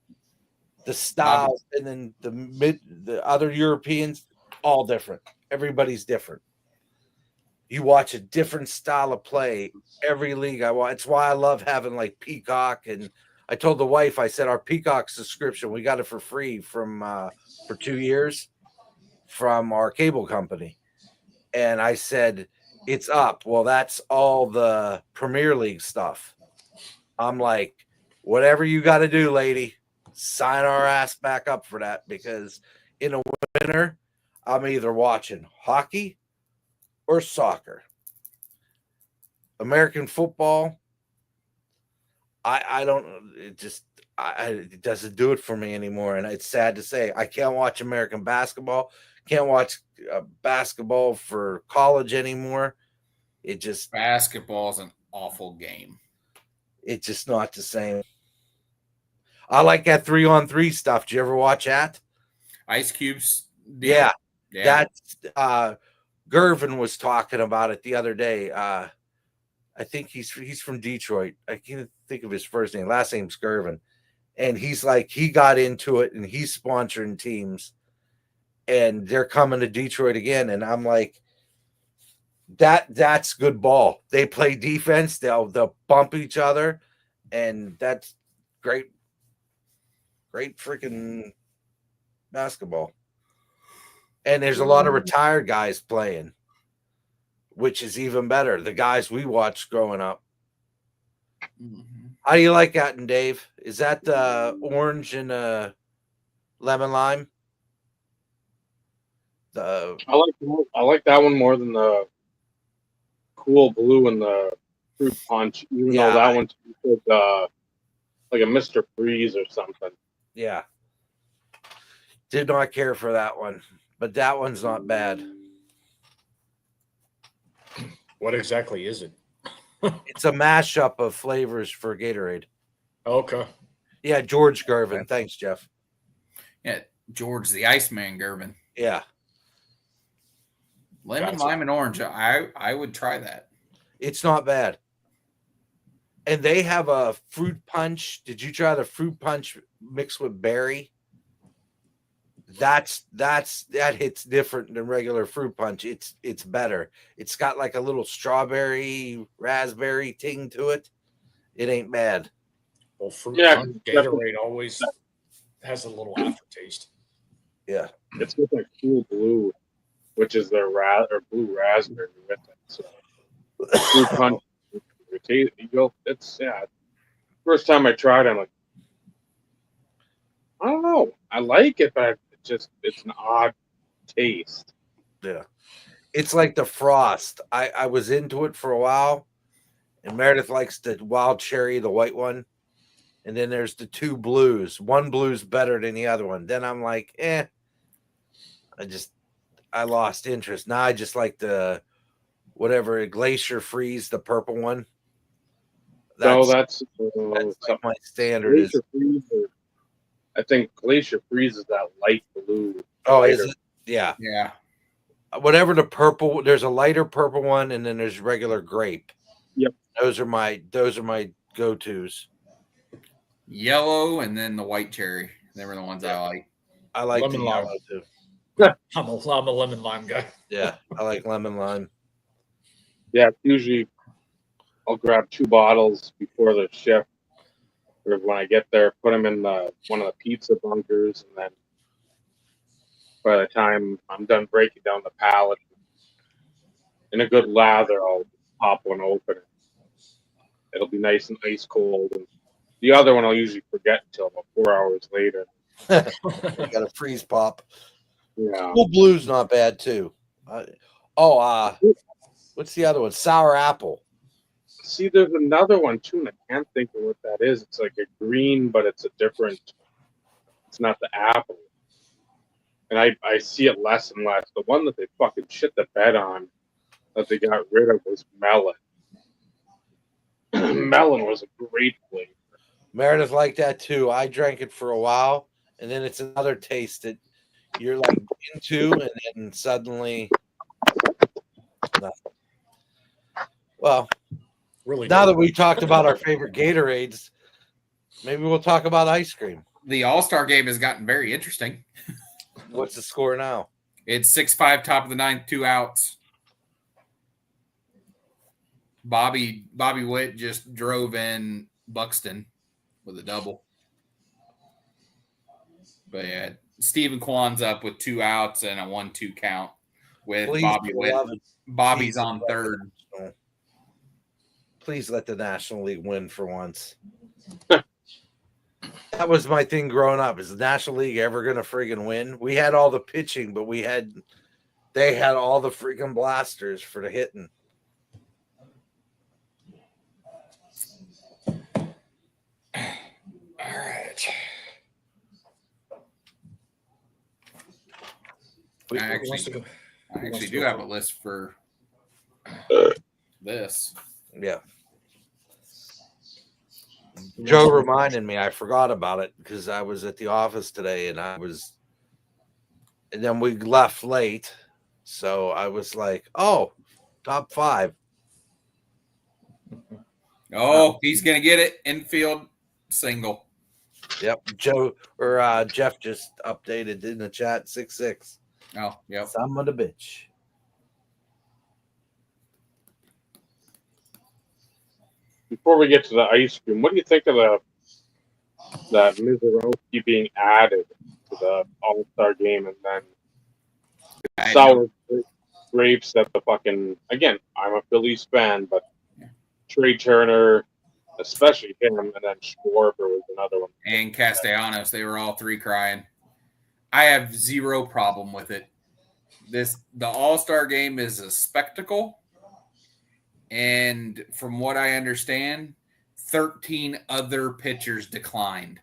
The styles and then the other Europeans, all different. Everybody's different. You watch a different style of play every league I watch. It's why I love having like Peacock. And I told the wife, I said, our Peacock subscription, we got it for free for 2 years from our cable company. And I said, it's up. Well, that's all the Premier League stuff. I'm like, whatever you got to do, lady, sign our ass back up for that, because in a winter, I'm either watching hockey or soccer. American football, I it doesn't do it for me anymore. And it's sad to say, I can't watch American basketball. Can't watch basketball for college anymore. Basketball's an awful game. It's just not the same. I like that 3-on-3 stuff. Did you ever watch that? Ice Cube's deal. Yeah. Yeah. That's Gervin was talking about it the other day. I think he's from Detroit. I can't think of his first name. Last name's Gervin. And he's like, he got into it and he's sponsoring teams and they're coming to Detroit again. And I'm like, that's good ball. They play defense, they'll bump each other, and that's great freaking basketball. And there's a lot of retired guys playing, which is even better. The guys we watched growing up. Mhm. How do you like that, and Dave? Is that orange and lemon lime? I like that one more than the cool blue and the fruit punch, even Yeah, though that one's like a Mr. Freeze or something. Yeah. Did not care for that one, but that one's not bad. What exactly is it? It's a mashup of flavors for Gatorade. Okay. Yeah, George Gervin. Thanks, Jeff. Yeah, George the Iceman Gervin. Yeah, Lemon, Gotcha. lime, and orange. I would try that. it's not bad. And they have a fruit punch. Did you try the fruit punch mixed with berry? That hits different than regular fruit punch. It's better. It's got like a little strawberry, raspberry ting to it. It ain't bad. Well, fruit Yeah, punch Gatorade always has a little aftertaste. Yeah. It's with like cool blue, which is their blue raspberry with it. So fruit punch, First time I tried, I'm like, I don't know. I like it, but it's an odd taste. Yeah. It's like the frost. I was into it for a while, and Meredith likes the wild cherry, the white one. And then there's the two blues. One blue's better than the other one. Then I'm like, I lost interest. Now I just like the whatever Glacier Freeze, the purple one. That's like my standard is. Glacier Freeze. I think Glacier Freeze is that light blue. Oh, is lighter. it? Yeah. Yeah. Whatever the purple, there's a lighter purple one, and then there's regular grape. Yep. Those are my go-tos. Yellow and then the white cherry. They were the ones I like. I like Lemon the lime. yellow too. I'm a lemon lime guy. Yeah, I like lemon lime. Yeah, usually I'll grab 2 bottles before the shift, or when I get there, put them in one of the pizza bunkers, and then by the time I'm done breaking down the pallet, in a good lather, I'll pop one open. It'll be nice and ice cold, and the other one I'll usually forget until about 4 hours later. Got a freeze pop. Yeah. Cool Blue's not bad too. What's the other one? Sour apple. See, there's another one too, and I can't think of what that is. It's like a green, but it's a different. It's not the apple. And I see it less and less. The one that they fucking shit the bed on that they got rid of was melon. Melon was a great flavor. Meredith liked that too. I drank it for a while, and then it's another taste that you're like into, and then suddenly nothing. Well, Really. now that we talked about our favorite Gatorades, maybe we'll talk about ice cream. The All-Star game has gotten very interesting. What's the score now? It's 6-5, top of the ninth, 2 outs. Bobby Witt just drove in Buxton with a double. But yeah, Stephen Kwan's up with 2 outs and a 1-2 count with Please, Bobby Witt. beloved, Bobby's please on let the third. National- Please let the National League win for once. That was my thing growing up. Is the National League ever going to friggin' win? We had all the pitching, but they had all the freaking blasters for the hitting. All right. I Who actually, wants to go? I wants actually to do go have a first? list for this. Yeah. Who Joe wants to go reminded me. I forgot about it because I was at the office today and and then we left late. So I was like, oh, top 5. Oh, he's gonna get it. Infield single. Yep. Jeff just updated in the chat 6-6. Oh, yep. Son of a bitch. Before we get to the ice cream, what do you think of that Mizorowski being added to the All-Star game, and then I sour grapes that the fucking, again, I'm a Phillies fan, but Trey Turner, especially him, and then Schwarber was another one. and Castellanos, they were all 3 crying. I have zero problem with it. The All-Star game is a spectacle, and from what I understand, 13 other pitchers declined.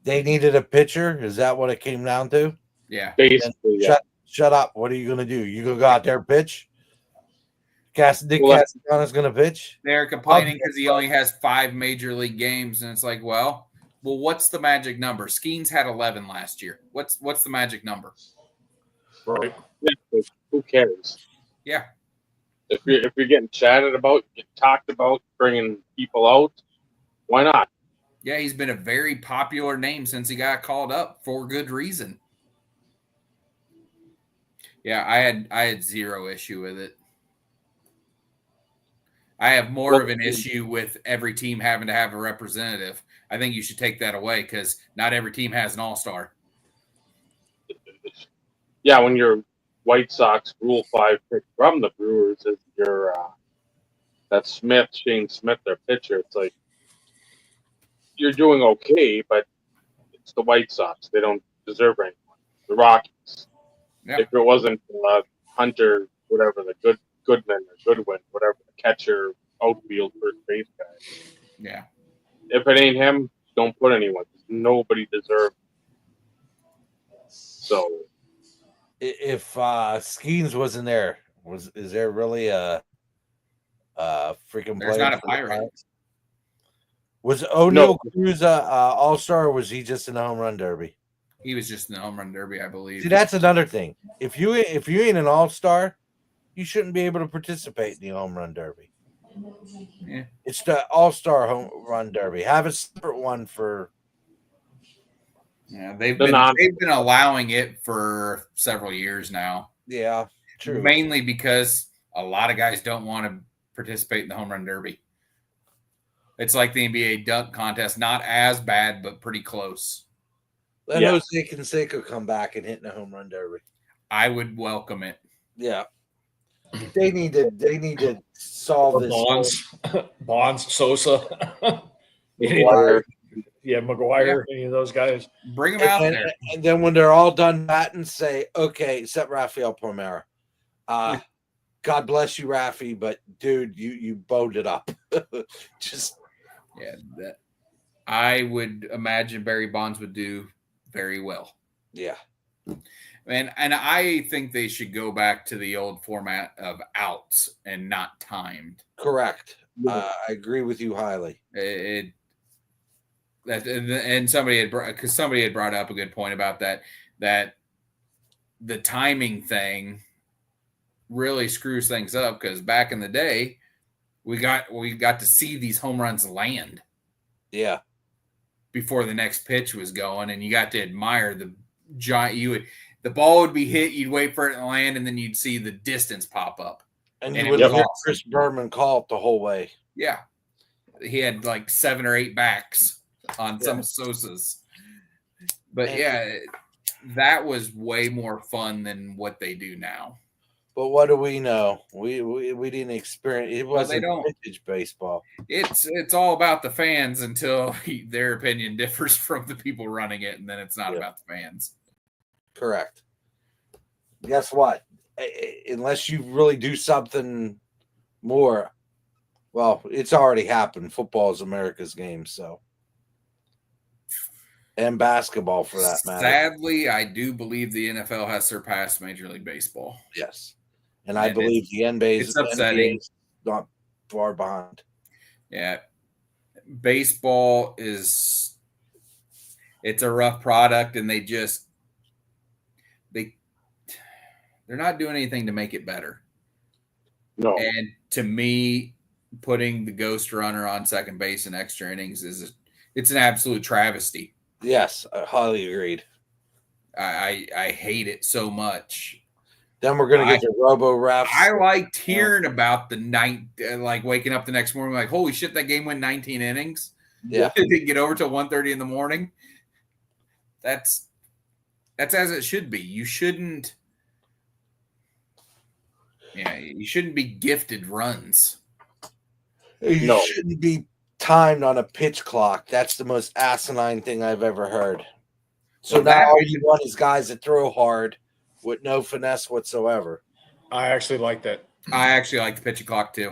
They needed a pitcher. Is that what it came down to? Yeah. Basically, yeah. Shut up. What are you going to do? You going to go out there and pitch? Nick Well, Castellanos going to pitch? They're complaining because he only has 5 major league games, and it's like, well, what's the magic number? Skeens had 11 last year. What's the magic number? Right. Yeah, who cares? Yeah. If you're getting chatted about, get talked about, bringing people out, why not? Yeah, he's been a very popular name since he got called up for good reason. Yeah, I had zero issue with it. I have more of an issue with every team having to have a representative. I think you should take that away because not every team has an all-star. Yeah, when your White Sox Rule 5 pick from the Brewers is your that Shane Smith, their pitcher, it's like you're doing okay, but it's the White Sox. They don't deserve anyone. The Rockies. Yeah. If it wasn't Hunter, whatever, the Goodman or Goodwin, whatever, the catcher, outfield, first base guy. Yeah. If it ain't him, don't put anyone. Nobody deserves. So If Skeens wasn't there, is there really a freaking There's player not a for the Pirate. Pirates? Was O'Neill Cruz all-star, or was he just in the home run derby? He was just in the home run derby, I believe. See, that's another thing. If you ain't an all-star, you shouldn't be able to participate in the home run derby. Yeah. It's the all-star home run derby. Have a separate one for. Yeah, they've been allowing it for several years now. Yeah, true. Mainly because a lot of guys don't want to participate in the home run derby. It's like the NBA dunk contest, not as bad, but pretty close. Let Yeah. Jose Canseco come back and hit in the home run derby. I would welcome it. Yeah. They need to solve this. Bonds, Sosa. McGuire. Yeah, McGuire, any of those guys. Bring them out And, there. and then when they're all done batting, say, okay, except Rafael Palmeira. God bless you, Rafi, but dude, you bowed it up. Just That I would imagine Barry Bonds would do very well. yeah. And I think they should go back to the old format of outs and not timed. Correct. I agree with you highly. Somebody had brought up a good point about that the timing thing really screws things up because back in the day we got to see these home runs land Yeah. before the next pitch was going, and you got to admire the giant. The ball would be hit, you'd wait for it to land, and then you'd see the distance pop up. And And you it would was hear awesome. Chris Berman call it the whole way. Yeah, he had like 7 or 8 backs on some Sosas, but yeah, that was way more fun than what they do now. But what do we know? We didn't experience it. Well, they Wasn't don't. vintage baseball. It's all about the fans until their opinion differs from the people running it, and then it's not about the fans. Correct. Guess what? Unless you really do something more, well, it's already happened. Football is America's game, so and basketball for that matter. Sadly, I do believe the NFL has surpassed Major League Baseball. Yes, and I And believe the NBA it's upsetting. is not far behind. Yeah, baseball is it's a rough product, and they're not doing anything to make it better. No. And to me, putting the ghost runner on second base in extra innings it's an absolute travesty. Yes, I highly agreed. I hate it so much. Then we're gonna get the robo refs. I liked hearing about the night, like waking up the next morning, like, holy shit, that game went 19 innings. Yeah, It didn't get over till 1:30 in the morning. That's as it should be. You shouldn't be gifted runs. you No. shouldn't be timed on a pitch clock. That's the most asinine thing I've ever heard. So Well, now that- all you want is guys that throw hard with no finesse whatsoever. I actually like that. I actually like the pitch clock too.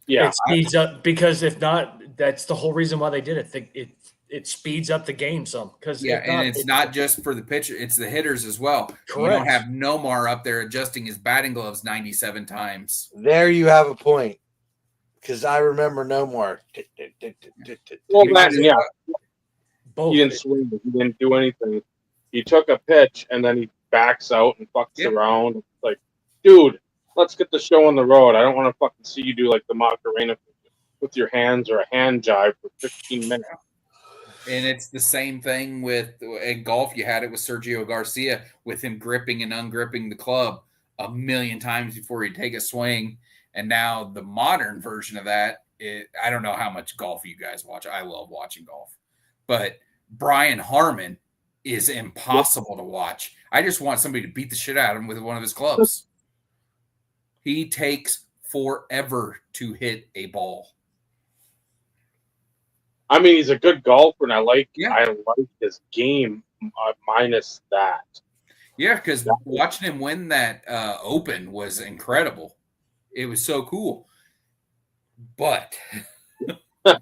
Yeah. It speeds up because if not, that's the whole reason why they did it. It speeds up the game some because Yeah, and it's not just for the pitcher; it's the hitters as well. You don't Correct. have Nomar up there adjusting his batting gloves 97 times. There you have a point. Because I remember no more. Well, that, yeah, both. he didn't swing. He didn't do anything. He took a pitch and then he backs out and fucks Yeah. around. It's like, dude, let's get the show on the road. I don't want to fucking see you do like the Macarena with your hands or a hand jive for 15 minutes. And it's the same thing with in golf. You had it with Sergio Garcia with him gripping and ungripping the club a million times before he'd take a swing. And now the modern version of that, I don't know how much golf you guys watch. I love watching golf. But Brian Harmon is impossible to watch. I just want somebody to beat the shit out of him with one of his clubs. He takes forever to hit a ball. I mean, he's a good golfer, and I like Yeah. his game minus that. Yeah, because watching him win that Open was incredible. It was so cool. But I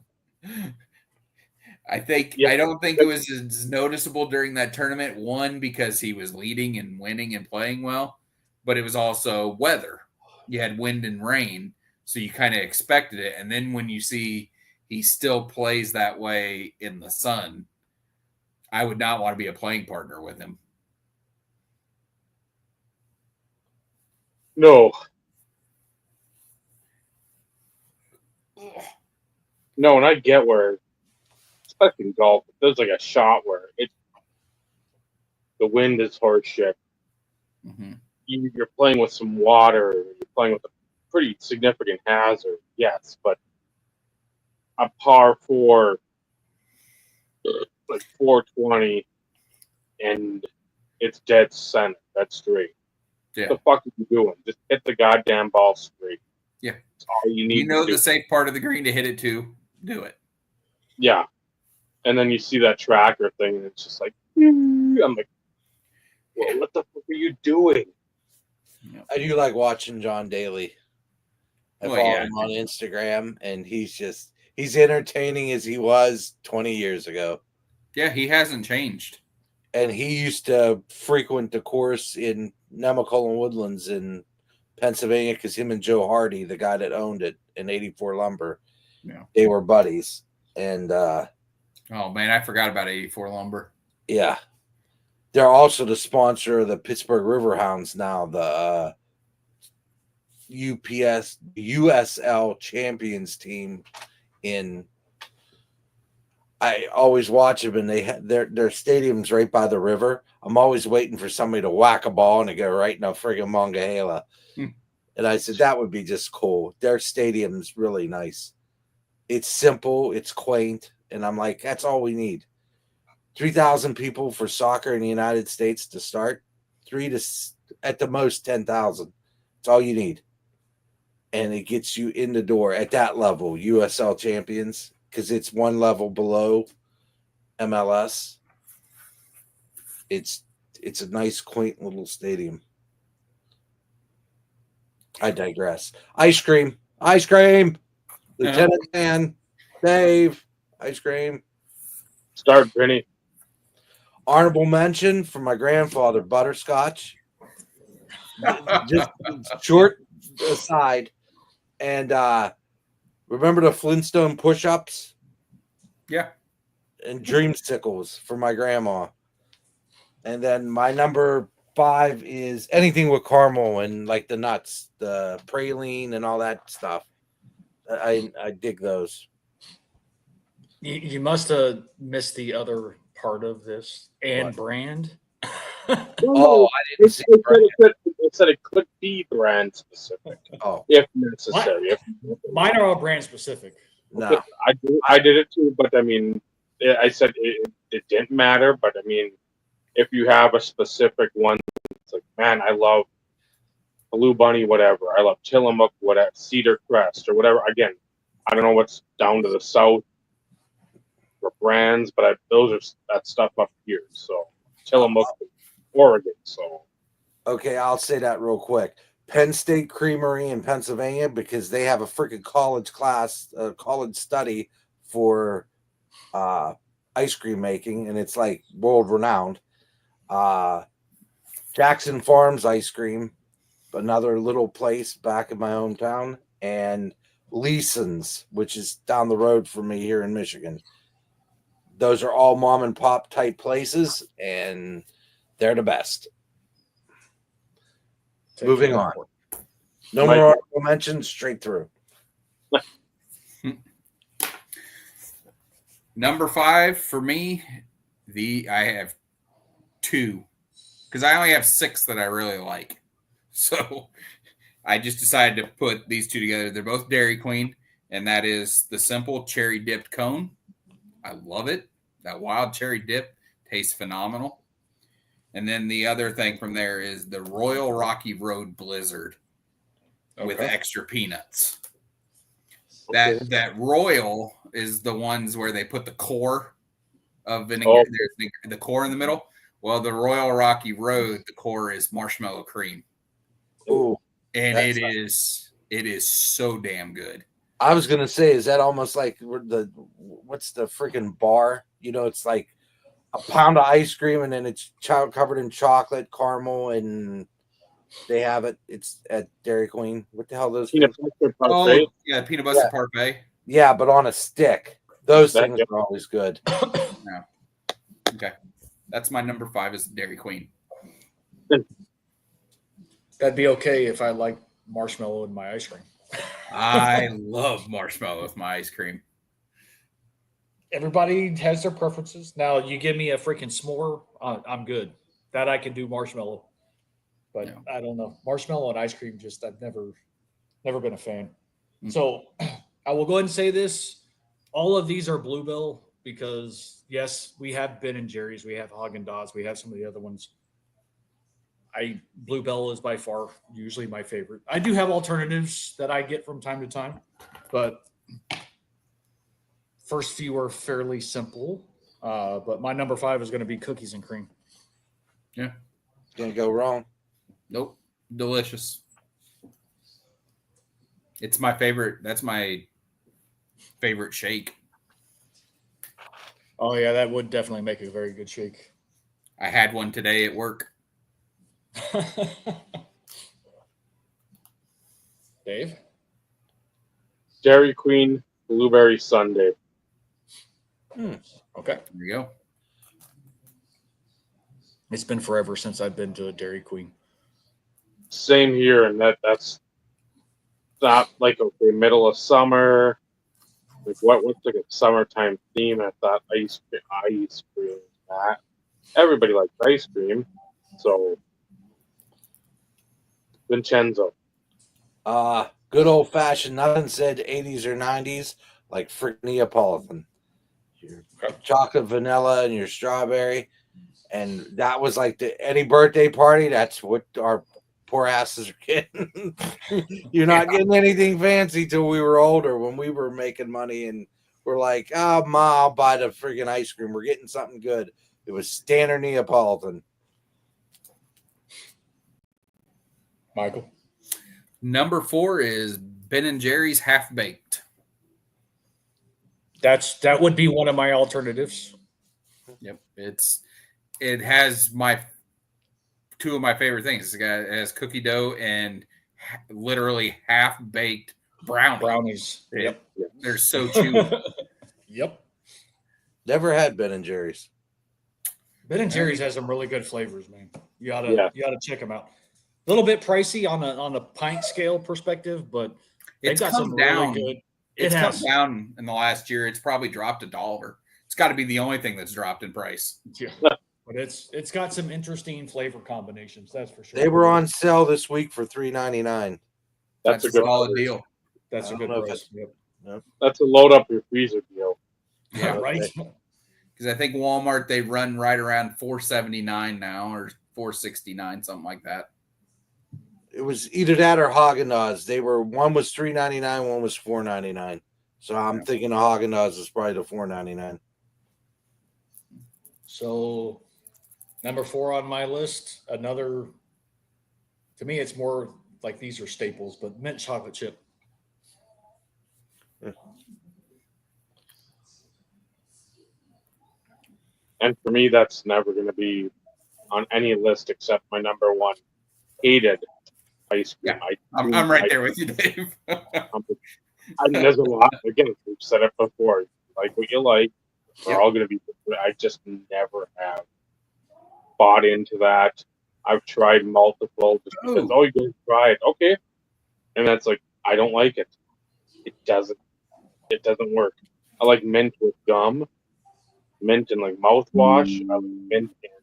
don't think it was as noticeable during that tournament. One, because he was leading and winning and playing well, but it was also weather. You had wind and rain, so you kind of expected it. And then when you see he still plays that way in the sun, I would not want to be a playing partner with him. No. No, and I get where, especially in golf, if there's like a shot where the wind is horse shit. Mm-hmm. You're playing with some water. You're playing with a pretty significant hazard, yes, but a par 4, like 420, and it's dead center. That's straight. Yeah. What the fuck are you doing? Just hit the goddamn ball straight. Yeah. That's all you need. You know to do. the safe part of the green to hit it to, do it. Yeah. And then you see that tracker thing, and it's just like, I'm like, well, what the fuck are you doing? I do like watching John Daly. I Well, follow yeah. him on Instagram, and he's entertaining as he was 20 years ago. Yeah, he hasn't changed. And he used to frequent the course in Nemacolin Woodlands in Pennsylvania because him and Joe Hardy, the guy that owned it in 84 Lumber, they were buddies. And oh man, I forgot about 84 Lumber. yeah, they're also the sponsor of the Pittsburgh Riverhounds now, the USL champions team. I always watch them, and their stadium's right by the river. I'm always waiting for somebody to whack a ball and to go right in a friggin' Monongahela. And I said that would be just cool. Their stadium's really nice. It's simple, it's quaint, and I'm like, that's all we need. 3,000 people for soccer in the United States to start. At the most 10,000. That's all you need. And it gets you in the door at that level, USL champions, because it's one level below MLS. It's a nice, quaint little stadium. I digress. Ice cream. Lieutenant Dan, Dave, ice cream. Start, Vinny. Honorable mention for my grandfather, butterscotch. Just short aside. And remember the Flintstone push-ups Yeah. and dreamsicles for my grandma. And then my number 5 is anything with caramel and like the nuts, the praline and all that stuff. I dig those. You must have missed the other part of this and What? brand. Oh, I didn't see It said it could be brand specific Oh, if necessary. Mine are all brand specific. no. I did it too, but I mean, I said it didn't matter. But I mean, if you have a specific one, it's like, man, I love Blue Bunny, whatever. I love Tillamook, whatever, Cedar Crest, or whatever. Again, I don't know what's down to the south for brands, but those are that stuff up here. So Tillamook, Oregon. So Okay, I'll say that real quick. Penn State Creamery in Pennsylvania, because they have a freaking college class, college study for ice cream making, and it's like world renowned. Jackson Farms ice cream, another little place back in my hometown, and Leeson's, which is down the road from me here in Michigan. Those are all mom and pop type places, and they're the best. Moving on. No Mike. more honorable mentions, straight through. Number 5 for me, I have 2 because I only have 6 that I really like. So I just decided to put these 2 together. They're both Dairy Queen, and that is the simple cherry dipped cone. I love it. That wild cherry dip tastes phenomenal. And then the other thing from there is the Royal Rocky Road Blizzard with extra peanuts. That Royal is the ones where they put the core of vinegar. Oh. There's the core in the middle. Well, the Royal Rocky Road, the core is marshmallow cream. Ooh, And That's it is so damn good. I was gonna say, is that almost like what's the freaking bar? You know, it's like a pound of ice cream and then it's covered in chocolate, caramel, and they have it. It's at Dairy Queen. What the hell are those? peanut things? butter Oh, parfait. yeah, peanut butter Yeah. parfait. Yeah, but on a stick. Those That- things are always good. Okay. That's my number 5 is Dairy Queen. That'd be okay if I like marshmallow in my ice cream. I love marshmallow with my ice cream. Everybody has their preferences. Now, you give me a freaking s'more, I'm good. That I can do marshmallow. But Yeah. I don't know. Marshmallow and ice cream, just I've never been a fan. Mm. So I will go ahead and say this. All of these are Bluebell because, yes, we have Ben and Jerry's. We have Haagen-Dazs. We have some of the other ones. Bluebell is by far usually my favorite. I do have alternatives that I get from time to time, but first few are fairly simple. But my number 5 is going to be cookies and cream. Can't go wrong. Nope. Delicious. It's my favorite. That's my favorite shake. Oh yeah, that would definitely make a very good shake. I had one today at work. Dave? Dairy Queen Blueberry Sundae. Okay. There you go. It's been forever since I've been to a Dairy Queen. Same here, and that's not like okay, middle of summer. Like what's like a summertime theme? I thought ice cream. That everybody likes ice cream, so Vincenzo. Good old fashioned. Nothing said 80s or 90s like freaking Neapolitan. Your chocolate, vanilla, and your strawberry, and that was like any birthday party. That's what our poor asses are getting. You're not getting anything fancy till we were older when we were making money and we're like, oh, Ma, I'll buy the freaking ice cream. We're getting something good. It was standard Neapolitan. Michael? Number 4 is Ben and Jerry's Half Baked. That would be one of my alternatives. Yep. It's it has two of my favorite things. It has cookie dough and literally half baked Brownies. Yep. They're so chewy. Yep. Never had Ben and Jerry's. Ben and Jerry's has some really good flavors, man. You gotta Yeah. check them out. A little bit pricey on a pint scale perspective, but they've It's got some come down. really good. It's It come has. down in the last year. It's probably dropped $1. It's got to be the only thing that's dropped in price. Yeah. But it's got some interesting flavor combinations, that's for sure. They were on sale this week for $3.99. That's a a good solid price. deal. That's a I good don't know if price. Yep. That's a load up your freezer deal. Yeah, right. Because I think Walmart, they run right around $4.79 now, or $4.69, something like that. It was either that or Haagen-Dazs. One was $3.99, one was $4.99. So I'm thinking the Haagen-Dazs is probably the $4.99. So, number 4 on my list, another. To me, it's more like these are staples, but mint chocolate chip. And for me, that's never going to be on any list except my number one hated ice cream. Yeah, I'm right there with you, Dave. I mean, there's a lot. Again, we've said it before. Like what you like, we're all going to be. I just never have bought into that. I've tried multiple just because, you go try it. Okay. And that's like, I don't like it. It doesn't work. I like mint with gum, mint and like mouthwash. I like mint and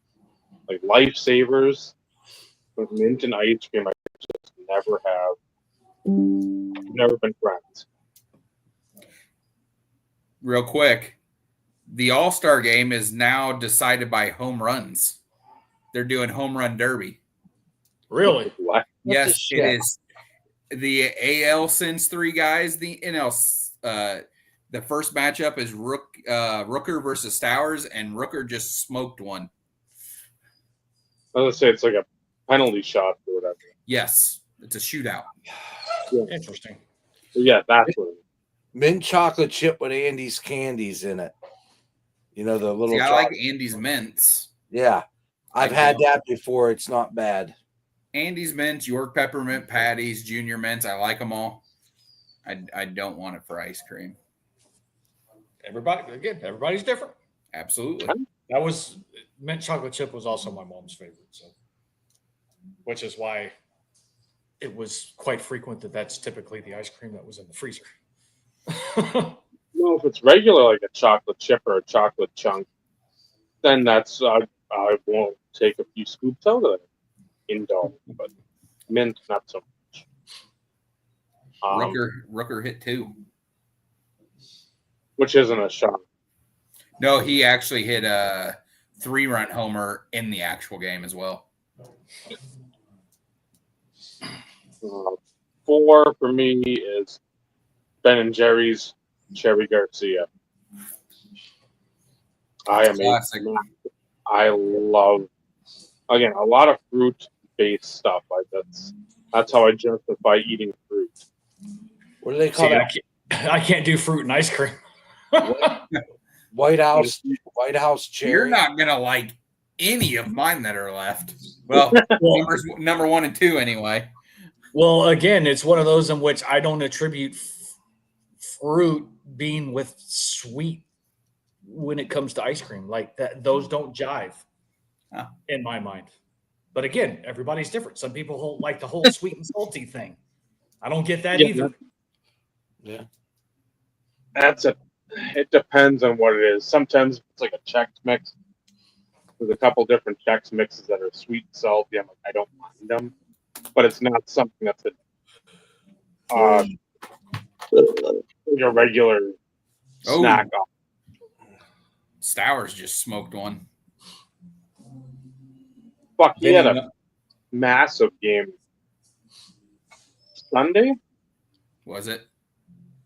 like lifesavers. But mint and ice cream, I just never have. Never been friends. Real quick, the All-Star game is now decided by home runs. They're doing home run derby. Really? What? Yes, it is. The AL sends 3 guys. The NL, the first matchup is Rooker versus Stowers, and Rooker just smoked one. I was gonna say it's like a penalty shot or whatever. Yes, it's a shootout. Interesting. Yeah, that's what it is. Mint chocolate chip with Andy's candies in it. You know, the little See, I like Andy's mints. Yeah. I've had that before. It's not bad. Andy's mints, York peppermint patties, junior mints. I like them all. I don't want it for ice cream. Everybody's different. Absolutely. That was mint chocolate chip was also my mom's favorite, so which is why it was quite frequent that's typically the ice cream that was in the freezer. Well, if it's regular, like a chocolate chip or a chocolate chunk, then that's I won't take a few scoops out of it. Indulge, but mint not so much. Rooker hit 2. Which isn't a shot. No, he actually hit a 3-run homer in the actual game as well. 4 for me is Ben and Jerry's Cherry Garcia. Classic. I love, again, a lot of fruit-based stuff. Like that's how I justify eating fruit. What do they call it? I can't do fruit and ice cream. White House cherry. You're not gonna like any of mine that are left. Well, number 1 and 2 anyway. Well, again, it's one of those in which I don't attribute fruit being with sweet when it comes to ice cream. Like that, those don't jive in my mind. But again, everybody's different. Some people like the whole sweet and salty thing. I don't get that either. Yeah. It depends on what it is. Sometimes it's like a Chex mix. There's a couple different Chex mixes that are sweet and salty. I'm like, I don't mind them, but it's not something that's a regular snack. Stowers just smoked one. Fuck, he had a massive game Sunday. Was it?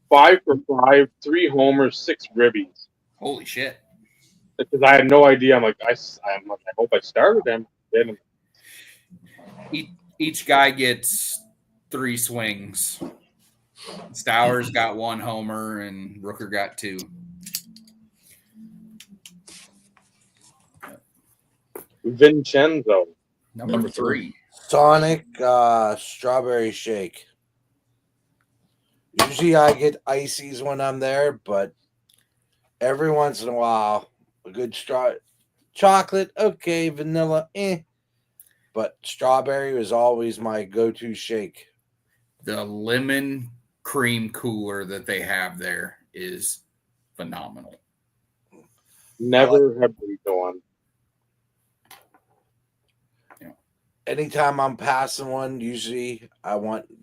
5 for 5, 3 homers, 6 ribbies. Holy shit! Because I had no idea. I'm like, I hope I started him. Didn't. Each guy gets 3 swings. Stowers got 1 homer, and Rooker got 2. Vincenzo. Number three. Sonic strawberry shake. Usually I get ices when I'm there, but every once in a while, a good chocolate, okay, vanilla, but strawberry was always my go-to shake. The lemon cream cooler that they have there is phenomenal. Never have we gone. Anytime I'm passing one, usually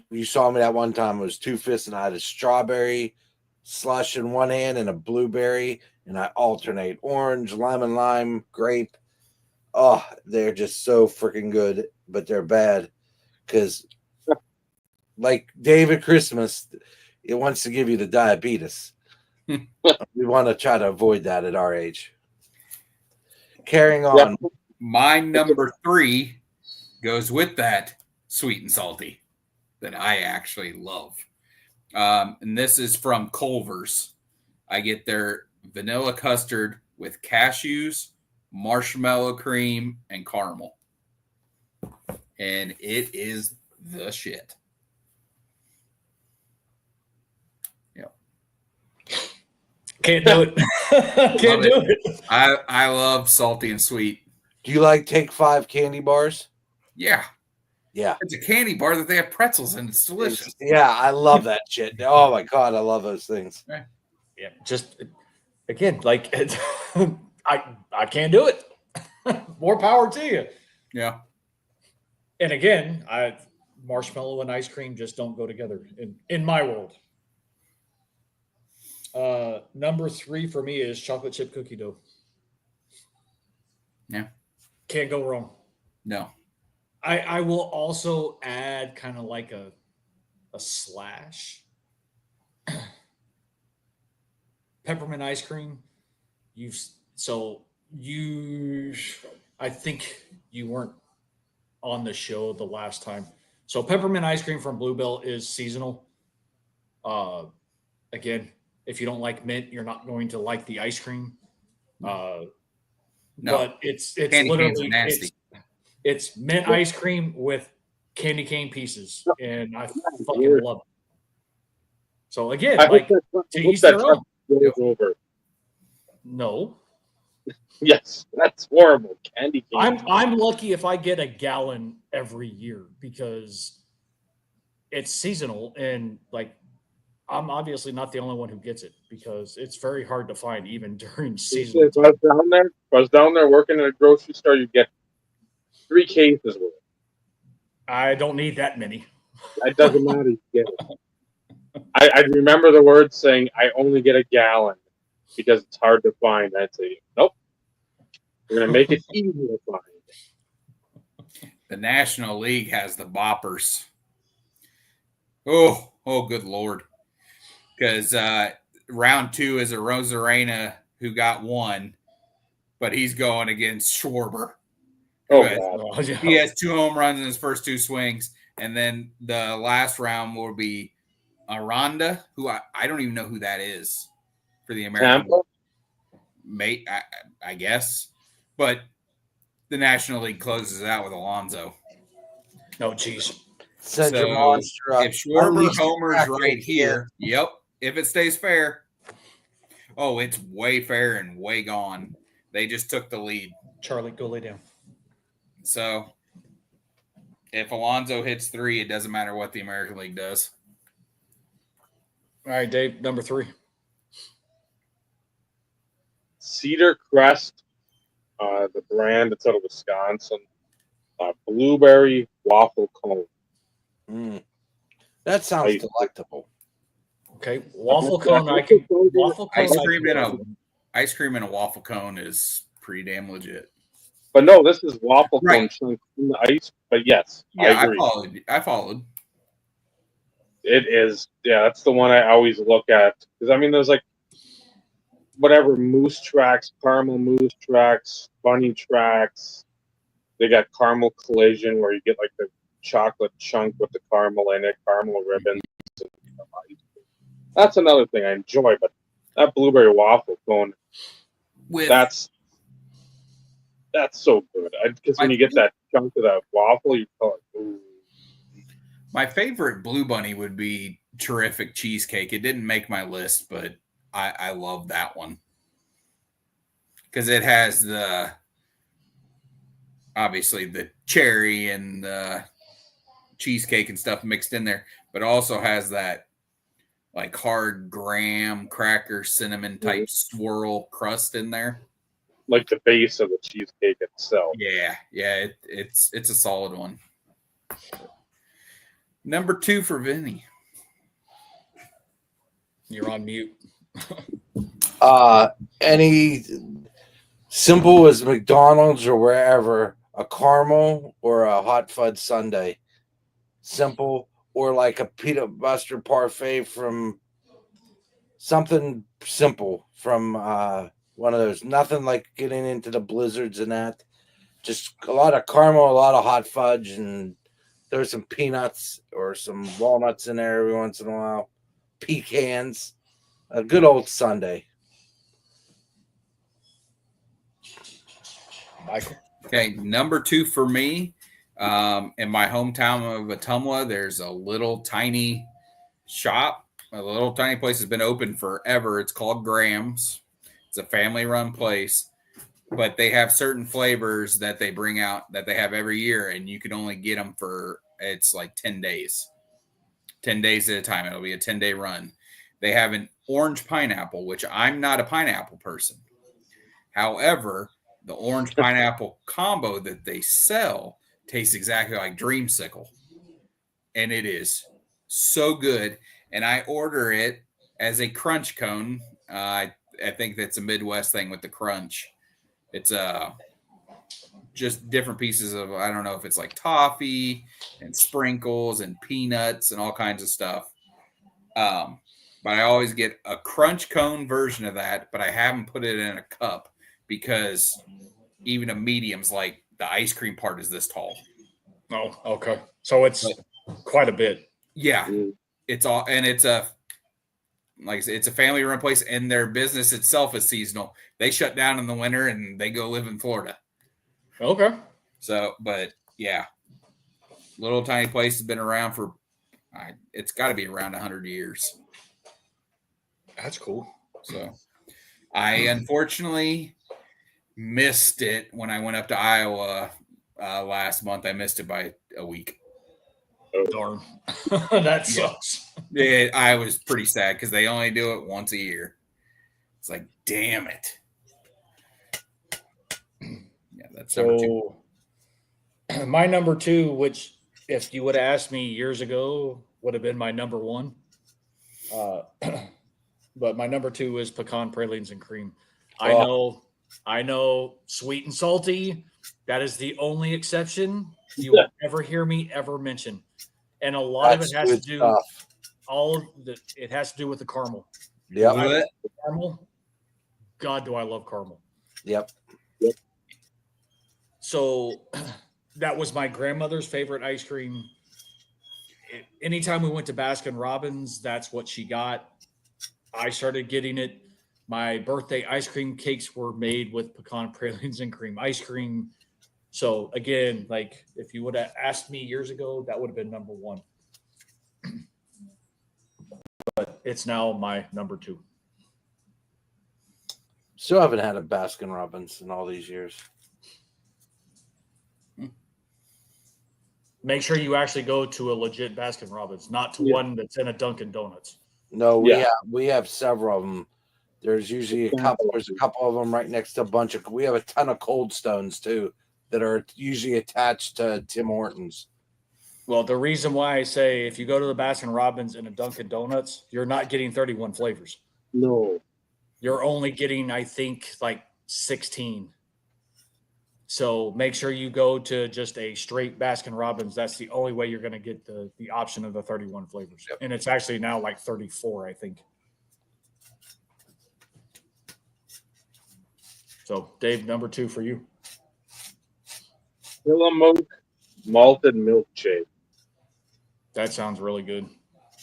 you saw me that one time, it was two fists and I had a strawberry slush in one hand and a blueberry, and I alternate orange, lemon, lime, grape. Oh, they're just so freaking good, but they're bad because, like David Christmas, it wants to give you the diabetes. We want to try to avoid that at our age. Carrying on. My number three goes with that sweet and salty that I actually love. And this is from Culver's. I get their vanilla custard with cashews, marshmallow cream, and caramel. And it is the shit. Can't do it. Can't do it. I love salty and sweet. Do you like Take 5 candy bars? Yeah. Yeah. It's a candy bar that they have pretzels in. It's delicious. Yeah, I love that shit. Oh my God, I love those things. Yeah, just again, like I can't do it. More power to you. Yeah. And again, marshmallow and ice cream just don't go together in my world. Number three for me is chocolate chip cookie dough. Yeah. Can't go wrong. No. I will also add kind of like a slash. Peppermint ice cream. I think you weren't on the show the last time. So peppermint ice cream from Bluebell is seasonal. Again, if you don't like mint, you're not going to like the ice cream. No. But it's Candy canes literally are nasty. it's mint ice cream with candy cane pieces, and I fucking love it. So again, I like hope to each their own. goes over. No, Yes, that's horrible. Candy cane. I'm lucky if I get a gallon every year because it's seasonal, and like I'm obviously not the only one who gets it because it's very hard to find even during seasonal. If I was down there working at a grocery store, you get 3 cases worth. I don't need that many. It doesn't matter. You get it. I remember the words saying, "I only get a gallon because it's hard to find." I'd say, "Nope, we're gonna make it easy to find." The National League has the boppers. Oh, good Lord. Because round 2 is a Rosarena who got 1, but he's going against Schwarber. Oh, God. He has 2 home runs in his first 2 swings. And then the last round will be Aranda, who I don't even know who that is for the American Tampa? Mate, I guess. But the National League closes it out with Alonso. No, geez. Send your So, monster up. If Schwarber Unleash the homers Kraken. right here, yep. If it stays fair, it's way fair and way gone. They just took the lead. Charlie, go lay down. So if Alonso hits 3, it doesn't matter what the American League does. All right, Dave, number 3. Cedar Crest, the brand that's out of Wisconsin. Blueberry waffle cone. That sounds delectable. Okay, waffle cone. Waffle cone. Ice cream in a waffle cone is pretty damn legit. But no, this is waffle cone Right. chunk in the ice. But yes, Yeah, I agree. I followed. It is. Yeah, that's the one I always look at because I mean, there's like whatever moose tracks, caramel moose tracks, bunny tracks. They got caramel collision where you get like the chocolate chunk with the caramel in it, caramel ribbons. That's another thing I enjoy, but that blueberry waffle cone, With that's That's so good. Because when you get that chunk of that waffle, you call it. Ooh. My favorite Blue Bunny would be Terrific Cheesecake. It didn't make my list, but I love that one because it has obviously the cherry and the cheesecake and stuff mixed in there, but also has that like hard graham cracker cinnamon type swirl crust in there. Like the base of the cheesecake itself. Yeah, it's a solid one. Number 2 for Vinny. You're on mute. Any simple as McDonald's or wherever, a caramel or a hot fudge sundae. Simple, or like a peanut butter parfait from something simple from one of those. Nothing like getting into the blizzards and that. Just a lot of caramel, a lot of hot fudge, and there's some peanuts or some walnuts in there every once in a while. Pecans. A good old sundae. Michael. Okay, number 2 for me. In my hometown of Ottumwa, there's a little tiny shop. A little tiny place has been open forever. It's called Graham's. It's a family-run place, but they have certain flavors that they bring out that they have every year, and you can only get them for it's like 10 days. 10 days at a time. It'll be a 10-day run. They have an orange pineapple, which I'm not a pineapple person. However, the orange pineapple combo that they sell tastes exactly like Dreamsicle. And it is so good. And I order it as a crunch cone. I think that's a Midwest thing with the crunch. It's just different pieces of, I don't know if it's like toffee and sprinkles and peanuts and all kinds of stuff. But I always get a crunch cone version of that, but I haven't put it in a cup because even a medium's like the ice cream part is this tall. Oh, okay. So it's quite a bit. Yeah. It's all, and it's a, like I said, it's a family run place and their business itself is seasonal. They shut down in the winter and they go live in Florida. Okay. So, but yeah, little tiny place has been around for, it's got to be around 100 years. That's cool. So I unfortunately missed it when I went up to Iowa last month. I missed it by a week. Darn. That sucks. Yeah, I was pretty sad because they only do it once a year. It's like, damn it. Yeah, that's number 2. My number 2, which if you would have asked me years ago, would have been my number 1. But my number 2 is pecan pralines and cream. I know, sweet and salty. That is the only exception you will ever hear me ever mention. And a lot of it has to do it has to do with the caramel. Yep. Caramel. God, do I love caramel. Yep. So that was my grandmother's favorite ice cream. Anytime we went to Baskin Robbins, that's what she got. I started getting it. My birthday ice cream cakes were made with pecan pralines and cream ice cream. So again, like if you would have asked me years ago, that would have been number 1. But it's now my number 2. Still haven't had a Baskin Robbins in all these years. Make sure you actually go to a legit Baskin Robbins, not to one that's in a Dunkin' Donuts. No, we have several of them. There's usually a couple. There's a couple of them right next to a bunch of. We have a ton of Cold Stones too that are usually attached to Tim Hortons. Well, the reason why I say if you go to the Baskin Robbins and a Dunkin' Donuts, you're not getting 31 flavors. No. You're only getting, I think, like 16. So make sure you go to just a straight Baskin Robbins. That's the only way you're going to get the option of the 31 flavors. Yep. And it's actually now like 34, I think. So, Dave, number 2 for you. Tillamook malted milkshake. That sounds really good.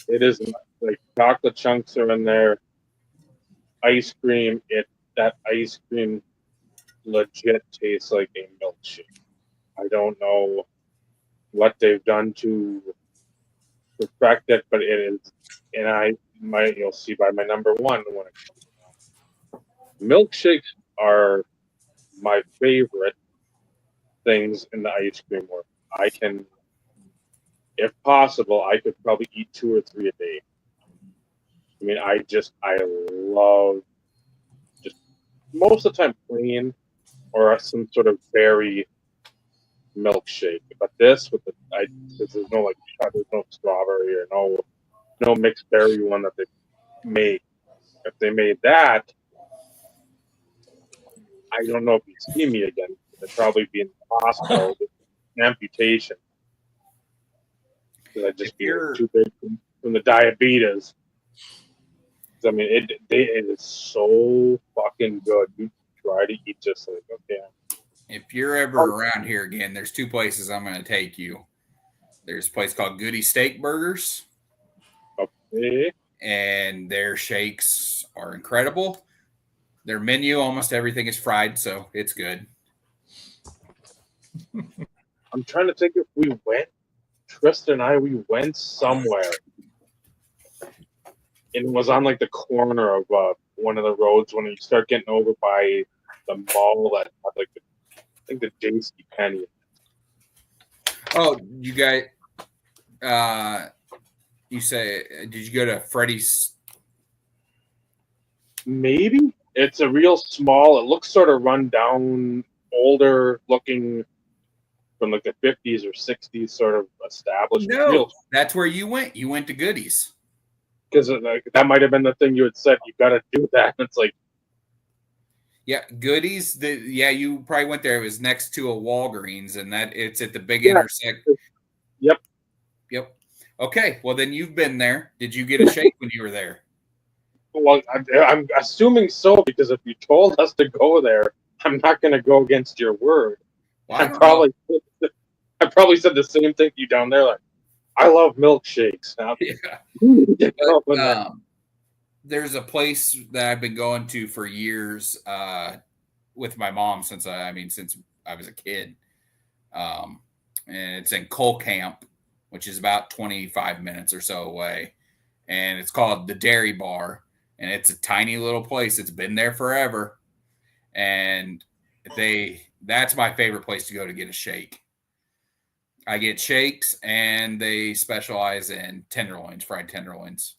It is like chocolate chunks are in there. Ice cream. That ice cream legit tastes like a milkshake. I don't know what they've done to perfect it, but it is, and you'll see by my number one when it comes out. Milkshakes are my favorite things in the ice cream world. I can, if possible, I could probably eat 2 or 3 a day. I mean, I love just most of the time plain or some sort of berry milkshake. But this with there's no there's no strawberry or no mixed berry one that they make. If they made that, I don't know if you'd see me again. It'd probably be in the hospital with amputation. Because I'd just be too big from the diabetes. I mean, it is so fucking good. You try to eat just like, okay. If you're ever around here again, there's 2 places I'm going to take you. There's a place called Goody Steak Burgers. Okay. And their shakes are incredible. Their menu, almost everything is fried, so it's good. I'm trying to think if we went, Tristan and I, we went somewhere. And it was on like the corner of one of the roads when you start getting over by the mall that had like I think the JC Penney. Oh, you guys, you say, did you go to Freddy's? Maybe. It's a real small, it looks sort of run down, older looking from like the 50s or 60s sort of establishment. No, that's where you went. You went to Goody's. Because that might have been the thing you had said. You got to do that. And it's like, yeah, Goody's. You probably went there. It was next to a Walgreens, and that it's at the big intersection. Yep. Okay, well then you've been there. Did you get a shake when you were there? Well, I'm assuming so, because if you told us to go there, I'm not going to go against your word. Well, I probably said the same thing to you down there. Like, I love milkshakes. Now, but, there's a place that I've been going to for years with my mom since I was a kid, and it's in Cole Camp, which is about 25 minutes or so away, and it's called the Dairy Bar, and it's a tiny little place. It's been there forever, and that's my favorite place to go to get a shake. I get shakes, and they specialize in tenderloins, fried tenderloins.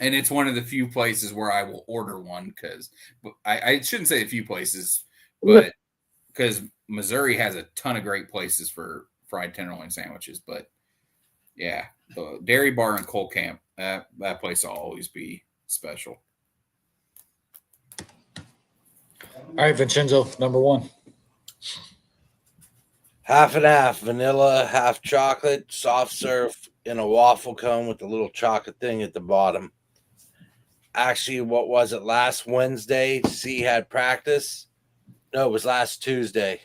And it's one of the few places where I will order one because I shouldn't say a few places, but because Missouri has a ton of great places for fried tenderloin sandwiches. But yeah, the Dairy Bar in Cole Camp, that place will always be special. All right, Vincenzo, number 1. Half and half, vanilla, half chocolate, soft serve in a waffle cone with the little chocolate thing at the bottom. Actually, what was it? Last Wednesday, C had practice. No, it was last Tuesday.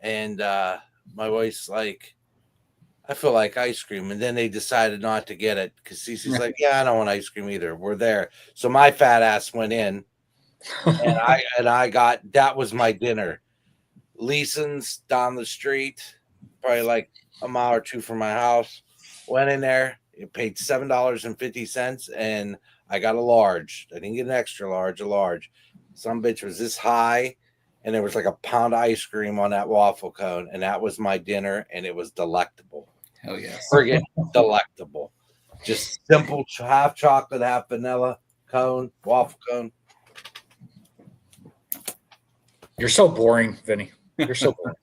And my wife's like, I feel like ice cream. And then they decided not to get it because Cece's like, yeah, I don't want ice cream either. We're there. So my fat ass went in and I got, that was my dinner. Leeson's down the street, probably like a mile or 2 from my house. Went in there, it paid $7.50, and I got a large. I didn't get an extra large, a large. Some bitch was this high, and there was like a pound of ice cream on that waffle cone, and that was my dinner, and it was delectable. Hell yes. Friggin' delectable. Just simple half chocolate, half vanilla cone, waffle cone. You're so boring, Vinny. You're so boring.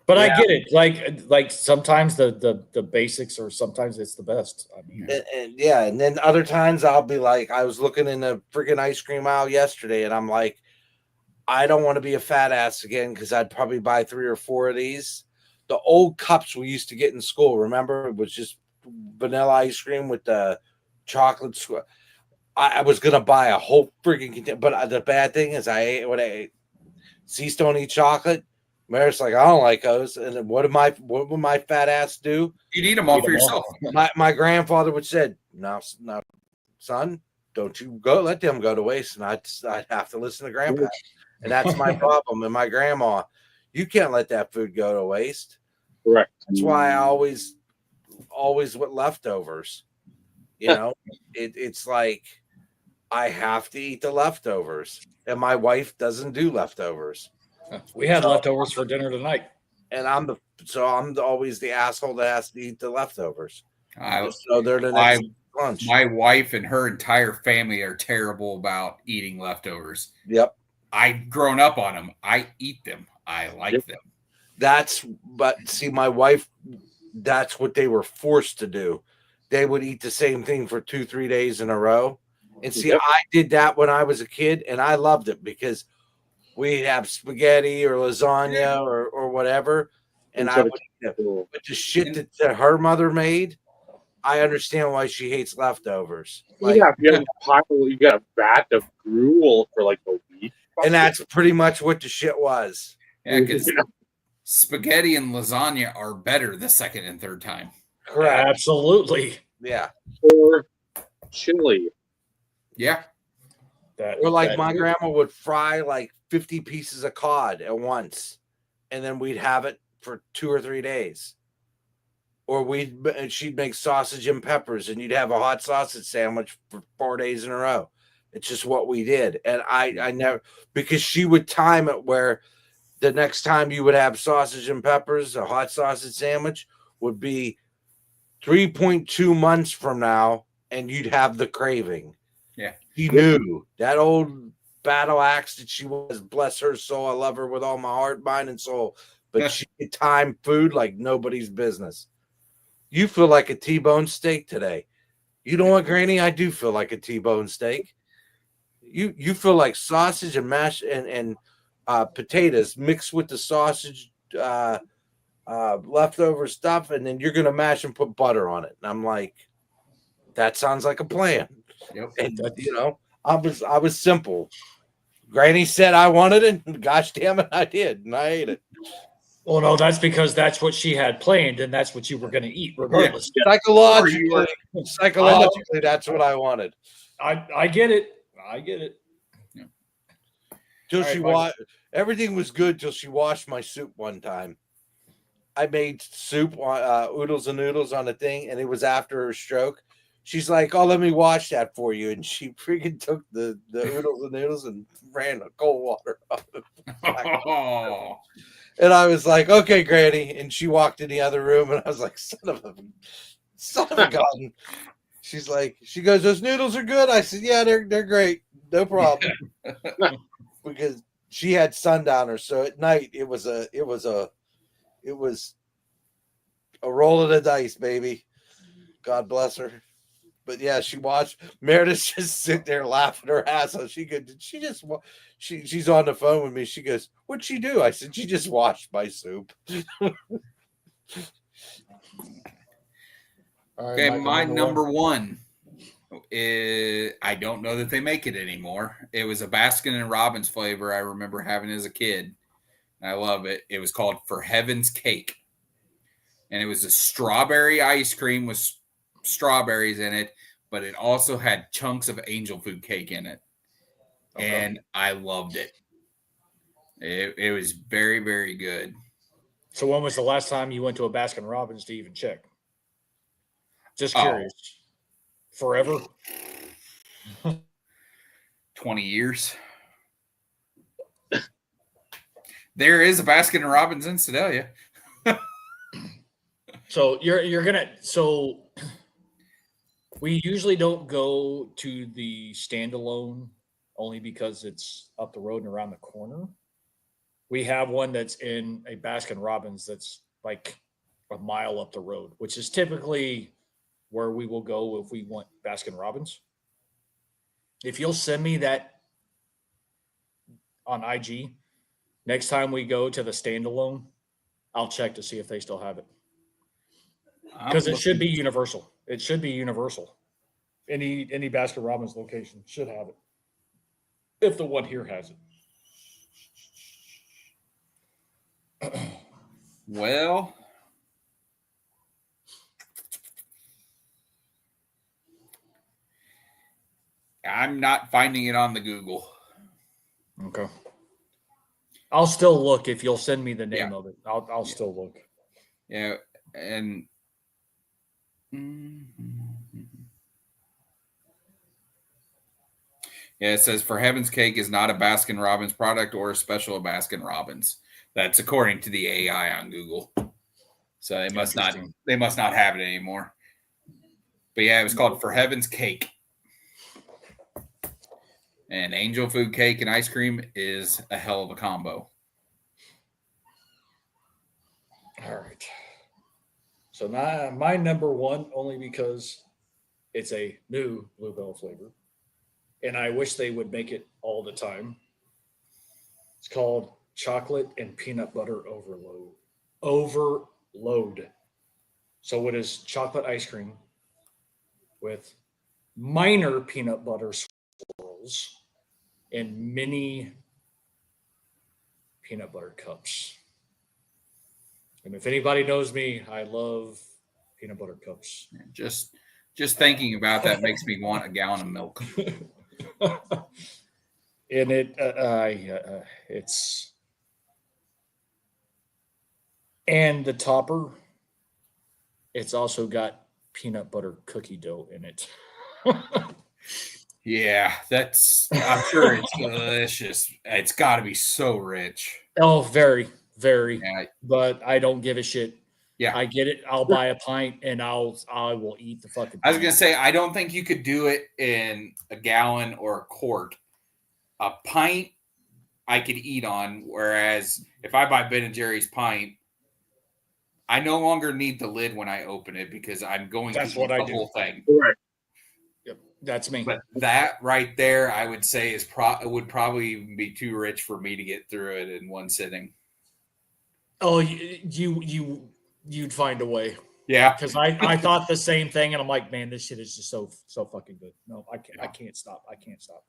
But yeah. I get it. Like sometimes the basics, or sometimes it's the best. I mean, and then other times I'll be like, I was looking in the freaking ice cream aisle yesterday, and I'm like, I don't want to be a fat ass again because I'd probably buy 3 or 4 of these. The old cups we used to get in school, remember? It was just vanilla ice cream with the chocolate. I was gonna buy a whole freaking container, but the bad thing is I ate what I ate. Cease don't eat chocolate. Mary's like, I don't like those. And then what would my fat ass do? You'd eat them all for yourself. My grandfather would said, no, son, don't you go let them go to waste. And I'd have to listen to Grandpa. And that's my problem. And my grandma, you can't let that food go to waste. Correct. That's why I always with leftovers. You know, it's like I have to eat the leftovers. And my wife doesn't do leftovers. We had leftovers for dinner tonight. And I'm always the asshole that has to eat the leftovers. I, So they're the next lunch. my wife and her entire family are terrible about eating leftovers. Yep. I've grown up on them. I eat them. I like them. But see, my wife, that's what they were forced to do. They would eat the same thing for 2-3 days in a row. And see, I did that when I was a kid, and I loved it because we'd have spaghetti or lasagna or whatever, and I would eat it. But the shit that her mother made, I understand why she hates leftovers. Like, yeah, you got a vat of gruel for like a week. And that's pretty much what the shit was. Yeah, because spaghetti and lasagna are better the second and third time. Correct. Absolutely. Yeah. Or chili. Yeah. Or like my grandma would fry like 50 pieces of cod at once, and then we'd have it for 2 or 3 days. Or she'd make sausage and peppers, and you'd have a hot sausage sandwich for 4 days in a row. It's just what we did. And I never, because she would time it where the next time you would have sausage and peppers, a hot sausage sandwich would be 3.2 months from now, and you'd have the craving. Yeah. He knew that old battle axe that she was, bless her soul. I love her with all my heart, mind, and soul. But she could time food like nobody's business. You feel like a T-bone steak today. You know what, Granny? I do feel like a T-bone steak. You feel like sausage and mash and potatoes mixed with the sausage leftover stuff, and then you're gonna mash and put butter on it. And I'm like, that sounds like a plan. Yep. And I was simple. Granny said I wanted it, and gosh damn it, I did, and I ate it. Well, no, that's because that's what she had planned, and that's what you were going to eat, regardless. Psychologically, that's what I wanted. I get it. I get it. Yeah. Till All she right, everything was good till she washed my soup one time. I made soup, oodles and noodles on a thing, and it was after her stroke. She's like, "Oh, let me wash that for you," and she freaking took the oodles and noodles and ran the cold water off it. Oh. And I was like, "Okay, Granny," and she walked in the other room, and I was like, "Son of a gun." She goes, "Those noodles are good." I said, "Yeah, they're great, no problem." Because she had sundowners, so at night it was a roll of the dice, baby. God bless her. But yeah, she watched Meredith just sit there laughing her ass off. She's on the phone with me. She goes, "What'd she do?" I said, "She just washed my soup." Okay, my number one is, I don't know that they make it anymore. It was a Baskin and Robbins flavor I remember having as a kid. I love it. It was called For Heaven's Cake. And it was a strawberry ice cream with strawberries in it, but it also had chunks of angel food cake in it. Okay. And I loved it. It was very, very good. So when was the last time you went to a Baskin Robbins to even check? Just curious. Forever? 20 years. There is a Baskin Robbins in Sedalia. So so we usually don't go to the standalone only because it's up the road and around the corner. We have one that's in a Baskin Robbins that's like a mile up the road, which is typically where we will go if we want Baskin Robbins. If you'll send me that on IG, next time we go to the standalone, I'll check to see if they still have it. Because it should be universal. It should be universal. Any Baskin Robbins location should have it. If the one here has it. Well, I'm not finding it on the Google. Okay. I'll still look if you'll send me the name Yeah. of it. I'll Yeah. still look. Yeah, and yeah, it says for Heaven's Cake is not a Baskin Robbins product or a special Baskin Robbins. That's according to the AI on Google. So they must not have it anymore. But yeah, it was called For Heaven's Cake. And angel food cake and ice cream is a hell of a combo. All right. So now my number one, only because it's a new Bluebell flavor, and I wish they would make it all the time. It's called chocolate and peanut butter overload. Overload. So it is chocolate ice cream with minor peanut butter swirls and mini peanut butter cups. And if anybody knows me, I love peanut butter cups. Just thinking about that makes me want a gallon of milk. And it's and the topper, it's also got peanut butter cookie dough in it. Yeah, I'm sure it's delicious. It's got to be so rich. Oh, very, very. Yeah, But I don't give a shit. yeah. I get it. I'll buy a pint and I will eat the fucking. I was gonna say I don't think you could do it in a gallon or a quart. A pint I could eat on, whereas if I buy Ben and Jerry's pint, I no longer need the lid when I open it because I'm going That's to what eat I the do. whole thing. Correct. Yep, that's me. But that right there, I would say would probably be too rich for me to get through it in one sitting. Oh, you'd find a way. Yeah, Because I thought the same thing, and I'm like, man, this shit is just so fucking good. No, I can't. Yeah. I can't stop. I can't stop.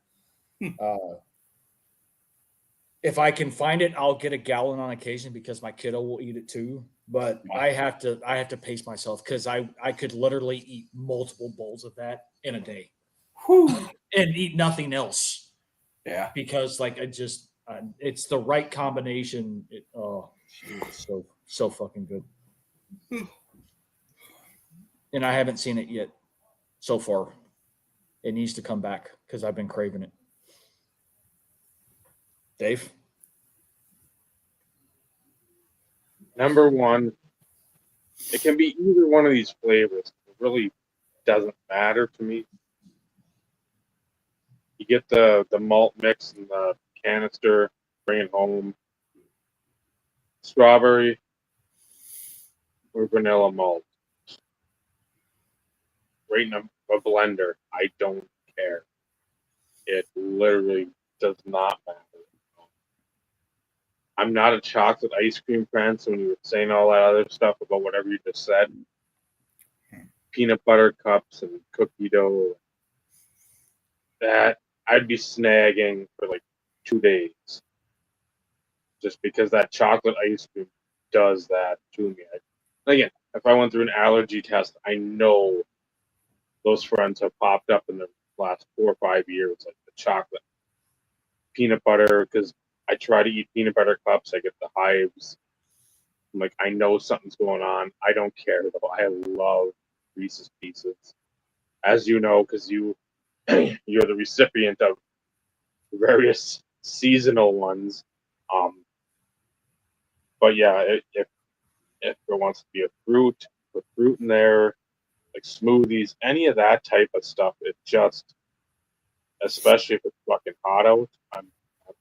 If I can find it, I'll get a gallon on occasion because my kiddo will eat it too. But Yeah. I have to pace myself because I could literally eat multiple bowls of that in a day and eat nothing else yeah. because like it's the right combination. It's so fucking good. And I haven't seen it yet so far. It needs to come back because I've been craving it. Dave? Number one, it can be either one of these flavors. It really doesn't matter to me. You get the malt mix in the canister, bring it home. Strawberry or vanilla malt. Right in a blender. I don't care. It literally does not matter. I'm not a chocolate ice cream fan, so when you were saying all that other stuff about whatever you just said, peanut butter cups and cookie dough, that I'd be snagging for like 2 days. Just because that chocolate ice cream does that to me. Again, if I went through an allergy test, I know those friends have popped up in the last 4 or 5 years, like the chocolate, peanut butter, because I try to eat peanut butter cups, I get the hives. I'm like, I know something's going on. I don't care though. I love Reese's Pieces, as you know, because you're the recipient of various seasonal ones. But yeah, if there wants to be a fruit, put fruit in there, like smoothies, any of that type of stuff. It just, especially if it's fucking hot out, I'm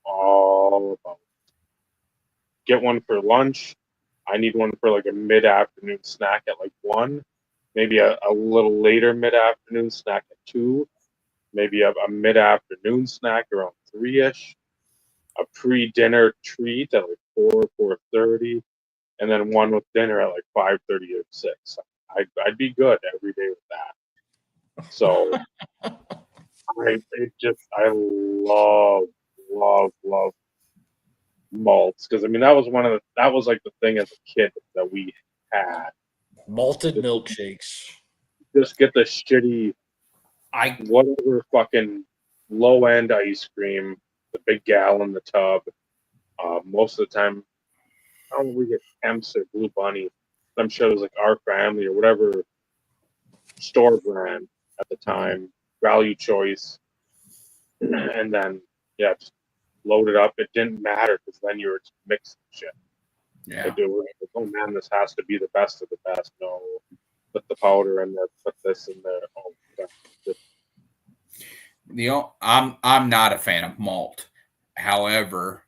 all about it. Get one for lunch. I need one for like a mid-afternoon snack at like 1, maybe a little later mid-afternoon snack at 2, maybe a mid-afternoon snack around 3-ish, a pre-dinner treat at like 4:30, and then one with dinner at like 5:30 or 6. I'd be good every day with that. So I love malts, because I mean that was like the thing as a kid that we had. Malted milkshakes. Just get the shitty I whatever fucking low end ice cream, the big gallon, the tub. Most of the time, I don't know, we get Temps or Blue Bunny. I'm sure it was like Our Family or whatever store brand at the time, value choice, and then yeah, just load it up. It didn't matter because then you were just mixing shit. Yeah. Like, oh man, this has to be the best of the best. No, put the powder in there, put this in there. Oh, I'm not a fan of malt. However,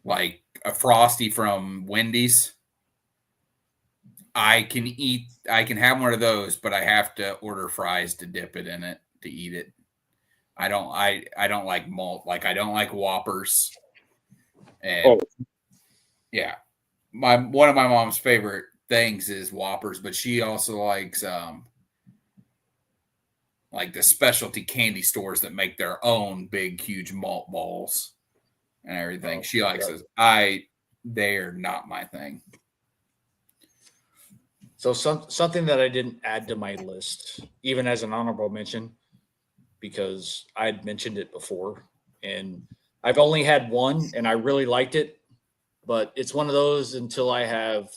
like a Frosty from Wendy's, I can have one of those, but I have to order fries to dip it in it to eat it. I don't like malt. Like I don't like Whoppers. And yeah. One of my mom's favorite things is Whoppers, but she also likes like the specialty candy stores that make their own big, huge malt balls and everything. Oh, She likes those. They are not my thing. So something that I didn't add to my list, even as an honorable mention, because I'd mentioned it before, and I've only had one, and I really liked it, but it's one of those until I have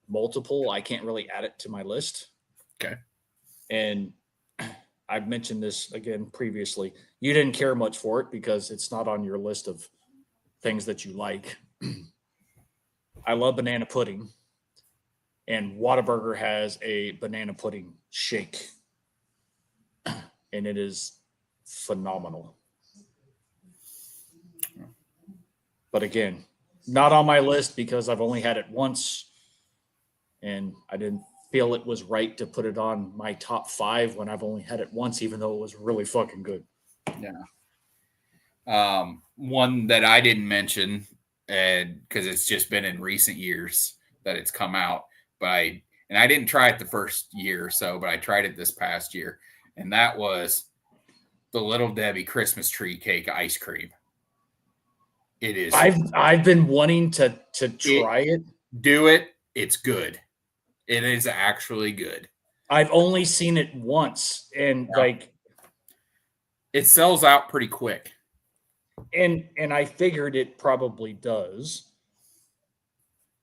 multiple, I can't really add it to my list. Okay. And I've mentioned this again previously. You didn't care much for it because it's not on your list of things that you like. I love banana pudding, and Whataburger has a banana pudding shake, and it is phenomenal. But again, not on my list because I've only had it once, and I didn't feel it was right to put it on my top 5 when I've only had it once, even though it was really fucking good. Yeah. One that I didn't mention, and because it's just been in recent years that it's come out, but I didn't try it the first year or so, but I tried it this past year, and that was the Little Debbie Christmas tree cake ice cream. It is. I've been wanting to try it. Do it. It's good. It is actually good. I've only seen it once, and like it sells out pretty quick. And I figured it probably does.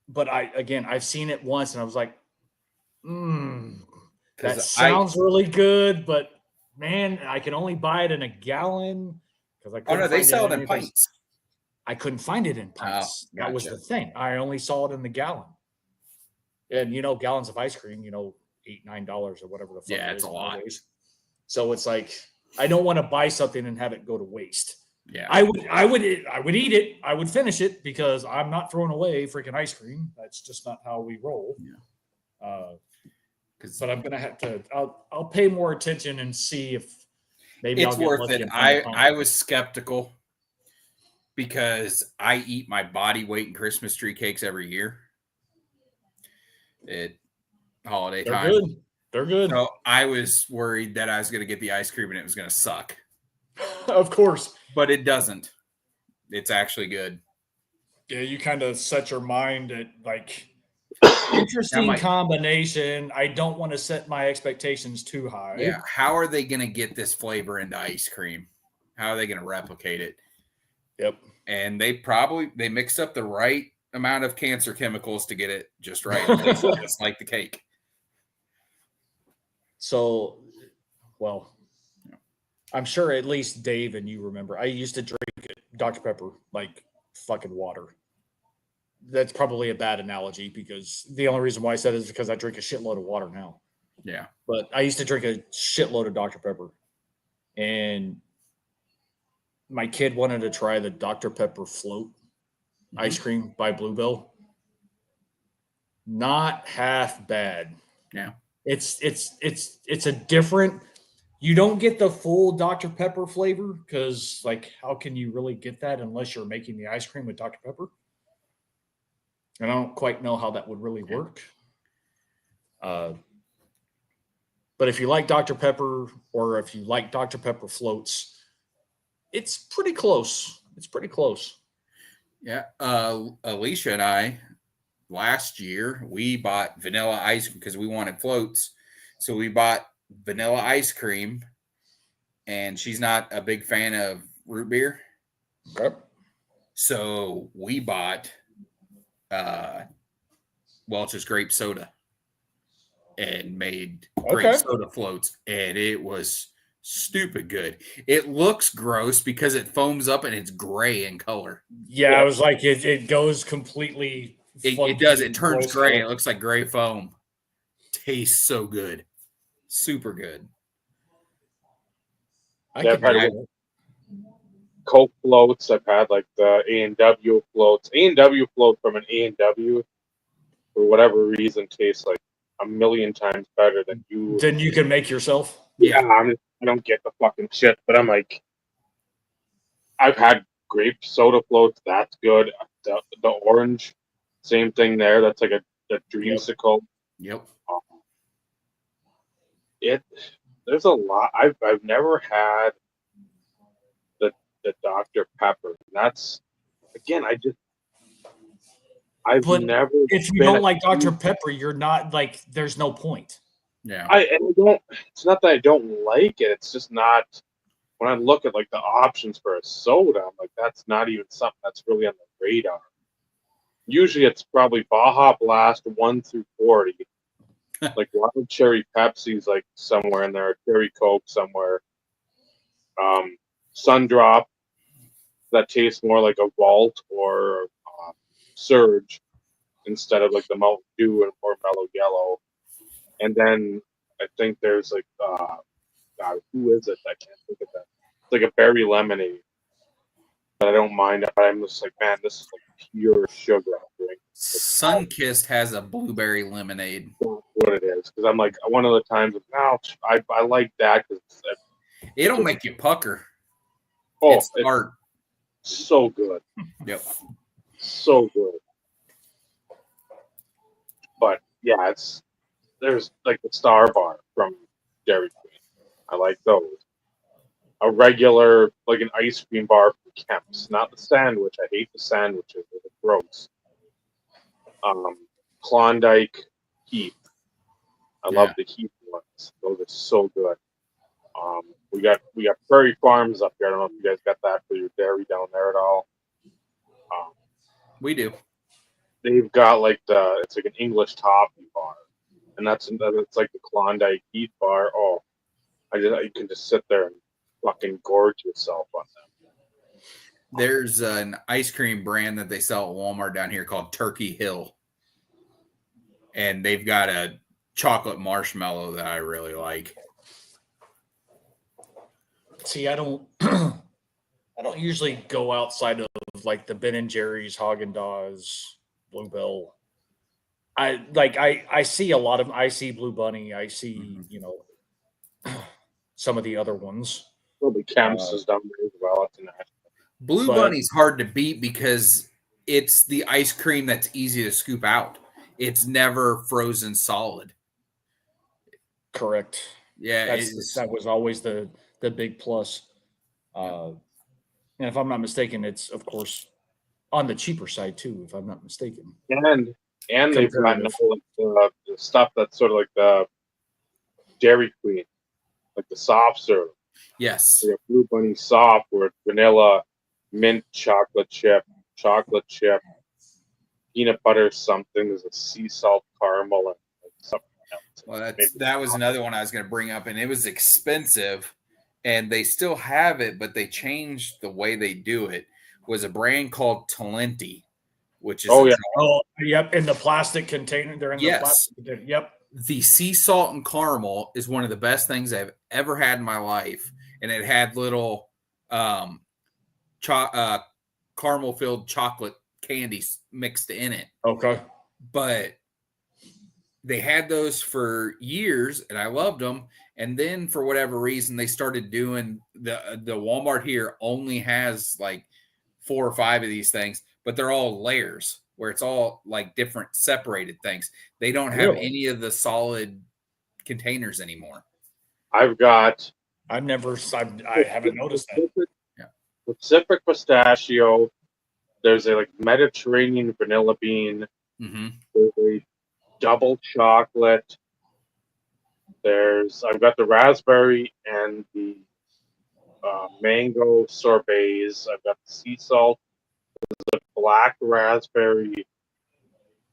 But I've seen it once, and I was like, that sounds really good, but man, I can only buy it in a gallon because I couldn't. Oh no, they sell it in pints. I couldn't find it in pints. Gotcha. That was the thing. I only saw it in the gallon. And gallons of ice cream, $8, $9 or whatever the fuck. Yeah, it's a lot. Nowadays. So it's like I don't want to buy something and have it go to waste. Yeah, I would eat it. I would finish it because I'm not throwing away freaking ice cream. That's just not how we roll. Yeah. But I'm gonna have to. I'll pay more attention and see if maybe it's I'll get worth it. I was skeptical because I eat my body weight in Christmas tree cakes every year. Holiday time. Good. They're good. So I was worried that I was going to get the ice cream and it was going to suck. Of course. But it doesn't. It's actually good. Yeah, you kind of set your mind at like interesting combination. I don't want to set my expectations too high. Yeah. How are they going to get this flavor into ice cream? How are they going to replicate it? Yep. And they mixed up the right amount of cancer chemicals to get it just right. Just like the cake. So, well, I'm sure at least Dave and you remember, I used to drink Dr. Pepper like fucking water. That's probably a bad analogy because the only reason why I said it is because I drink a shitload of water now. Yeah. But I used to drink a shitload of Dr. Pepper. And my kid wanted to try the Dr. Pepper float ice cream by Bluebell. Not half bad. Yeah. It's a different, you don't get the full Dr. Pepper flavor because like how can you really get that unless you're making the ice cream with Dr. Pepper? And I don't quite know how that would really work. But if you like Dr. Pepper or if you like Dr. Pepper floats, it's pretty close. It's pretty close. Yeah. Alicia and I, last year, we bought vanilla ice cream because we wanted floats. So we bought vanilla ice cream and she's not a big fan of root beer. Okay. So we bought Welch's grape soda and made grape Okay. soda floats, and it was stupid good. It looks gross because it foams up and it's gray in color. Yeah, I was like, it goes completely. It does. funky It turns and gray. gross. It looks like gray foam. Tastes so good. Super good. I Yeah, could I've do had it. Coke floats. I've had like the A&W floats. A&W float from an A&W, for whatever reason, tastes like a million times better than you. Then you can make yourself. Yeah, I don't get the fucking shit, but I'm like, I've had grape soda floats. That's good. The orange, same thing there. That's like a dreamsicle. Yep. There's a lot. I've never had the Dr. Pepper. That's again, I've But never. if you been don't a like Dr. huge- Pepper, you're not like. There's no point. Yeah. I don't. It's not that I don't like it. It's just not. When I look at like the options for a soda, I'm like, that's not even something that's really on the radar. Usually, it's probably Baja Blast 1 through 40. Like Wild Cherry Pepsi's like somewhere in there, Cherry Coke somewhere. Sundrop that tastes more like a Vault or Surge instead of like the Mountain Dew or Mellow Yellow. And then I think there's like God, who is it? I can't think of that. It's like a berry lemonade that I don't mind. But I'm just like, man, this is like pure sugar drink. Sunkissed has a blueberry lemonade. What it is, because I'm like one of the times. No, I like that because It'll make you pucker. it's art. so good, Yep. so good. But yeah, there's like the Star Bar from Dairy Queen. I like those. A regular, like an ice cream bar from Kemp's, not the sandwich. I hate the sandwiches; they're gross. Klondike Heath. I love the Heath ones. Those are so good. We got Prairie Farms up here. I don't know if you guys got that for your dairy down there at all. We do. They've got like it's like an English toffee bar, and it's like the Klondike Heath bar. Oh, you can just sit there and fucking gorge yourself on them. There's an ice cream brand that they sell at Walmart down here called Turkey Hill. And they've got a chocolate marshmallow that I really like. See, I don't I don't usually go outside of like the Ben and Jerry's, Haagen-Dazs, Bluebell. I see a lot of I see Blue Bunny, I see, some of the other ones. Probably Kemp's is down there as well. It's a national. Blue Bunny's hard to beat because it's the ice cream that's easy to scoop out. It's never frozen solid. Correct. Yeah, That was always the big plus. And if I'm not mistaken, it's of course on the cheaper side too, if I'm not mistaken. And they've got Comparative. like the stuff that's sort of like the Dairy Queen, like the soft serve. yes. Like a Blue Bunny soft where it's vanilla, mint chocolate chip, peanut butter something. There's a sea salt caramel and something else. Well, that was another one I was going to bring up, and it was expensive, and they still have it, but they changed the way they do it. Was a brand called Talenti, which is Oh, yep, in the plastic container. They're in the Yes. plastic container. Yep. the sea salt and caramel is one of the best things I've ever had in my life, and it had little caramel filled chocolate candies mixed in it. Okay. But they had those for years, and I loved them. And then for whatever reason, they started doing the Walmart here only has like 4 or 5 of these things, but they're all layers where it's all like different separated things. They don't have Really? any of the solid containers anymore. I haven't noticed that. Pacific pistachio. There's a like Mediterranean vanilla bean. Mm-hmm. There's a double chocolate. I've got the raspberry and the mango sorbets. I've got the sea salt, the black raspberry.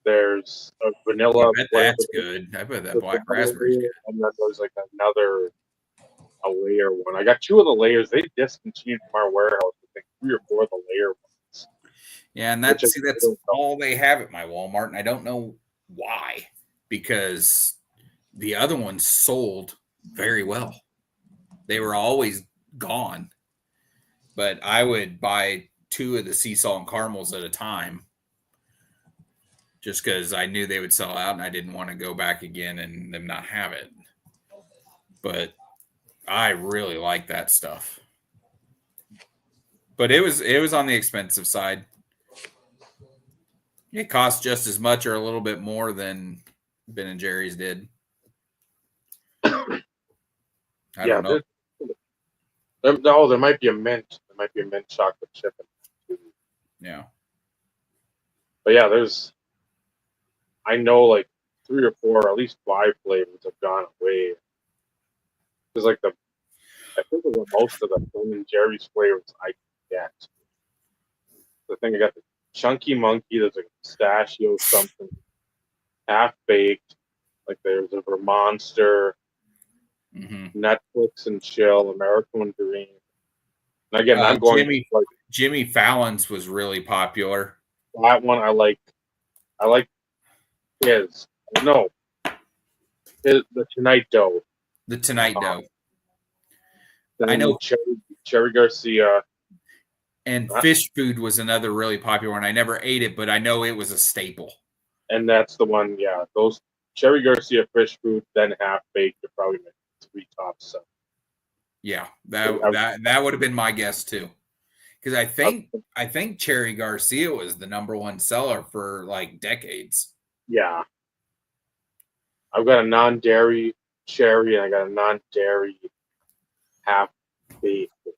There's a I vanilla. bet whatever that's the- good. I bet that the black vanilla raspberry's layer, good. and then there's like another a layer one. I got two of the layers. They discontinued from our warehouse. I think 3 or 4 of the layer ones. Yeah, and Which that's is- that's all they have at my Walmart, and I don't know why, because the other ones sold very well. They were always gone, but I would buy 2 of the sea salt and caramels at a time, just because I knew they would sell out, and I didn't want to go back again and them not have it. But I really like that stuff. But it was on the expensive side. It cost just as much or a little bit more than Ben and Jerry's did. I don't know. There might be a mint. There might be a mint chocolate chip. Yeah. But yeah, I know like 3 or 4, at least 5 flavors have gone away. There's like I think the most of the Ben and Jerry's flavors I get. I think I got the Chunky Monkey. There's a pistachio something, half baked. Like there's a Vermonster, Mm-hmm. Netflix and Chill, American Dream. And again, I'm going like Jimmy Fallon's was really popular. that one. I like his no, the Tonight Dough. The Tonight Dough. Then I know. Cherry Garcia. And Fish Food was another really popular one. I never ate it, but I know it was a staple. And that's the one, yeah. Those Cherry Garcia Fish Food, then half baked, are probably my 3 tops. So. Yeah, that would have been my guess too. Because I think Cherry Garcia was the #1 seller for like decades. Yeah. I've got a non-dairy cherry and I got a non-dairy half baked thing.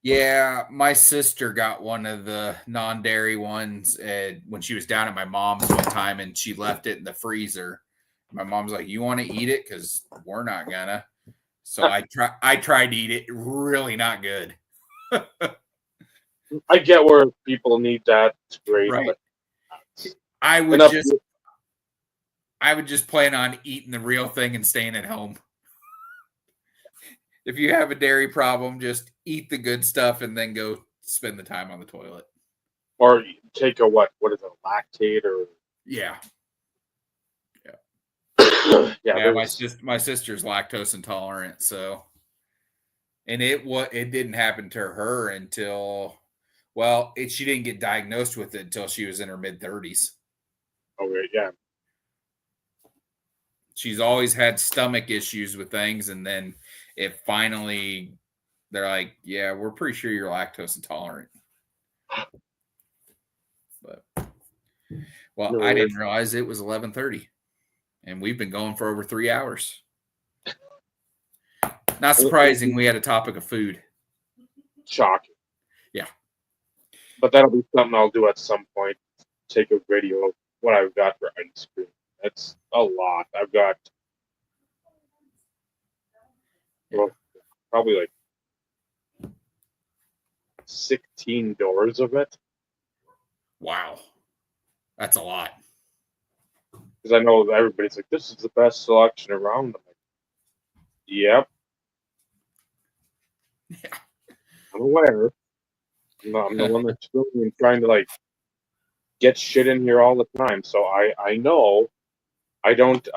Yeah, my sister got one of the non-dairy ones when she was down at my mom's one time, and she left it in the freezer. My mom's like, "You want to eat it? Because we're not gonna." So I tried to eat it. Really not good. I get where people need that. It's great. Right. But I would just plan on eating the real thing and staying at home. If you have a dairy problem, just eat the good stuff and then go spend the time on the toilet. Or take a what is it, lactate or Yeah. yeah. Yeah, my sister's lactose intolerant, so and it didn't happen to her until she didn't get diagnosed with it until she was in her mid-30s. Okay, yeah. She's always had stomach issues with things, and then it finally they're like, "Yeah, we're pretty sure you're lactose intolerant." But I didn't realize it was 11:30. And we've been going for over 3 hours. Not surprising we had a topic of food. Shocking. Yeah. But that'll be something I'll do at some point. Take a video of what I've got for ice cream. It's a lot. I've got probably like 16 doors of it. Wow. That's a lot. Because I know everybody's like, this is the best selection around. I'm like, yep. Yeah. I'm aware. I'm the one that's really trying to like get shit in here all the time. So I know I don't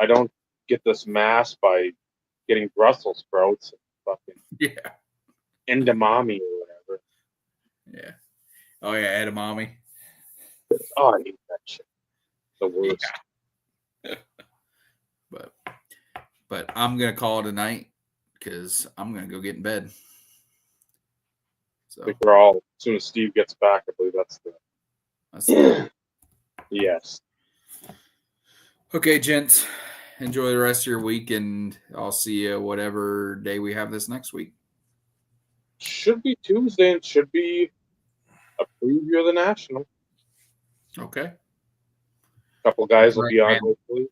get this mass by getting Brussels sprouts and fucking edamame or whatever. Yeah. Oh yeah, edamame. Oh, I hate that shit. The worst. Yeah. But I'm gonna call it a night because I'm gonna go get in bed. So I think we're all, as soon as Steve gets back, I believe that's the yes. Okay, gents. Enjoy the rest of your week, and I'll see you whatever day we have this next week. Should be Tuesday and should be a preview of the National. Okay. A couple of guys will Right, be on, man. hopefully.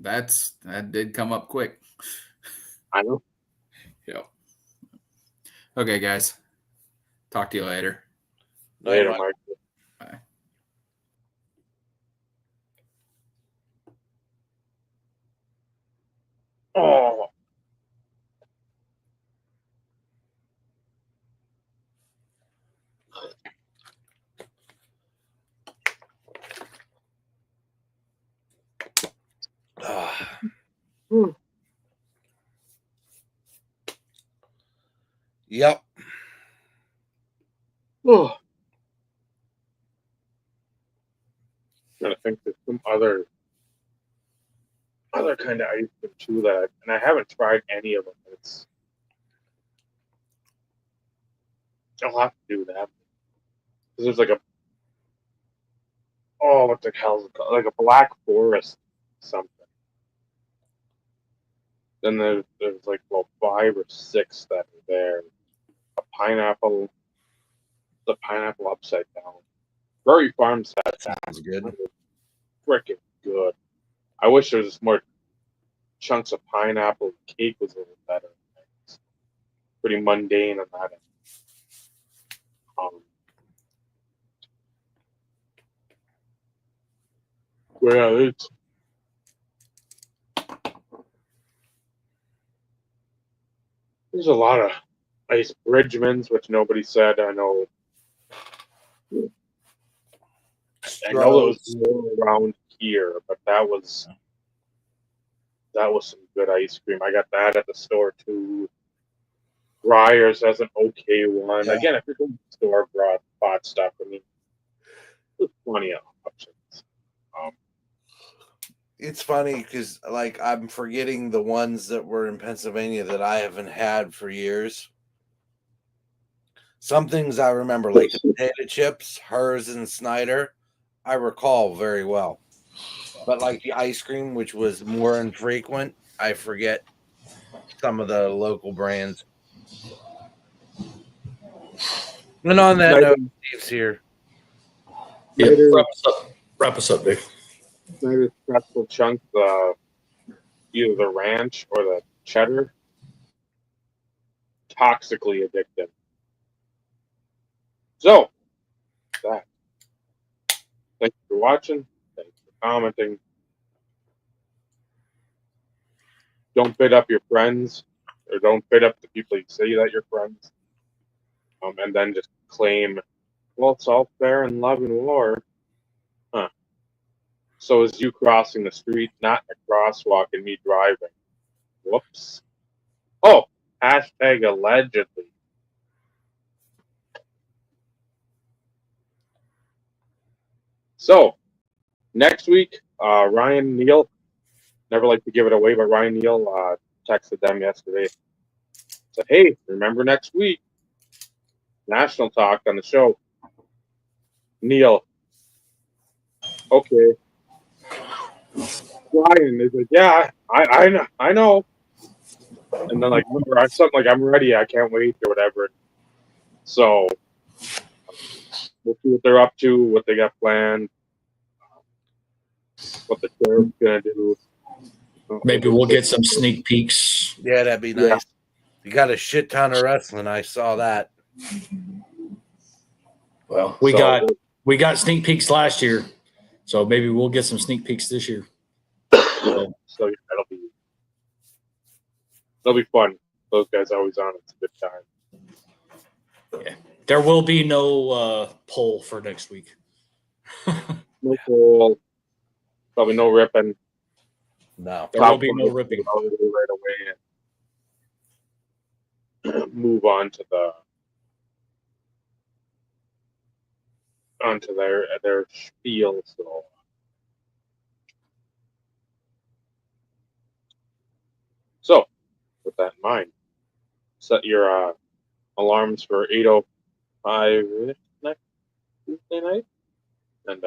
That did come up quick. I know. Yeah. Okay, guys. Talk to you later. Later, Mike. Mike. Bye. Oh. Ah. Hmm. Yep. Oh. I'm trying to think there's some other kind of ice cream too and I haven't tried any of them. I'll have to do that. 'Cause there's like what the hell is it called? Like a Black Forest something. Then there's like 5 or 6 that are there. A pineapple, the pineapple upside down. Prairie Farms has that. Sounds good. Freaking good. I wish there was more chunks of pineapple. Cake was a little better. It's pretty mundane on that end. Yeah, there's a lot of ice Bridgmans, which nobody said. I know it was more around here, but that was some good ice cream. I got that at the store too. Briar's has an okay one. Yeah. Again, if you're going to store bought stuff, I mean, there's plenty of options. It's funny because, like, I'm forgetting the ones that were in Pennsylvania that I haven't had for years. Some things I remember, like the potato chips, hers and Snyder, I recall very well. But like the ice cream, which was more infrequent, I forget some of the local brands. And on that note, Steve's here. Yeah, Snyder's- wrap us up, Vic. Snyder's pretzel chunk, either the ranch or the cheddar, toxically addictive. So, that. Thanks for watching. Thanks for commenting. Don't bid up your friends, or don't bid up the people you say that you're friends, and then just claim, well, it's all fair in love and war. Huh. So is you crossing the street, not in a crosswalk, and me driving. Whoops. Oh, hashtag allegedly. So, next week, Ryan Neal, never like to give it away, but Ryan Neal texted them yesterday. Said, hey, remember next week, national talk on the show. Neal, okay. Ryan is like, yeah, I know. And then like, something like, I'm ready, I can't wait, or whatever. So, we'll see what they're up to, what they got planned, what the sheriff's gonna do. Maybe we'll get some sneak peeks. Yeah, that'd be nice. Yeah. You got a shit ton of wrestling. I saw that. Well, we got sneak peeks last year, so maybe we'll get some sneak peeks this year. So yeah, that'll be fun. Those guys always on. It's a good time. Yeah, there will be no poll for next week. No poll, probably no ripping. No. There will be no ripping. Right away and move on to their spiel. So, with that in mind, set your alarms for 8:05 next Tuesday night, and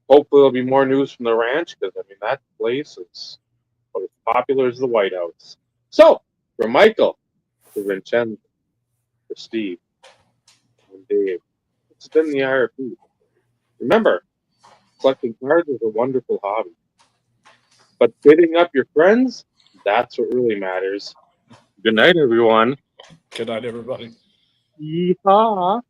hopefully there'll be more news from the ranch, because I mean that place is as popular as the White House. So, for Michael, for Vincenzo, for Steve, and Dave, it's been the IRP. Remember, collecting cards is a wonderful hobby, but bidding up your friends, that's what really matters. Good night, everyone. Good night, everybody. Yeehaw.